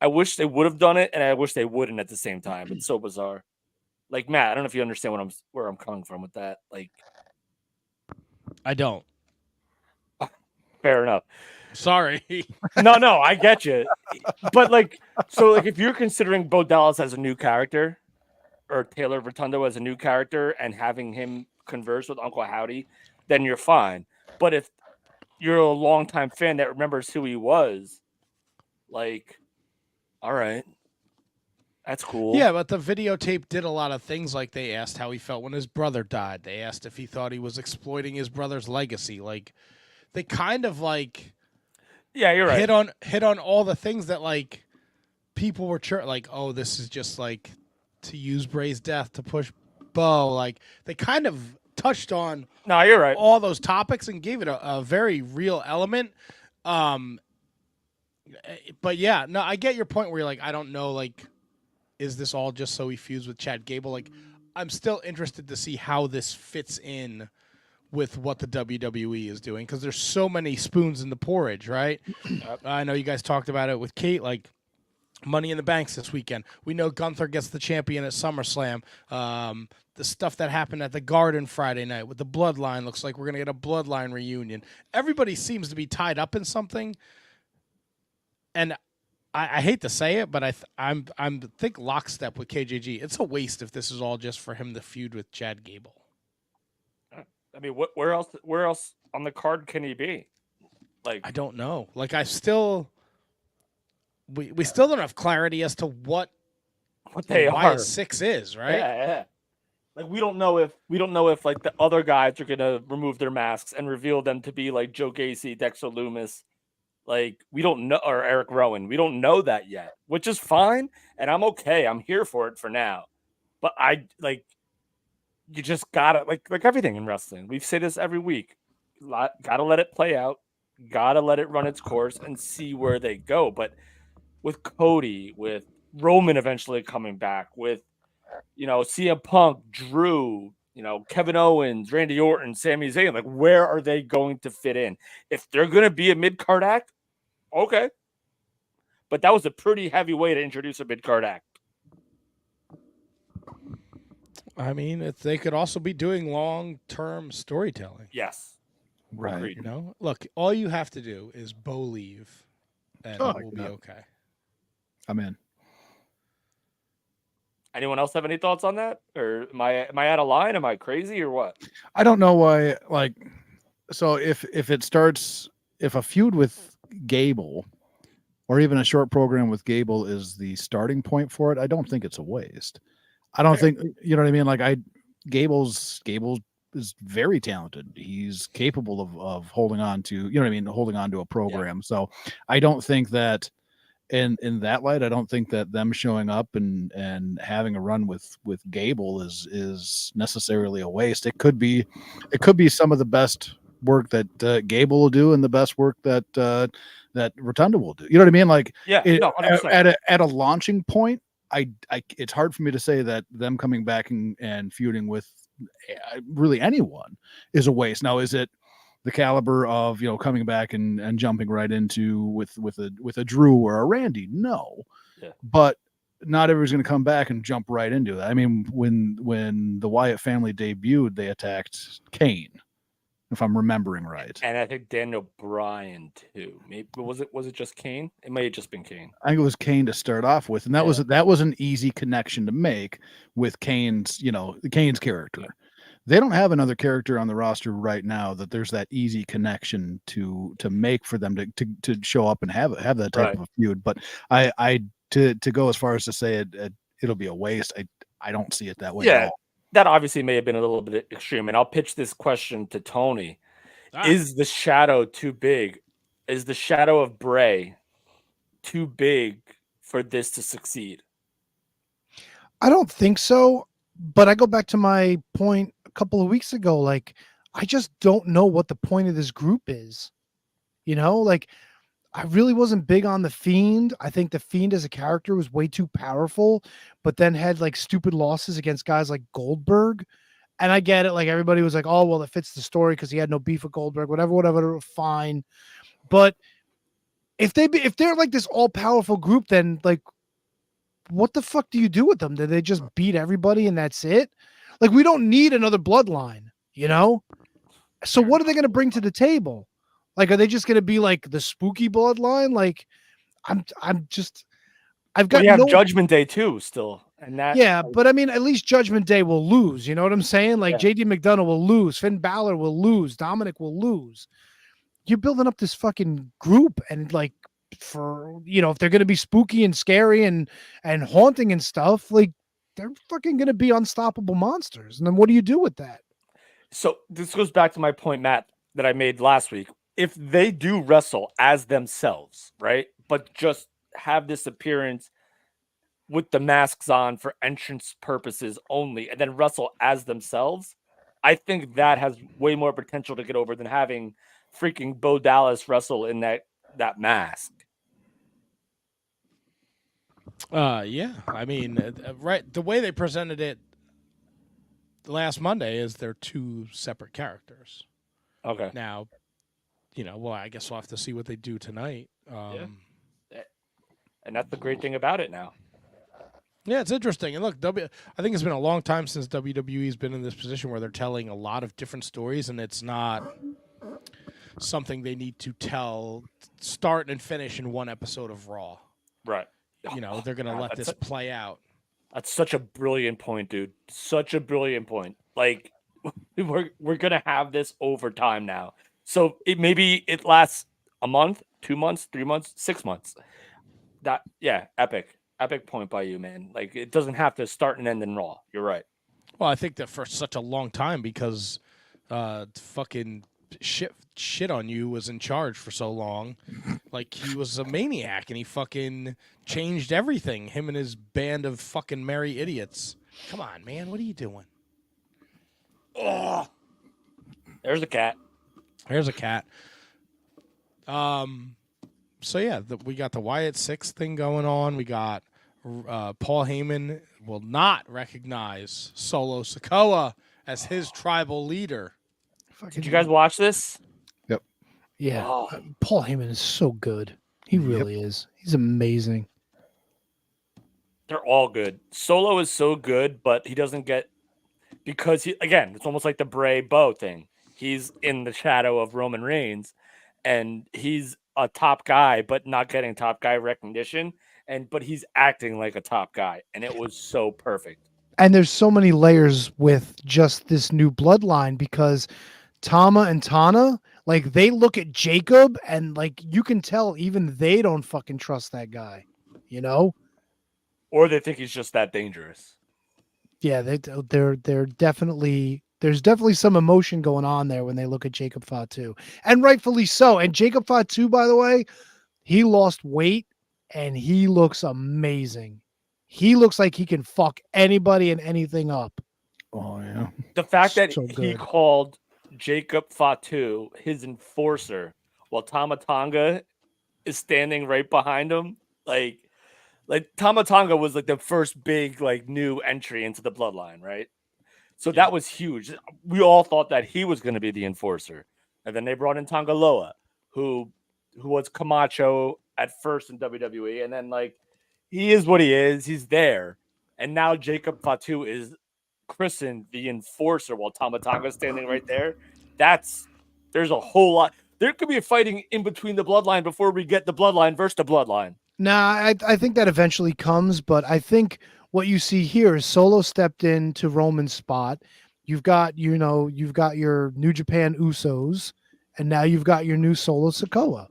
I wish they would have done it, and I wish they wouldn't at the same time. It's so bizarre. Like, Matt, I don't know if you understand where I'm coming from with that. Like, I don't. Fair enough. Sorry. No, I get you. But, like, so, like, if you're considering Bo Dallas as a new character, or Taylor Rotunda as a new character, and having him converse with Uncle Howdy, then you're fine. But if you're a longtime fan that remembers who he was, like, all right, that's cool. Yeah, but the videotape did a lot of things. Like, they asked how he felt when his brother died. They asked if he thought he was exploiting his brother's legacy. Like, they kind of, like, yeah, you're right. Hit on all the things that, like, people were like, oh, this is just, like, to use Bray's death to push Bo. Like, they kind of touched on you're right, all those topics and gave it a very real element. But yeah, no, I get your point where you're like, I don't know, like, is this all just so he feuds with Chad Gable? Like, I'm still interested to see how this fits in with what the WWE is doing, because there's so many spoons in the porridge, right? I know you guys talked about it with Kate, like, Money in the Banks this weekend. We know Gunther gets the champion at SummerSlam. The stuff that happened at the Garden Friday night with the Bloodline, looks like we're going to get a Bloodline reunion. Everybody seems to be tied up in something. And I hate to say it, but I'm think lockstep with KJG. It's a waste if this is all just for him to feud with Chad Gable. I mean, where else on the card can he be? Like, I don't know. Like, we still don't have clarity as to what they are. 6 is, right? Yeah. Like, we don't know if like the other guys are gonna remove their masks and reveal them to be like Joe Gacy, Dexter Lumis. Like, we don't know, or Eric Rowan. We don't know that yet, which is fine, and I'm okay. I'm here for it for now. But you just gotta like everything in wrestling. We say this every week. Gotta let it play out. Gotta let it run its course and see where they go. But with Cody, with Roman eventually coming back, with CM Punk, Drew, Kevin Owens, Randy Orton, Sami Zayn, like, where are they going to fit in? If they're going to be a mid-card act, okay. But that was a pretty heavy way to introduce a mid-card act. I mean, they could also be doing long-term storytelling. Yes. Right. Agreed. You know, look, all you have to do is believe, and it will be okay. I'm in. Anyone else have any thoughts on that? Or am I out of line? Am I crazy or what? I don't know why. Like, so if it starts, if a feud with Gable, or even a short program with Gable is the starting point for it, I don't think it's a waste. I don't think, you know what I mean? Like Gable is very talented. He's capable of holding on to, you know what I mean? Holding on to a program. Yeah. So I don't think that in that light, I don't think that them showing up and having a run with Gable is necessarily a waste. It could be some of the best work that Gable will do and the best work that Rotunda will do. You know what I mean? Like, at a launching point, I it's hard for me to say that them coming back and feuding with really anyone is a waste. Now, is it the caliber of, you know, coming back and jumping right into with a Drew or a Randy? No, but not everybody's going to come back and jump right into that. I mean, when the Wyatt family debuted, they attacked Kane, if I'm remembering right. And I think Daniel Bryan too. Maybe was it just Kane? It may have just been Kane. I think it was Kane to start off with, and that was an easy connection to make with Kane's character. They don't have another character on the roster right now that there's that easy connection to make for them to show up and have that type of a feud. But to go as far as to say it'll be a waste, I don't see it that way at all. That obviously may have been a little bit extreme, and I'll pitch this question to Tony. Is the shadow too big? Is the shadow of Bray too big for this to succeed? I don't think so, but I go back to my point a couple of weeks ago. Like, I just don't know what the point of this group is. You know, like, I really wasn't big on The Fiend. I think The Fiend as a character was way too powerful, but then had like stupid losses against guys like Goldberg. And I get it. Like, everybody was like, oh, well, it fits the story because he had no beef with Goldberg, whatever, fine. But if they're like this all powerful group, then like, what the fuck do you do with them? Do they just beat everybody and that's it? Like, we don't need another Bloodline, you know? So what are they going to bring to the table? Like, are they just going to be like the spooky Bloodline? Like, I've got Judgment Day too still. And that, but I mean, at least Judgment Day will lose. You know what I'm saying? Like, JD McDonough will lose. Finn Balor will lose. Dominic will lose. You're building up this fucking group, and like, for, you know, if they're going to be spooky and scary and haunting and stuff, like, they're fucking going to be unstoppable monsters. And then what do you do with that? So this goes back to my point, Matt, that I made last week. If they do wrestle as themselves, right, but just have this appearance with the masks on for entrance purposes only, and then wrestle as themselves, I think that has way more potential to get over than having freaking Bo Dallas wrestle in that mask. Yeah. I mean, right. The way they presented it last Monday is they're two separate characters. Okay. Now, you know, well, I guess we'll have to see what they do tonight. And that's the great thing about it now. Yeah, it's interesting. And look, I think it's been a long time since WWE's been in this position where they're telling a lot of different stories, and it's not something they need to tell, start and finish in one episode of Raw. Right. You know, they're going to let this play out. That's such a brilliant point, dude. Such a brilliant point. Like, we're going to have this over time now. So maybe it lasts a month, 2 months, 3 months, 6 months. Epic point by you, man. Like, it doesn't have to start and end in Raw. You're right. Well, I think that for such a long time, because fucking shit on you was in charge for so long. Like, he was a maniac and he fucking changed everything. Him and his band of fucking merry idiots. Come on, man. What are you doing? Oh, there's a cat. There's a cat. So yeah, we got the Wyatt 6 thing going on. We got Paul Heyman will not recognize Solo Sikoa as his tribal leader. Did you guys watch this? Yep. Yeah. Paul Heyman is so good. He really is. He's amazing. They're all good. Solo is so good, but he doesn't get because it's almost like the Bray Bo thing. He's in the shadow of Roman Reigns, and he's a top guy, but not getting top guy recognition. But he's acting like a top guy, and it was so perfect. And there's so many layers with just this new bloodline because Tama and Tana, like they look at Jacob and like you can tell even they don't fucking trust that guy, you know? Or they think he's just that dangerous. Yeah, they're definitely there's definitely some emotion going on there when they look at Jacob Fatu, and rightfully so. And Jacob Fatu, by the way, he lost weight and he looks amazing. He looks like he can fuck anybody and anything up. Oh yeah, the fact that So he good. called Jacob Fatu his enforcer while Tama Tonga is standing right behind him, like Tama Tonga was like the first big like new entry into the bloodline, right? So that was huge. We all thought that he was going to be the enforcer. And then they brought in Tonga Loa, who was Camacho at first in WWE. And then, like, he is what he is. He's there. And now Jacob Fatu is christened the enforcer while Tama Tonga is standing right there. There's a whole lot. There could be a fighting in between the bloodline before we get the bloodline versus the bloodline. Nah, I think that eventually comes, but I think what you see here is Solo stepped into Roman's spot. You've got your New Japan Usos, and now you've got your new Solo Sikoa.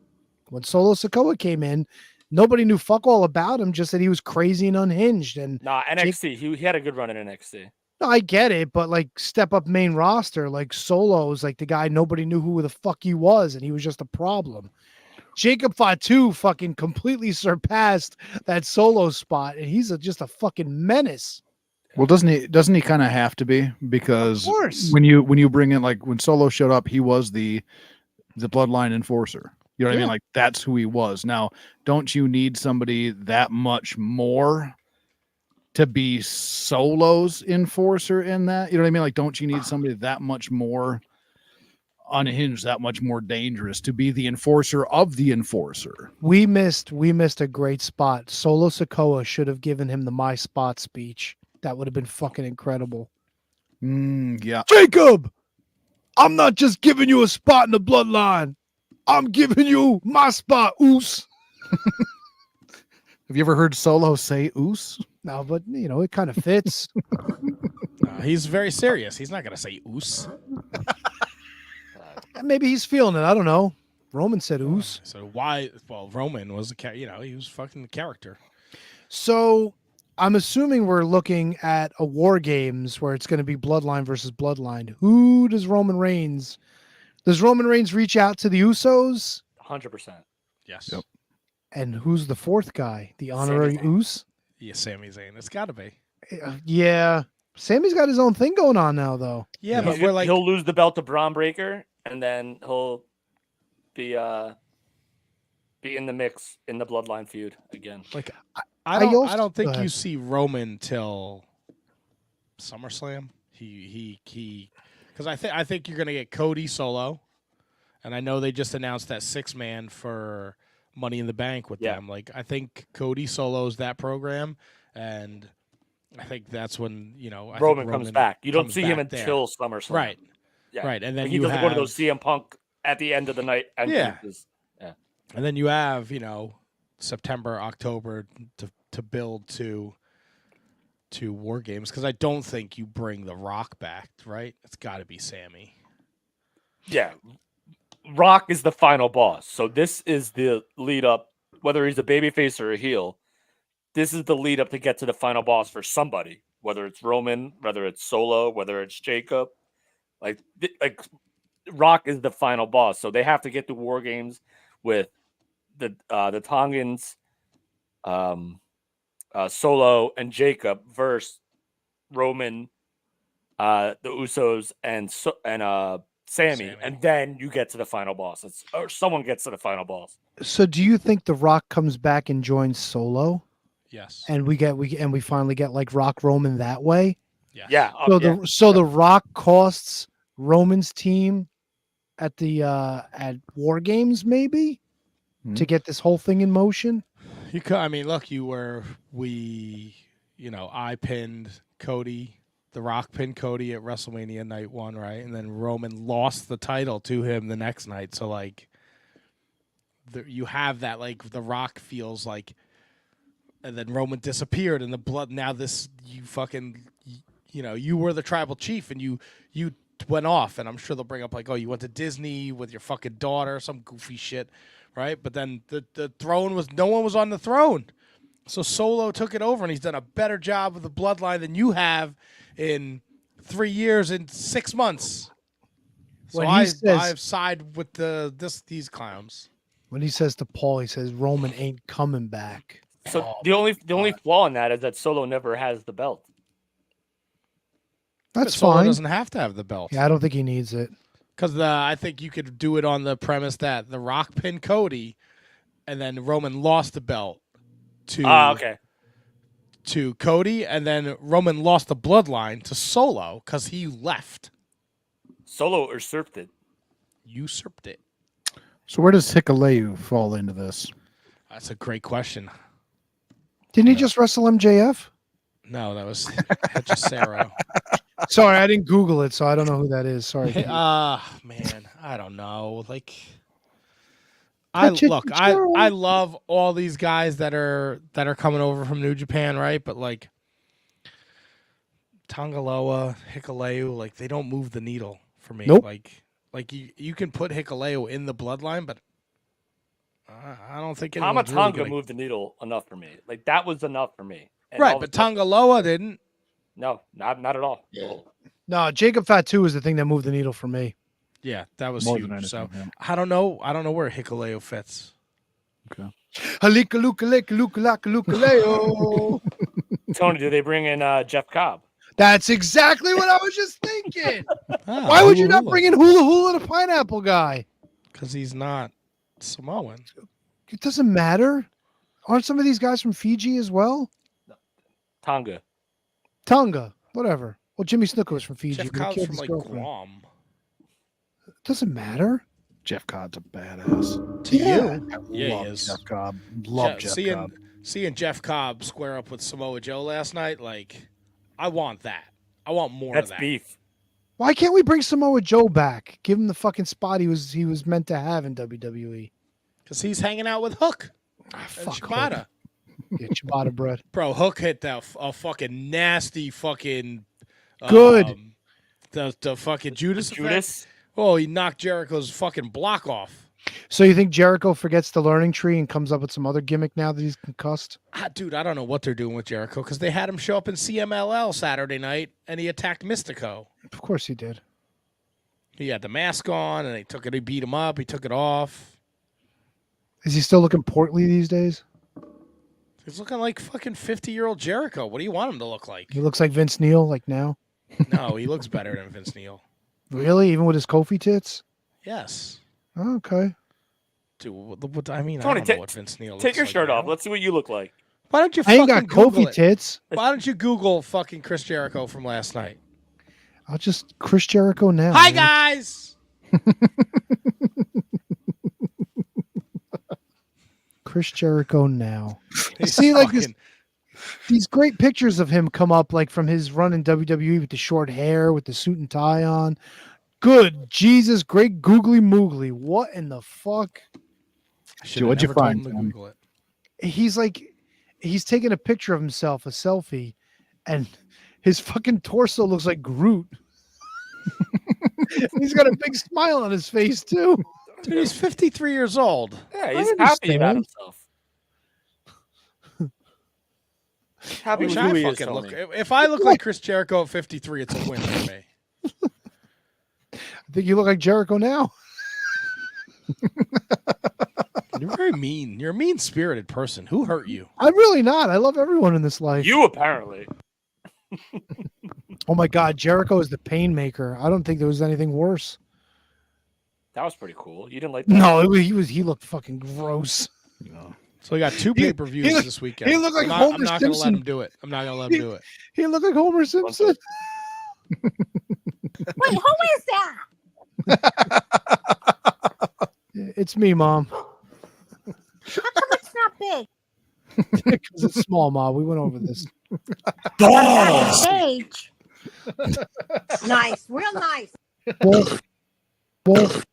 When Solo Sikoa came in, nobody knew fuck all about him, just that he was crazy and unhinged. And NXT, he had a good run in NXT. No, I get it, but like step up main roster, like Solo is like the guy nobody knew who the fuck he was, and he was just a problem. Jacob Fatu fucking completely surpassed that Solo spot, and he's just a fucking menace. Well, doesn't he kind of have to be? Because of course. when you bring in, like when Solo showed up, he was the bloodline enforcer. You know what I mean? Like that's who he was. Now, don't you need somebody that much more to be Solo's enforcer in that? You know what I mean? Like, don't you need somebody that much more unhinged, that much more dangerous to be the enforcer of the enforcer? We missed a great spot. Solo Sikoa should have given him the My Spot speech. That would have been fucking incredible. Yeah. Jacob, I'm not just giving you a spot in the bloodline. I'm giving you my spot, Oos. Have you ever heard Solo say Oos? No, but you know, it kind of fits. He's very serious. He's not going to say Oos. Maybe he's feeling it. I don't know. Roman said Oos. So why? Well, Roman was he was fucking the character. So I'm assuming we're looking at a War Games where it's going to be Bloodline versus Bloodline. Who does Roman Reigns? Does Roman Reigns reach out to the Usos? 100%. Yes. Yep. And who's the fourth guy? The honorary Us? Yeah, Sami Zayn. It's got to be. Yeah. Sammy's got his own thing going on now, though. Yeah, but we're like he'll lose the belt to Braun Breaker, and then he'll be in the mix in the Bloodline feud again. Like I don't think you see Roman till SummerSlam. He because I think you're gonna get Cody Solo, and I know they just announced that 6-man for Money in the Bank with them. Like I think Cody Solo's that program, and I think that's when Roman comes back. You don't see him until SummerSlam, right? Yeah. Right, and then he doesn't go to those CM Punk at the end of the night. Entrances. Yeah. And then you have September, October to build to War Games, because I don't think you bring The Rock back, right? It's got to be Sammy. Yeah, Rock is the final boss. So this is the lead up, whether he's a babyface or a heel. This is the lead up to get to the final boss for somebody, whether it's Roman, whether it's Solo, whether it's Jacob. Like Rock is the final boss, so they have to get to War Games with the Tongans, Solo and Jacob versus Roman, the Usos, and Sammy, and then you get to the final boss. Or someone gets to the final boss. So, do you think The Rock comes back and joins Solo? Yes. And we finally get like Rock Roman that way. Yeah. So the Rock costs Roman's team at the at War Games maybe to get this whole thing in motion. I mean, look, I pinned Cody The Rock pinned Cody at WrestleMania night 1, right? And then Roman lost the title to him the next night. So like, you have that, like, The Rock feels like, and then Roman disappeared, and the blood. Now you were the tribal chief, and you went off, and I'm sure they'll bring up like, oh, you went to Disney with your fucking daughter, some goofy shit, right? But then the throne was, no one was on the throne. So Solo took it over, and he's done a better job with the bloodline than you have in 3 years and 6 months. So I've sided with these clowns. When he says to Paul, he says Roman ain't coming back. So the only flaw in that is that Solo never has the belt. That's Solo fine. Doesn't have to have the belt. Yeah, I don't think he needs it. Because I think you could do it on the premise that The Rock pinned Cody, and then Roman lost the belt to Cody, and then Roman lost the bloodline to Solo because he left. Solo usurped it. Usurped it. So where does Hikuleo fall into this? That's a great question. Didn't he just wrestle MJF? No, that was Hechicero. Sorry, I didn't Google it, so I don't know who that is. Sorry. Man, I don't know. Like, I love all these guys that are coming over from New Japan, right? But like Tangaloa, Hikuleo, like they don't move the needle for me. Nope. Like you can put Hikuleo in the bloodline, but I don't think Tama anyone's really Tonga moved the needle enough for me. Like that was enough for me. And right, but Tangaloa didn't. No, not at all. No, Jacob Fatu is the thing that moved the needle for me. Yeah, that was More huge. than So anything, yeah. I don't know where Hikuleo fits. Okay. Halika-luka-leka-luka-leka-luka-leo. Tony, do they bring in Jeff Cobb? That's exactly what I was just thinking. Why would you not bring in Hula Hula, the pineapple guy? Because he's not Samoan. It doesn't matter. Aren't some of these guys from Fiji as well? Tonga, whatever. Well, Jimmy Snuka was from Fiji. Jeff but he Cobb's killed from his like girlfriend. Guam. It doesn't matter. Jeff Cobb's a badass. To Yeah. you, yeah, Love he is. Jeff Cobb. Love Jeff Cobb. Seeing Jeff Cobb square up with Samoa Joe last night, like, I want that. I want more that's of that. beef. Why can't we bring Samoa Joe back? Give him the fucking spot he was meant to have in WWE. Because he's hanging out with Hook and Fuck Shibata. Hook. Yeah, ciabatta bread. Bro, Hook hit a fucking nasty fucking Good. The fucking Judas. Judas. Effect. Oh, he knocked Jericho's fucking block off. So you think Jericho forgets the learning tree and comes up with some other gimmick now that he's concussed? Dude, I don't know what they're doing with Jericho because they had him show up in CMLL Saturday night and he attacked Mystico. Of course he did. He had the mask on and he beat him up. He took it off. Is he still looking portly these days? He's looking like fucking 50-year-old Jericho. What do you want him to look like? He looks like Vince Neil, like now. No, he looks better than Vince Neil. Really? Even with his Kofi tits? Yes. Oh, okay. Dude, what I mean, Tony, I don't know what Vince Neil looks like. Take your shirt now. off. Let's see what you look like. Why don't you I ain't fucking got Google Kofi it? tits. Why don't you Google fucking Chris Jericho from last night? I'll just Chris Jericho now. Hi, man. guys. Chris Jericho now. He's See, like fucking- these great pictures of him come up like from his run in WWE with the short hair, with the suit and tie on. Good Jesus, great googly moogly. What in the fuck? Should've What'd you never told find, him to Tom? Google it. He's taking a picture of himself, a selfie, and his fucking torso looks like Groot. He's got a big smile on his face too. Dude, he's 53 years old. Yeah, he's happy about understand. himself. Happy with Wish who I he is, fucking look. Tony. If I look like Chris Jericho at 53, it's a win for me. I think you look like Jericho now. You're very mean. You're a mean-spirited person. Who hurt you? I'm really not. I love everyone in this life. You apparently. Oh my God, Jericho is the pain maker. I don't think there was anything worse. That was pretty cool. You didn't like that? No, he looked fucking gross. So we got two pay-per-views this weekend. he looked like I'm Homer not going to let Simpson. him do it. I'm not going to let him do it. He looked like Homer Simpson. Wait, who is that? It's me, Mom. How come it's not big? Because it's small, Mom. We went over this. Age. Nice, real nice. Wolf. Wolf.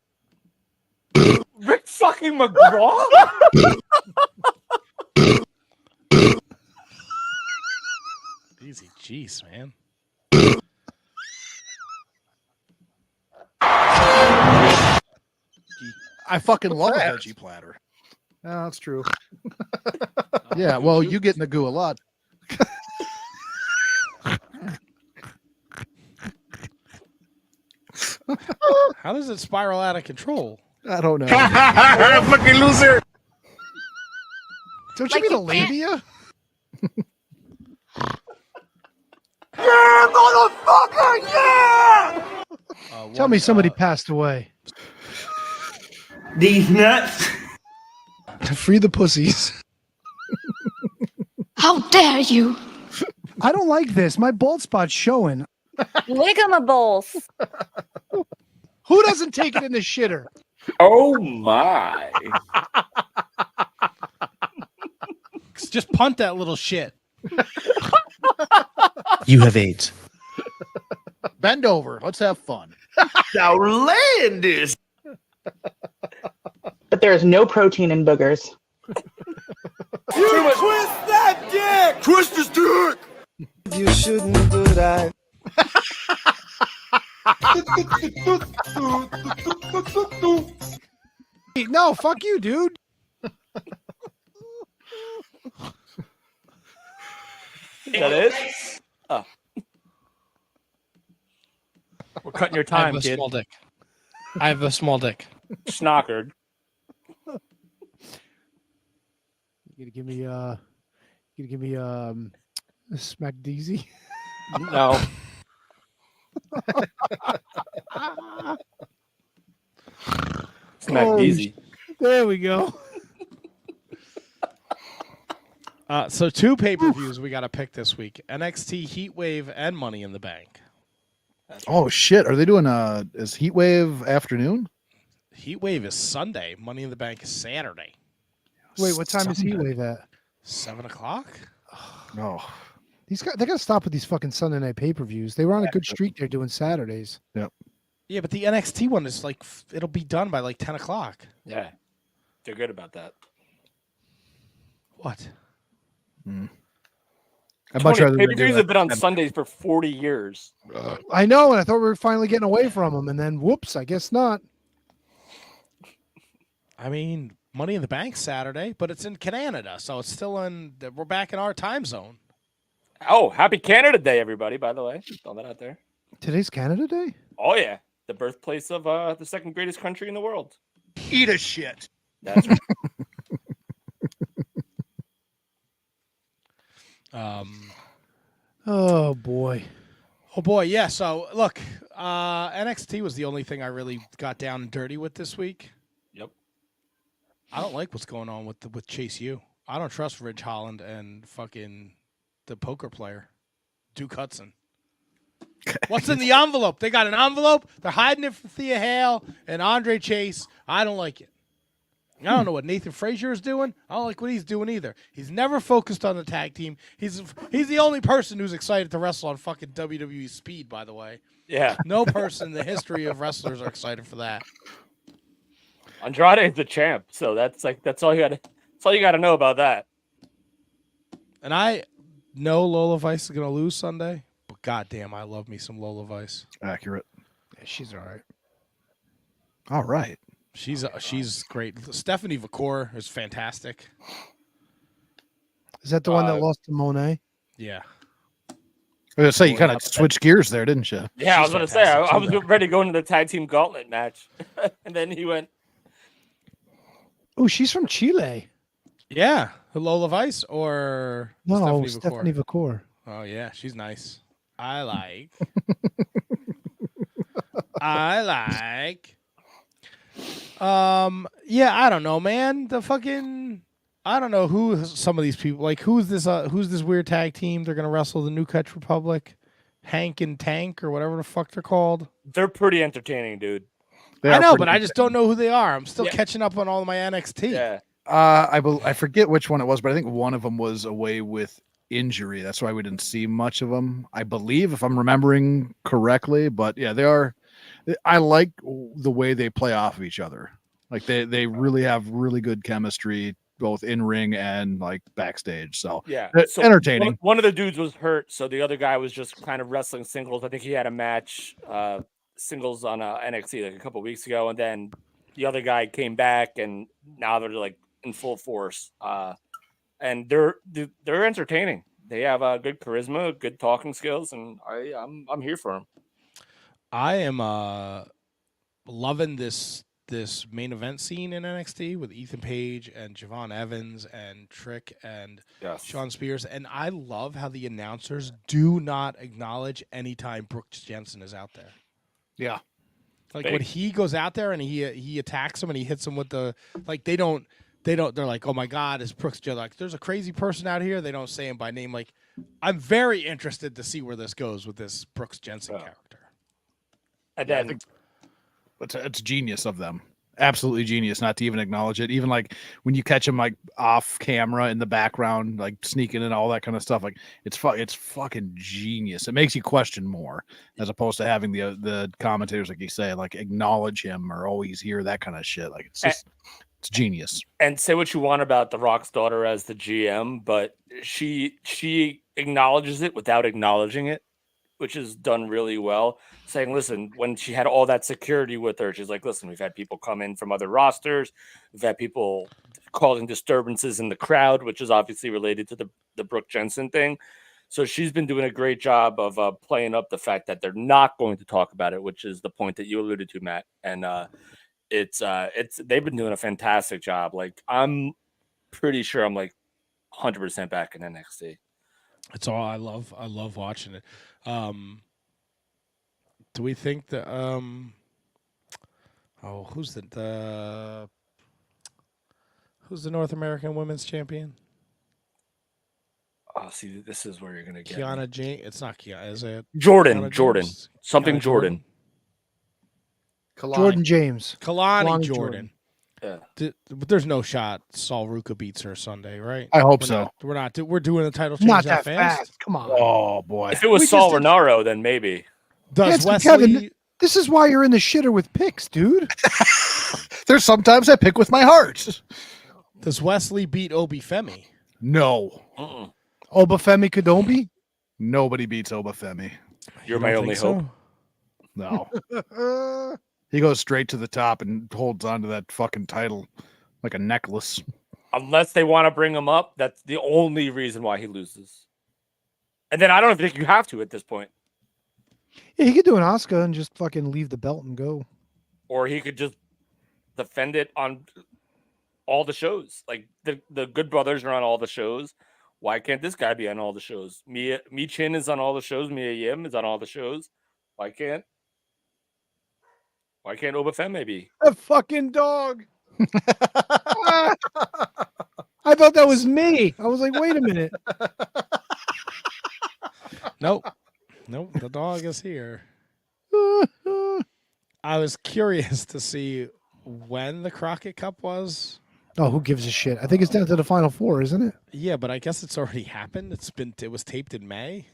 Rick fucking McGraw? Easy, jeez, man. I fucking love a that? veggie platter. Yeah, that's true. Yeah, well, you get in the goo a lot. How does it spiral out of control? I don't know. Fucking loser. Don't you mean a labia? Yeah, motherfucker! Yeah! Tell me somebody passed away. These nuts. Free the pussies. How dare you? I don't like this. My bald spot's showing. Ligamables. Who doesn't take it in the shitter? Oh my. Just punt that little shit. You have AIDS. Bend over. Let's have fun. Outlandish. But there is no protein in boogers. You twist that dick! Twist his dick! You shouldn't do that. No, fuck you, dude. That is? Oh. We're cutting your I have time, a kid. small dick. I have a small dick. Schnockered. You gonna give me a smack deezy? No. Smack easy. There we go. So 2 pay-per-views we got to pick this week: NXT Heatwave and Money in the Bank. Oh shit! Are they doing is Heatwave afternoon? Heatwave is Sunday. Money in the Bank is Saturday. Wait, what time is Heatwave at? 7 o'clock. No. These guys, they gotta stop with these fucking Sunday night pay-per-views. They were on a good streak there doing Saturdays. Yep. Yeah, but the NXT one is like it'll be done by like 10 o'clock. Yeah. They're good about that. What? I'd much rather pay-per-views have been on Sundays for 40 years. I know, and I thought we were finally getting away from them, and then whoops, I guess not. I mean, Money in the Bank Saturday, but it's in Canada, so it's still in. We're back in our time zone. Oh, happy Canada Day, everybody, by the way. Throw that out there. Today's Canada Day? Oh, yeah. The birthplace of the second greatest country in the world. Eat a shit. That's right. Oh boy. Oh boy, yeah. So look, NXT was the only thing I really got down and dirty with this week. Yep. I don't like what's going on with Chase U. I don't trust Ridge Holland and fucking the poker player, Duke Hudson. What's in the envelope? They got an envelope. They're hiding it from Thea Hale and Andre Chase. I don't like it. I don't know what Nathan Frazier is doing. I don't like what he's doing either. He's never focused on the tag team. He's the only person who's excited to wrestle on fucking WWE Speed, by the way. Yeah. No person in the history of wrestlers are excited for that. Andrade is the champ, so that's all you got to know about that. And I know Lola Vice is gonna lose Sunday, but goddamn, I love me some Lola Vice. Accurate. Yeah, she's all right. All right. She's great. Stephanie Vakor is fantastic. Is that the one that lost to Monet? Yeah. I was gonna say you kind of switched gears there, didn't you? Yeah, I was going to say I was ready to go into the tag team gauntlet match, and then he went. Oh, she's from Chile. Yeah, Lola Vice or No, Stephanie Stephanie Vakor. Oh yeah, she's nice. I like. Yeah, I don't know, man. I don't know who some of these people like. Who's this weird tag team? They're gonna wrestle the New Catch Republic, Hank and Tank or whatever the fuck they're called. They're pretty entertaining, dude. I know, but I just don't know who they are. I'm still catching up on all of my NXT. Yeah. I forget which one it was, but I think one of them was away with injury. That's why we didn't see much of them, I believe, if I'm remembering correctly. But yeah, they are. I like the way they play off of each other. Like they really have really good chemistry, both in ring and like backstage. So yeah, so entertaining. One of the dudes was hurt, so the other guy was just kind of wrestling singles. I think he had a match singles on NXT like a couple weeks ago, and then the other guy came back, and now they're like in full force. And they're entertaining. They have good charisma, good talking skills, and I'm here for them. I am loving this main event scene in NXT with Ethan Page and Javon Evans and Trick and Sean Spears, and I love how the announcers do not acknowledge anytime Brooks Jensen is out there. Yeah, like when he goes out there and he attacks him and he hits him with the they don't. They're like, oh my God, is Brooks Jensen? Like, there's a crazy person out here. They don't say him by name. Like, I'm very interested to see where this goes with this Brooks Jensen character. And then it's genius of them. Absolutely genius not to even acknowledge it. Even like when you catch him like off camera in the background, like sneaking and all that kind of stuff. Like it's fucking genius. It makes you question more as opposed to having the commentators, like you say, like acknowledge him or always hear that kind of shit. Like it's just. It's genius. And say what you want about The Rock's daughter as the GM, but she acknowledges it without acknowledging it, which is done really well. Saying, listen, when she had all that security with her, she's like, listen, we've had people come in from other rosters. We've had people causing disturbances in the crowd, which is obviously related to the Brooke Jensen thing. So she's been doing a great job of playing up the fact that they're not going to talk about it, which is the point that you alluded to, Matt. And it's they've been doing a fantastic job. Like I'm pretty sure I'm like 100% back in NXT. It's all I love watching it. Do we think that who's the North American Women's Champion? Oh, see, this is where you're gonna get Kiana James. It's not Kiana, is it? Jordan. Something Kiana Jordan. Jordan James. Kalani Jordan. Yeah. But there's no shot Saul Ruka beats her Sunday, right? I hope so. We're doing the title change Not that that fast. fast. Come on. Oh boy. If it was Saul Renaro, then maybe. Does Wesley? Kevin, this is why you're in the shitter with picks, dude. There's sometimes I pick with my heart. Does Wesley beat Obi Femi? No. Obafemi Kadombi? Nobody beats Obafemi. You're my only hope. No. He goes straight to the top and holds on to that fucking title like a necklace. Unless they want to bring him up, that's the only reason why he loses. And then I don't think you have to at this point. Yeah, he could do an Oscar and just fucking leave the belt and go. Or he could just defend it on all the shows. Like the Good Brothers are on all the shows. Why can't this guy be on all the shows? Mi Chin is on all the shows. Mia Yim is on all the shows. Why can't Obafemi be? A fucking dog. I thought that was me. I was like, wait a minute. Nope, the dog is here. I was curious to see when the Crockett Cup was. Oh, who gives a shit? I think it's down to the Final Four, isn't it? Yeah, but I guess it's already happened. It was taped in May.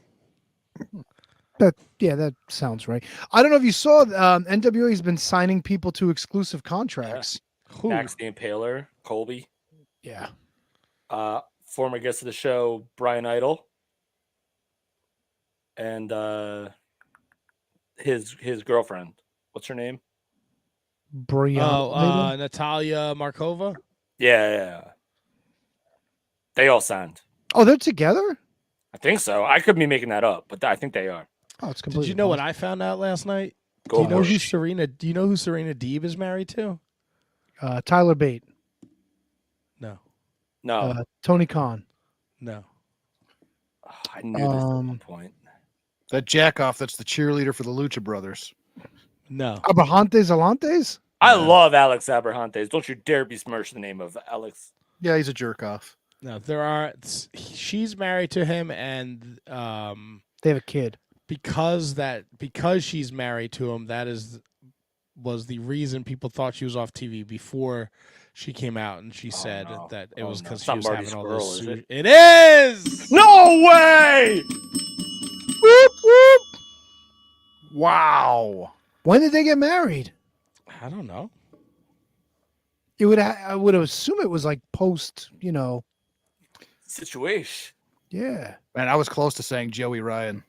That sounds right. I don't know if you saw NWA has been signing people to exclusive contracts. Yeah. Who? Max the Impaler, Colby. Yeah. Former guest of the show, Brian Idol. And his girlfriend. What's her name? Brianna. Natalia Markova. Yeah. They all signed. Oh, they're together? I think so. I could be making that up, but I think they are. Oh, it's completely. Did you know what I found out last night? Do you know who Serena Deeb is married to? Tyler Bate. No. Tony Khan. No. Oh, I knew this at one point. That jackoff that's the cheerleader for the Lucha Brothers. No. Abrahantes Alantes? I love Alex Abrahantes. Don't you dare besmirch the name of Alex. Yeah, he's a jerk off. No, she's married to him, and they have a kid. Because she's married to him, that is was the reason people thought she was off TV before she came out, and she said that it was because she was having all this. It is. No way! Whoop, whoop. Wow. When did they get married? I don't know. It would. I would assume it was like post. Situation. Yeah. Man, I was close to saying Joey Ryan.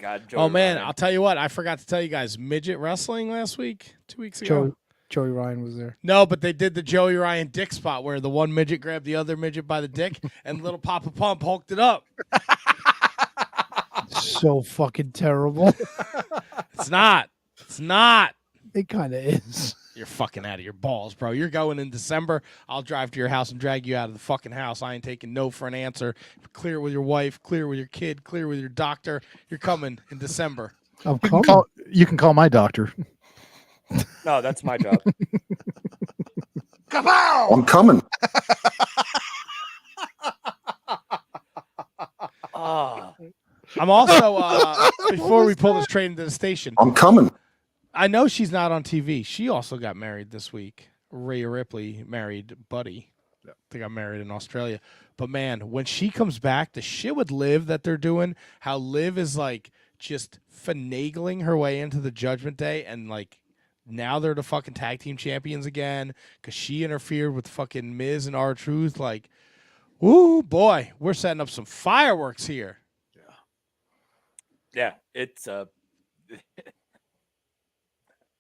God, Joey Oh man, Ryan. I'll tell you what. I forgot to tell you guys. Midget wrestling last week, 2 weeks ago. Joey Ryan was there. No, but they did the Joey Ryan dick spot where the one midget grabbed the other midget by the dick, and little Papa Pump hulked it up. So fucking terrible. It's not. It's not. It kind of is. You're fucking out of your balls, bro. You're going in December. I'll drive to your house and drag you out of the fucking house. I ain't taking no for an answer. Clear with your wife, clear with your kid, clear with your doctor. You're coming in December. I'm You coming. you can call my doctor. No, that's my job. Kapow! I'm coming. I'm also, before we pull this train into the station, I'm coming. I know she's not on TV. She also got married this week. Rhea Ripley married Buddy. They got married in Australia. But man, when she comes back, the shit with Liv that they're doing, how Liv is like just finagling her way into the Judgment Day, and like now they're the fucking tag team champions again because she interfered with fucking Miz and R-Truth. Like, woo, boy, we're setting up some fireworks here. Yeah, it's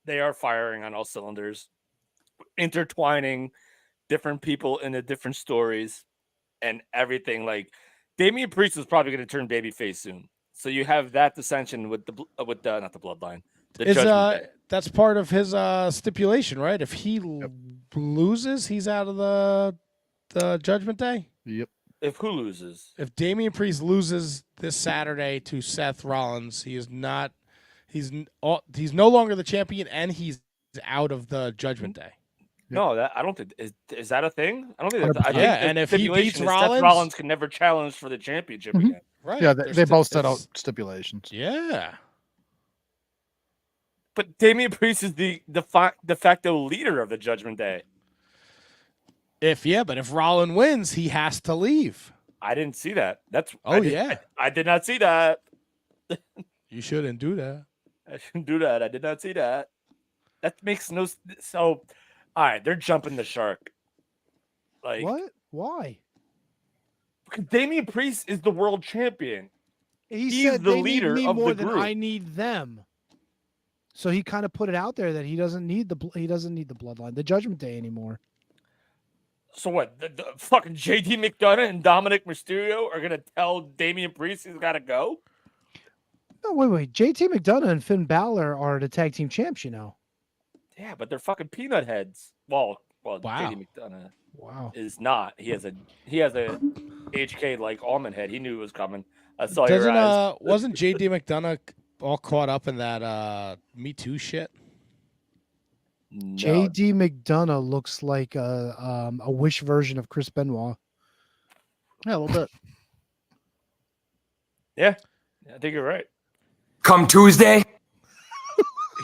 they are firing on all cylinders, intertwining different people into different stories and everything. Like Damian Priest is probably going to turn babyface soon, so you have that dissension with the not the Bloodline. The Judgment Day. That's part of his stipulation, right? If he loses, he's out of the Judgment Day. Yep. If who loses? If Damian Priest loses this Saturday to Seth Rollins, he is not. He's no longer the champion, and he's out of the Judgment Day. No, that I don't think is that a thing. I don't think that. I think Yeah, the and if he stipulation beats is Rollins- Seth Rollins can never challenge for the championship again. Right? Yeah, There's they both set there's- out stipulations. Yeah. But Damian Priest is the de facto leader of the Judgment Day. But if Rollins wins, he has to leave. I didn't see that. I did not see that. You shouldn't do that. I shouldn't do that. I did not see that. That makes no. So, all right, they're jumping the shark. Like What? Why? Because Damian Priest is the world champion. He He's said the they leader need me of more the than group. I need them. So he kind of put it out there that he doesn't need the Bloodline, the Judgment Day anymore. So what? The fucking JD McDonough and Dominic Mysterio are gonna tell Damian Priest he's got to go? No, wait. JT McDonough and Finn Balor are the tag team champs, you know. Yeah, but they're fucking peanut heads. Well, Wow. JD McDonough Wow. is not. He has a HK like almond head. He knew it was coming. I saw your Doesn't eyes. wasn't JD McDonough all caught up in that Me Too shit? No. JD McDonough looks like a Wish version of Chris Benoit. Yeah, a little bit. Yeah, I think you're right. Come Tuesday.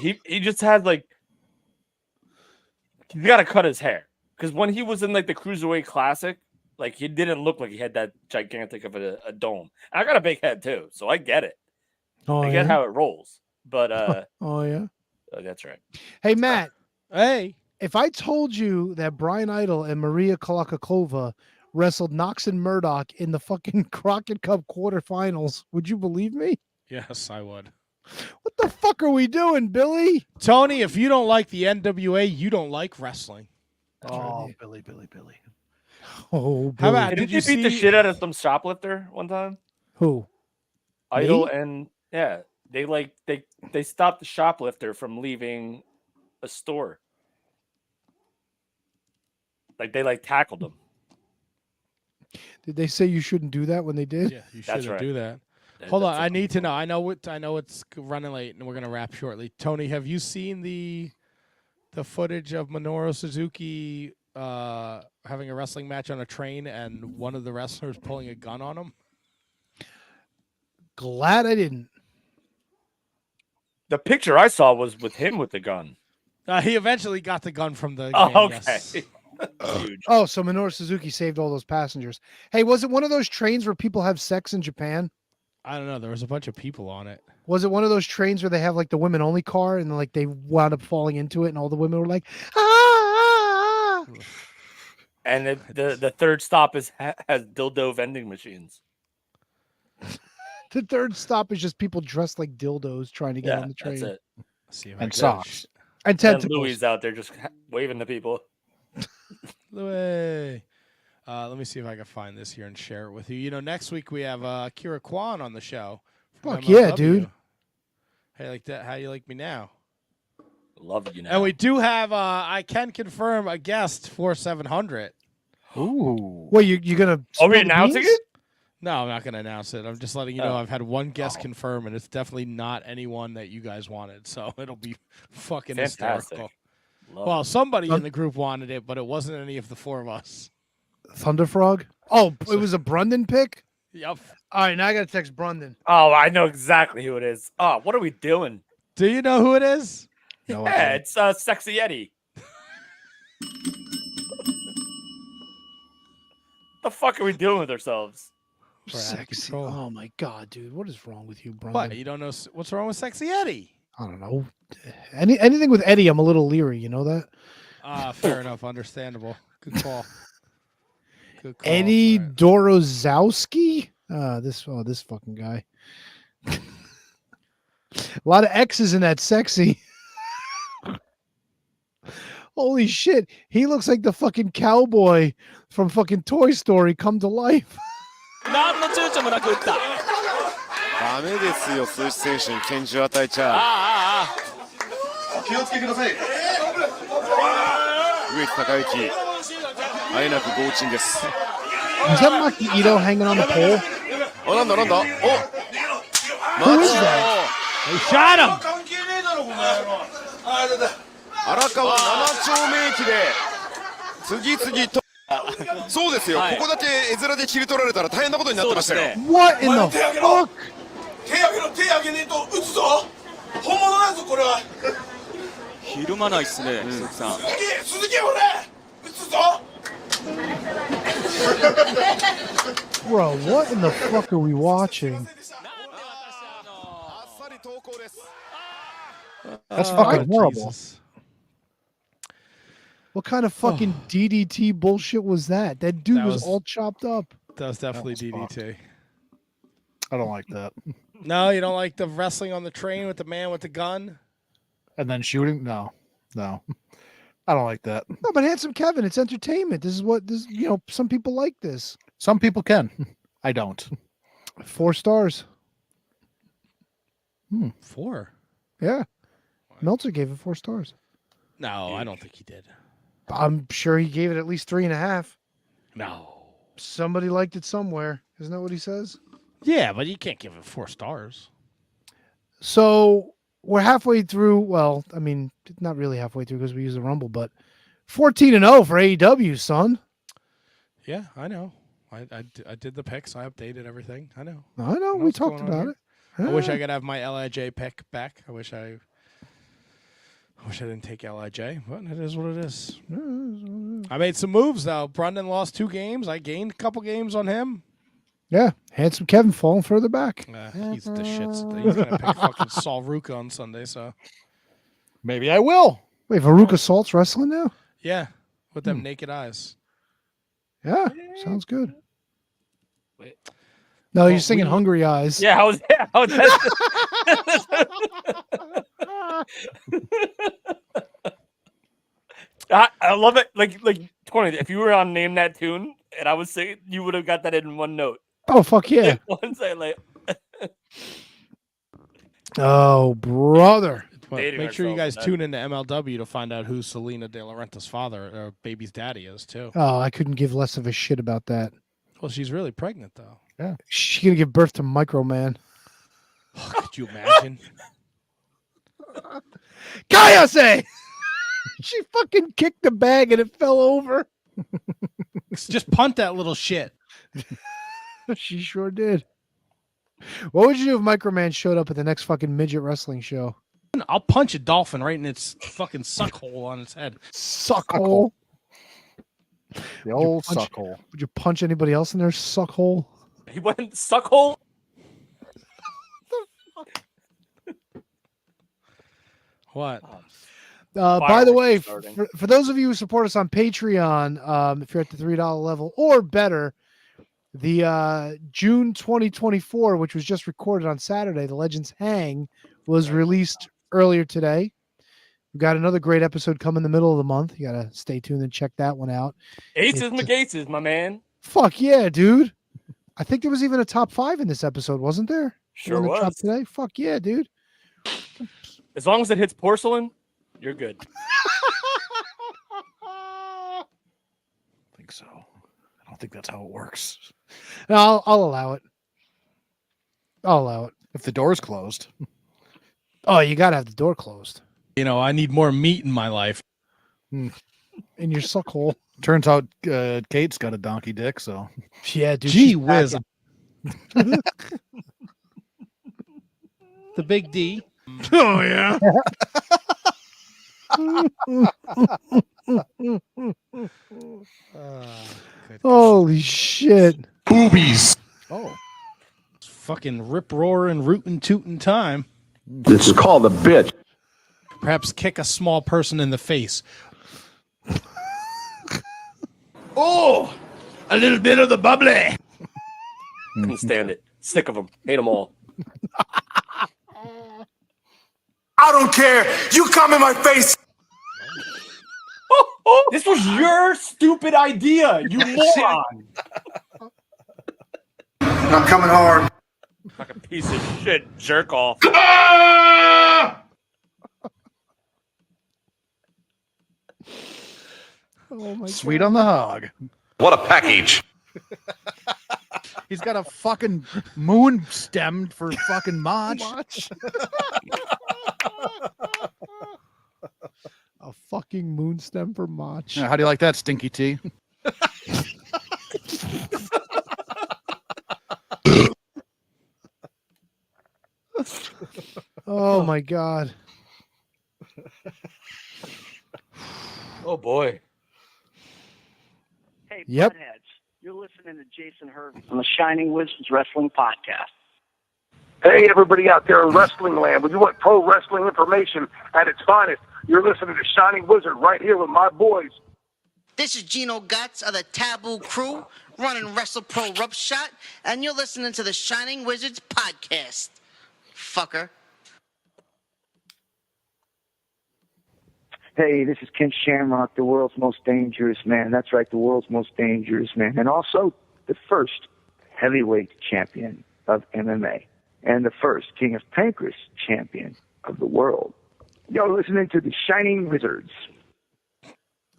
He just had like he's got to cut his hair because when he was in like the Cruiserweight Classic, like he didn't look like he had that gigantic of a dome. And I got a big head too, so I get it. Oh, I get how it rolls. But oh yeah. That's right. Hey Matt. Hey. If I told you that Brian Idol and Maria Kolakakova wrestled Knox and Murdoch in the fucking Crockett Cup quarterfinals, would you believe me? Yes, I would. What the fuck are we doing, Billy? Tony, if you don't like the NWA, you don't like wrestling. Billy. Oh, How about Did did you you beat the see shit out of some shoplifter one time? Who? Idol Me? and yeah, they stopped the shoplifter from leaving a store. Like they tackled him. Did they say you shouldn't do that when they did? Yeah, you That's shouldn't right. do that. That- Hold on, that's I need to know. I know it's running late, and we're gonna wrap shortly. Tony, have you seen the footage of Minoru Suzuki having a wrestling match on a train and one of the wrestlers pulling a gun on him? Glad I didn't. The picture I saw was with him with the gun. He eventually got the gun from the. Oh, game, okay. yes. Huge. Oh, so Minoru Suzuki saved all those passengers. Hey, was it one of those trains where people have sex in Japan? I don't know. There was a bunch of people on it. Was it one of those trains where they have like the women only car and like they wound up falling into it and all the women were like, ah. And the third stop has dildo vending machines. The third stop is just people dressed like dildos trying to get on the train. That's it. See if And socks. And And tentacles. Louis out there just waving to people. Louis. Let me see if I can find this here and share it with you. You know, next week we have Kira Kwan on the show. from Fuck yeah, MLW. dude. Hey, like that? How you like me now? Love you now. And we do have, I can confirm a guest for 700. Ooh. Wait, you're gonna? Are we spill the announcing beans? it? No, I'm not going to announce it. I'm just letting you know I've had one guest confirm, and it's definitely not anyone that you guys wanted. So it'll be fucking Fantastic. hysterical. Love Well, it. somebody in the group wanted it, but it wasn't any of the four of us. Thunderfrog. Oh, it was a Brundon pick. Yep. All right, now I gotta text Brundon. Oh, I know exactly who it is. Oh, what are we doing? Do you know who it is? No Yeah, idea. it's Sexy Eddie. The fuck are we doing with ourselves? We're out of Sexy. control. Oh my god, dude, what is wrong with you, Brundon? What? You don't know what's wrong with Sexy Eddie? I don't know. Anything with Eddie, I'm a little leery. You know that? Fair enough. Understandable. Good call. Good call. Eddie All right. Dorozowski. This fucking guy. A lot of X's in that sexy. Holy shit. He looks like the fucking cowboy from fucking Toy Story come to life. 何の躊躇もなく打った。ダメですよ、数字選手に拳銃与えちゃ。気をつけください。植木隆之、あえなく合鎮です。 Is that Maki Ito hanging on the pole? お、なんだなんだ。お、 Who is that? They shot him. 関係ねえだろ、この野郎。あれだ。荒川7丁目駅で次々と。そうですよ、はいここだけ絵面で切り取られたら大変なことになってましたよ。What in the fuck? 手上げろ、手上げねえと撃つぞ。本物なんぞこれは。ひるまないっすね、鈴木さん。鈴木俺撃つぞ。 Bro, what in the fuck are we watching? That's fucking horrible. Jesus. What kind of fucking DDT bullshit was that? That dude That was was- all chopped up. That was definitely That was DDT. I don't like that. No, you don't like the wrestling on the train with the man with the gun? And then shooting? No. I don't like that. No, but Handsome Kevin, it's entertainment. This is what this. You know, some people like this. Some people can. I don't. 4 stars. 4? Yeah, Meltzer gave it 4 stars. No, I don't think he did. I'm sure he gave it at least 3.5. No. Somebody liked it somewhere. Isn't that what he says? Yeah, but you can't give it 4 stars. So we're halfway through. Well, I mean, not really halfway through because we use the Rumble, but 14-0 for AEW, son. Yeah, I know. I did the picks. I updated everything. I know. I know. We what's talked going on about here. it. I wish Yeah. I could have my LIJ pick back. I wish I didn't take LIJ, but it is what it is. I made some moves though. Brundon lost 2 games. I gained a couple games on him. Yeah, Handsome Kevin falling further back. He's the shits. He's gonna pick fucking Saul Ruka on Sunday. So Maybe I will. Wait, Veruca Salt's wrestling now? yeah, with them naked eyes. Yeah, sounds good. Wait. No, you're singing Hungry Eyes. Yeah, how was that? I love it. Like 20. If you were on Name That Tune and I was singing, you would have got that in one note. Oh, fuck yeah. One second, like Oh, brother. But Dating make sure you ourselves, guys man. tune into MLW to find out who Selena De La Renta's father or baby's daddy is too. Oh, I couldn't give less of a shit about that. Well, she's really pregnant though. Yeah. She's going to give birth to Micro Man. Could you imagine? Kayase! She fucking kicked the bag and it fell over. Just punt that little shit. She sure did. What would you do if Microman showed up at the next fucking midget wrestling show? I'll punch a dolphin right in its fucking suck hole on its head. Suck hole. The old suck hole. Would you punch anybody else in their suck hole? He went suck hole. What? By the way, starting. for those of you who support us on Patreon, if you're at the $3 level or better, the June 2024, which was just recorded on Saturday, the Legends Hang, was released earlier today. We've got another great episode coming in the middle of the month. You got to stay tuned and check that one out. Aces McAces, my man. Fuck yeah, dude. I think there was even a top 5 in this episode, wasn't there? Sure The one that was. dropped today. Fuck yeah, dude. As long as it hits porcelain, you're good. I think so. I don't think that's how it works. No, I'll allow it. I'll allow it. If the door's closed. Oh, you got to have the door closed. You know, I need more meat in my life. In your suck hole. Turns out Kate's got a donkey dick, so. Yeah, dude. Gee she's whiz. packing. The big D. Oh, yeah. Holy shit. Boobies. Oh. Fucking rip roaring, rootin' tootin' time. This is called a bitch. Perhaps kick a small person in the face. Oh, a little bit of the bubbly. Couldn't stand it. Sick of them. Hate them all. I don't care. You come in my face. This was your stupid idea, you moron. I'm coming hard. Fucking piece of shit, jerk off. Oh my Sweet on the hog. What a package. He's got a fucking moon stem for fucking Mach. A fucking moon stem for Mach. Yeah, how do you like that, Stinky T? Oh my god. Oh boy. Hey, Yep. Buttheads, you're listening to Jason Hervey on the Shining Wizards Wrestling Podcast. Hey, everybody out there in wrestling land. When you want pro wrestling information at its finest, you're listening to Shining Wizard right here with my boys. This is Gino Guts of the Taboo Crew, running WrestlePro Rupshot, and you're listening to the Shining Wizards Podcast. Fucker. Hey, this is Ken Shamrock, the world's most dangerous man. That's right, the world's most dangerous man. And also the first heavyweight champion of MMA. And the first King of Pancras champion of the world. You're listening to the Shining Wizards.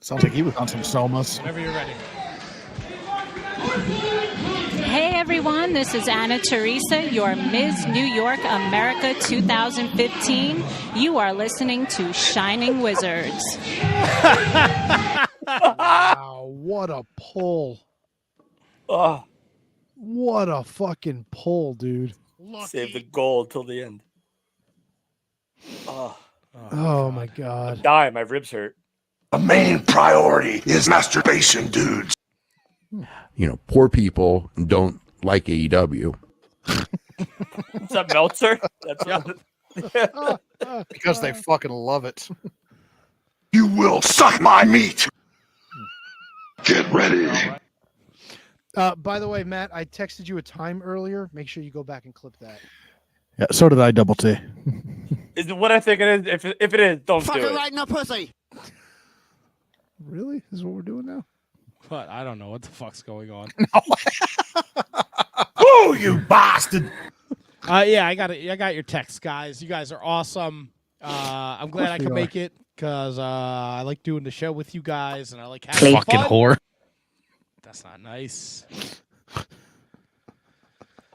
Sounds like he was on some somas. Whenever you're ready. Hey everyone, this is Anna Teresa, your Ms. New York America 2015. You are listening to Shining Wizards. Wow, what a pull. Oh, What a fucking pull, dude. save the gold till the end. Oh, Oh my god. die. My ribs hurt. The main priority is masturbation, dudes. You know, poor people don't like AEW. Is that Meltzer? That's what Because they fucking love it. You will suck my meat. Get ready. By the way, Matt, I texted you a time earlier. Make sure you go back and clip that. Yeah, so did I, Double T. Is it what I think it is? If it is, don't do it. right in the pussy. Really? This is what we're doing now? What? I don't know what the fuck's going on. Oh, you bastard. Yeah, I got it. I got your text, guys. You guys are awesome. I'm glad I we could are. make it because I like doing the show with you guys, and I like having Fucking fun. whore. That's not nice.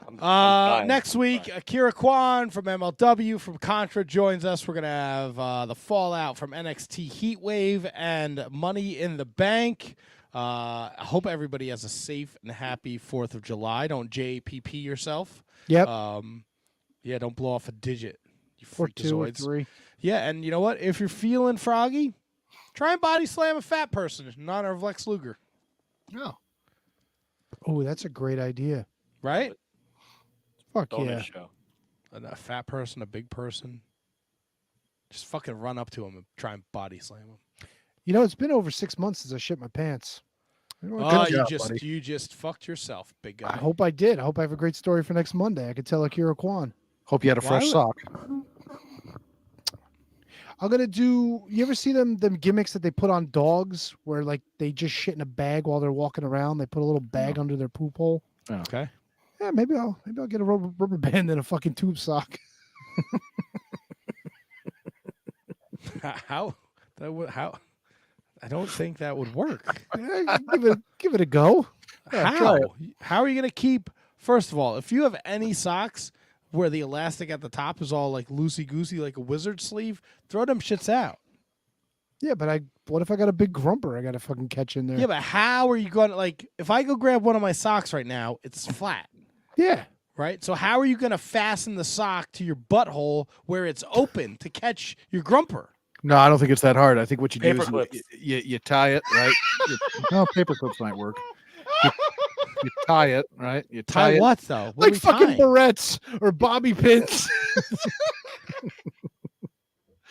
I'm dying. Next week, Akira Kwan from MLW from Contra joins us. We're gonna have the fallout from NXT Heatwave and Money in the Bank. I hope everybody has a safe and happy 4th of July. Don't JPP yourself. Yep. Yeah, don't blow off a digit. You Or 2 or freakazoids. 3. Yeah, and you know what? If you're feeling froggy, try and body slam a fat person in honor of Lex Luger. No. Oh, that's a great idea. Right? Fuck Bonus yeah. show. A fat person, a big person. Just fucking run up to him and try and body slam him. You know, it's been over 6 months since I shit my pants. Oh, Good job, buddy. you just fucked yourself, big guy. I hope I did. I hope I have a great story for next Monday. I could tell Akira Kwan. Hope you had a fresh sock. I'm gonna do. You ever see them gimmicks that they put on dogs, where like they just shit in a bag while they're walking around? They put a little bag under their poop hole. Okay. Yeah, maybe I'll get a rubber band and a fucking tube sock. How? I don't think that would work. Give it a go. How? How are you gonna keep? First of all, if you have any socks where the elastic at the top is all like loosey goosey, like a wizard sleeve, throw them shits out. Yeah, but what if I got a big grumper I got to fucking catch in there? Yeah, but how are you going to, like, if I go grab one of my socks right now, it's flat. Yeah. Right? So how are you going to fasten the sock to your butthole where it's open to catch your grumper? No, I don't think it's that hard. I think what you do Paper is clips. you tie it, right? No, paper clips might work. You tie it, right? You tie it. What, though? What Like are we fucking tying? barrettes or bobby pins.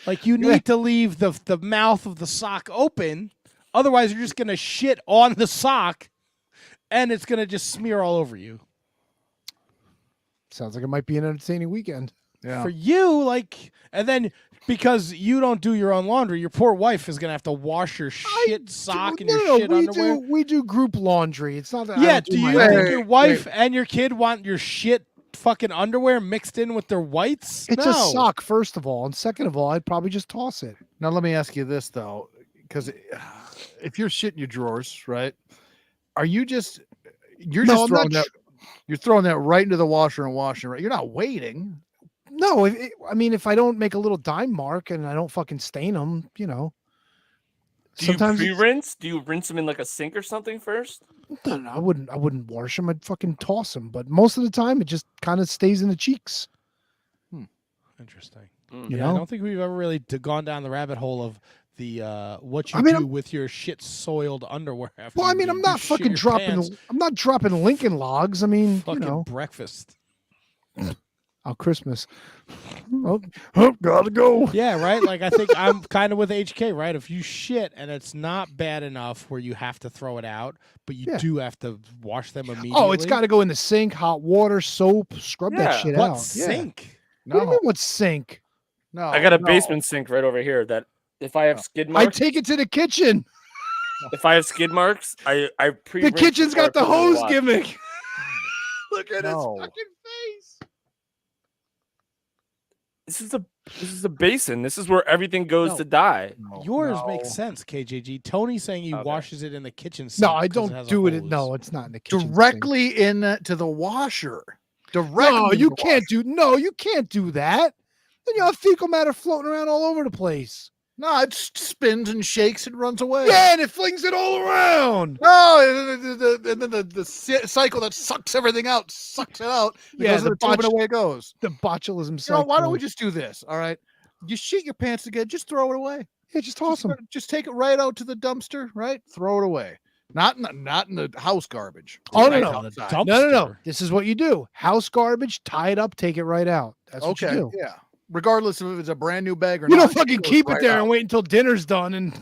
Like, you need to leave the mouth of the sock open. Otherwise, you're just going to shit on the sock, and it's going to just smear all over you. Sounds like it might be an entertaining weekend. Yeah. For you, like, and then because you don't do your own laundry, your poor wife is going to have to wash your shit sock and your shit underwear. We do group laundry. It's not that. Yeah, I don't do my you own. think your wife and your kid want your shit fucking underwear mixed in with their whites? It's No. a sock, first of all, and second of all, I'd probably just toss it. Now let me ask you this though, because if you're shitting your drawers, right? Are you just No, just I'm throwing not that? You're throwing that right into the washer and washing, right? You're not waiting. No, if I don't make a little dime mark and I don't fucking stain them, Do you sometimes it's- pre-rinse? Do you rinse them in like a sink or something first? No, I wouldn't wash them. I'd fucking toss them. But most of the time, it just kind of stays in the cheeks. Interesting. You Yeah, know? I don't think we've ever really gone down the rabbit hole of the what you I mean, do I'm- with your shit soiled underwear. After Well, I you- mean, you I'm not shit fucking your dropping. pants. I'm not dropping Lincoln logs. I mean, Fucking you know, breakfast. on Christmas. Oh, gotta go. Yeah, right. Like I think I'm kind of with HK, right? If you shit and it's not bad enough where you have to throw it out, but you Yeah. do have to wash them immediately. Oh, it's got to go in the sink, hot water, soap, scrub that Yeah, shit what out. sink? Yeah. What do you mean, what sink? No, I got a basement sink right over here that if I have skid I marks, take it to the kitchen. if I have skid marks, I pre The kitchen's got the hose gimmick. Look at his fucking face. This is a basin. This is where everything goes to die. Yours makes sense, KJG. Tony's saying he washes it in the kitchen sink. No, I 'cause it don't has a do it. hose. No, it's not in the kitchen. Directly to the washer. Directly. No, in you the can't do. No, you can't do that. Then you have fecal matter floating around all over the place. No, it spins and shakes and runs away. Yeah, and it flings it all around. No, and then the cycle that sucks everything out, sucks it out. It Yeah, goes in the tube and away it goes. The botulism You know, cycle. why don't we just do this? All right, you shit your pants again, just throw it away. Yeah, just toss them. Just take it right out to the dumpster, right? Throw it away. Not in the house garbage. Oh Right no, outside. no. This is what you do: house garbage, tie it up, take it right out. That's what you Okay, do. yeah. Regardless of if it's a brand new bag or You not. don't fucking goes keep it right there out. and wait until dinner's done and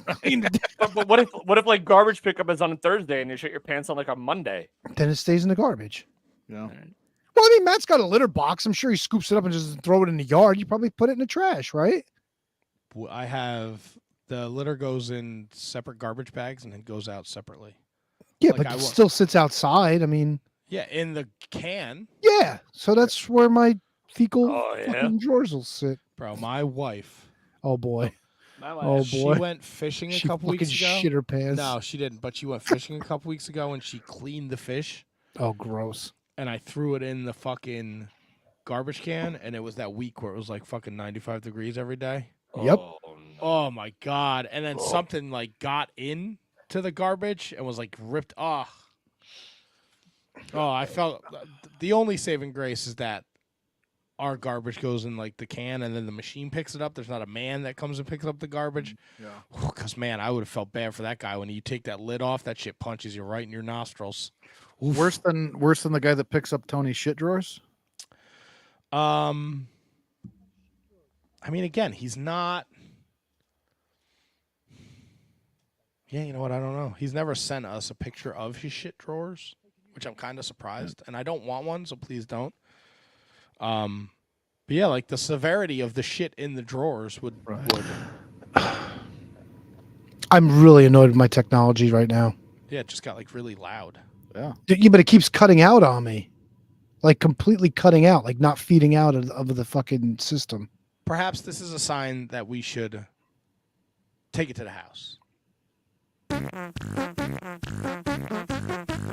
But what if like garbage pickup is on a Thursday and you shit your pants on like a Monday? then it stays in the garbage. Yeah. Well, I mean, Matt's got a litter box. I'm sure he scoops it up and just throw it in the yard. You probably put it in the trash, right? I have the litter goes in separate garbage bags and then goes out separately. Yeah, Like but I it wa- still sits outside. I mean, Yeah, in the can. yeah. So that's where my fecal yeah? fucking drawers will sit. Bro, my wife. Oh boy. My Oh She boy. went fishing a She couple weeks fucking ago. shit her pants. No, she didn't. But she went fishing a couple weeks ago and she cleaned the fish. Oh, gross. And I threw it in the fucking garbage can. And it was that week where it was like fucking 95 degrees every day. Yep. Oh my God. And then something like got in to the garbage and was like ripped off. Oh, I felt the only saving grace is that our garbage goes in like the can and then the machine picks it up. There's not a man that comes and picks up the garbage. Yeah. Because, man, I would have felt bad for that guy. When you take that lid off, that shit punches you right in your nostrils. Oof. Worse than the guy that picks up Tony's shit drawers? I mean, again, he's not. Yeah, you know what? I don't know. He's never sent us a picture of his shit drawers, which I'm kind of surprised. And I don't want one, so please don't. But yeah, like the severity of the shit in the drawers would. I'm really annoyed with my technology right now. Yeah, it just got like really loud. Yeah. Yeah, but it keeps cutting out on me. Like completely cutting out, like not feeding out of the fucking system. Perhaps this is a sign that we should take it to the house.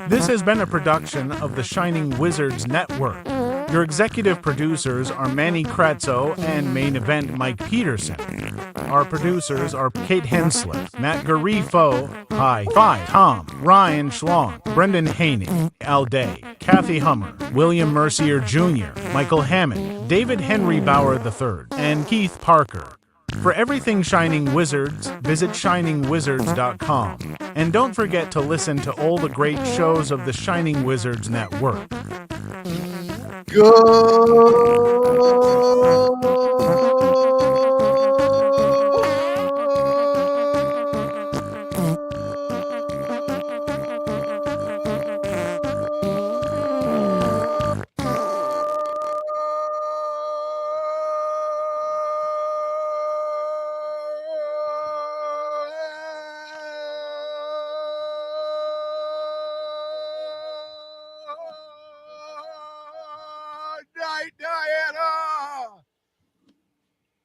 This has been a production of the Shining Wizards Network. Your executive producers are Manny Kratzo and Main Event Mike Peterson. Our producers are Kate Hensler, Matt Garifo, Hi Fi, Tom, Ryan Schlong, Brendan Haney, Al Day, Kathy Hummer, William Mercier Jr., Michael Hammond, David Henry Bauer III, and Keith Parker. For everything Shining Wizards, visit shiningwizards.com. And don't forget to listen to all the great shows of the Shining Wizards Network. Go!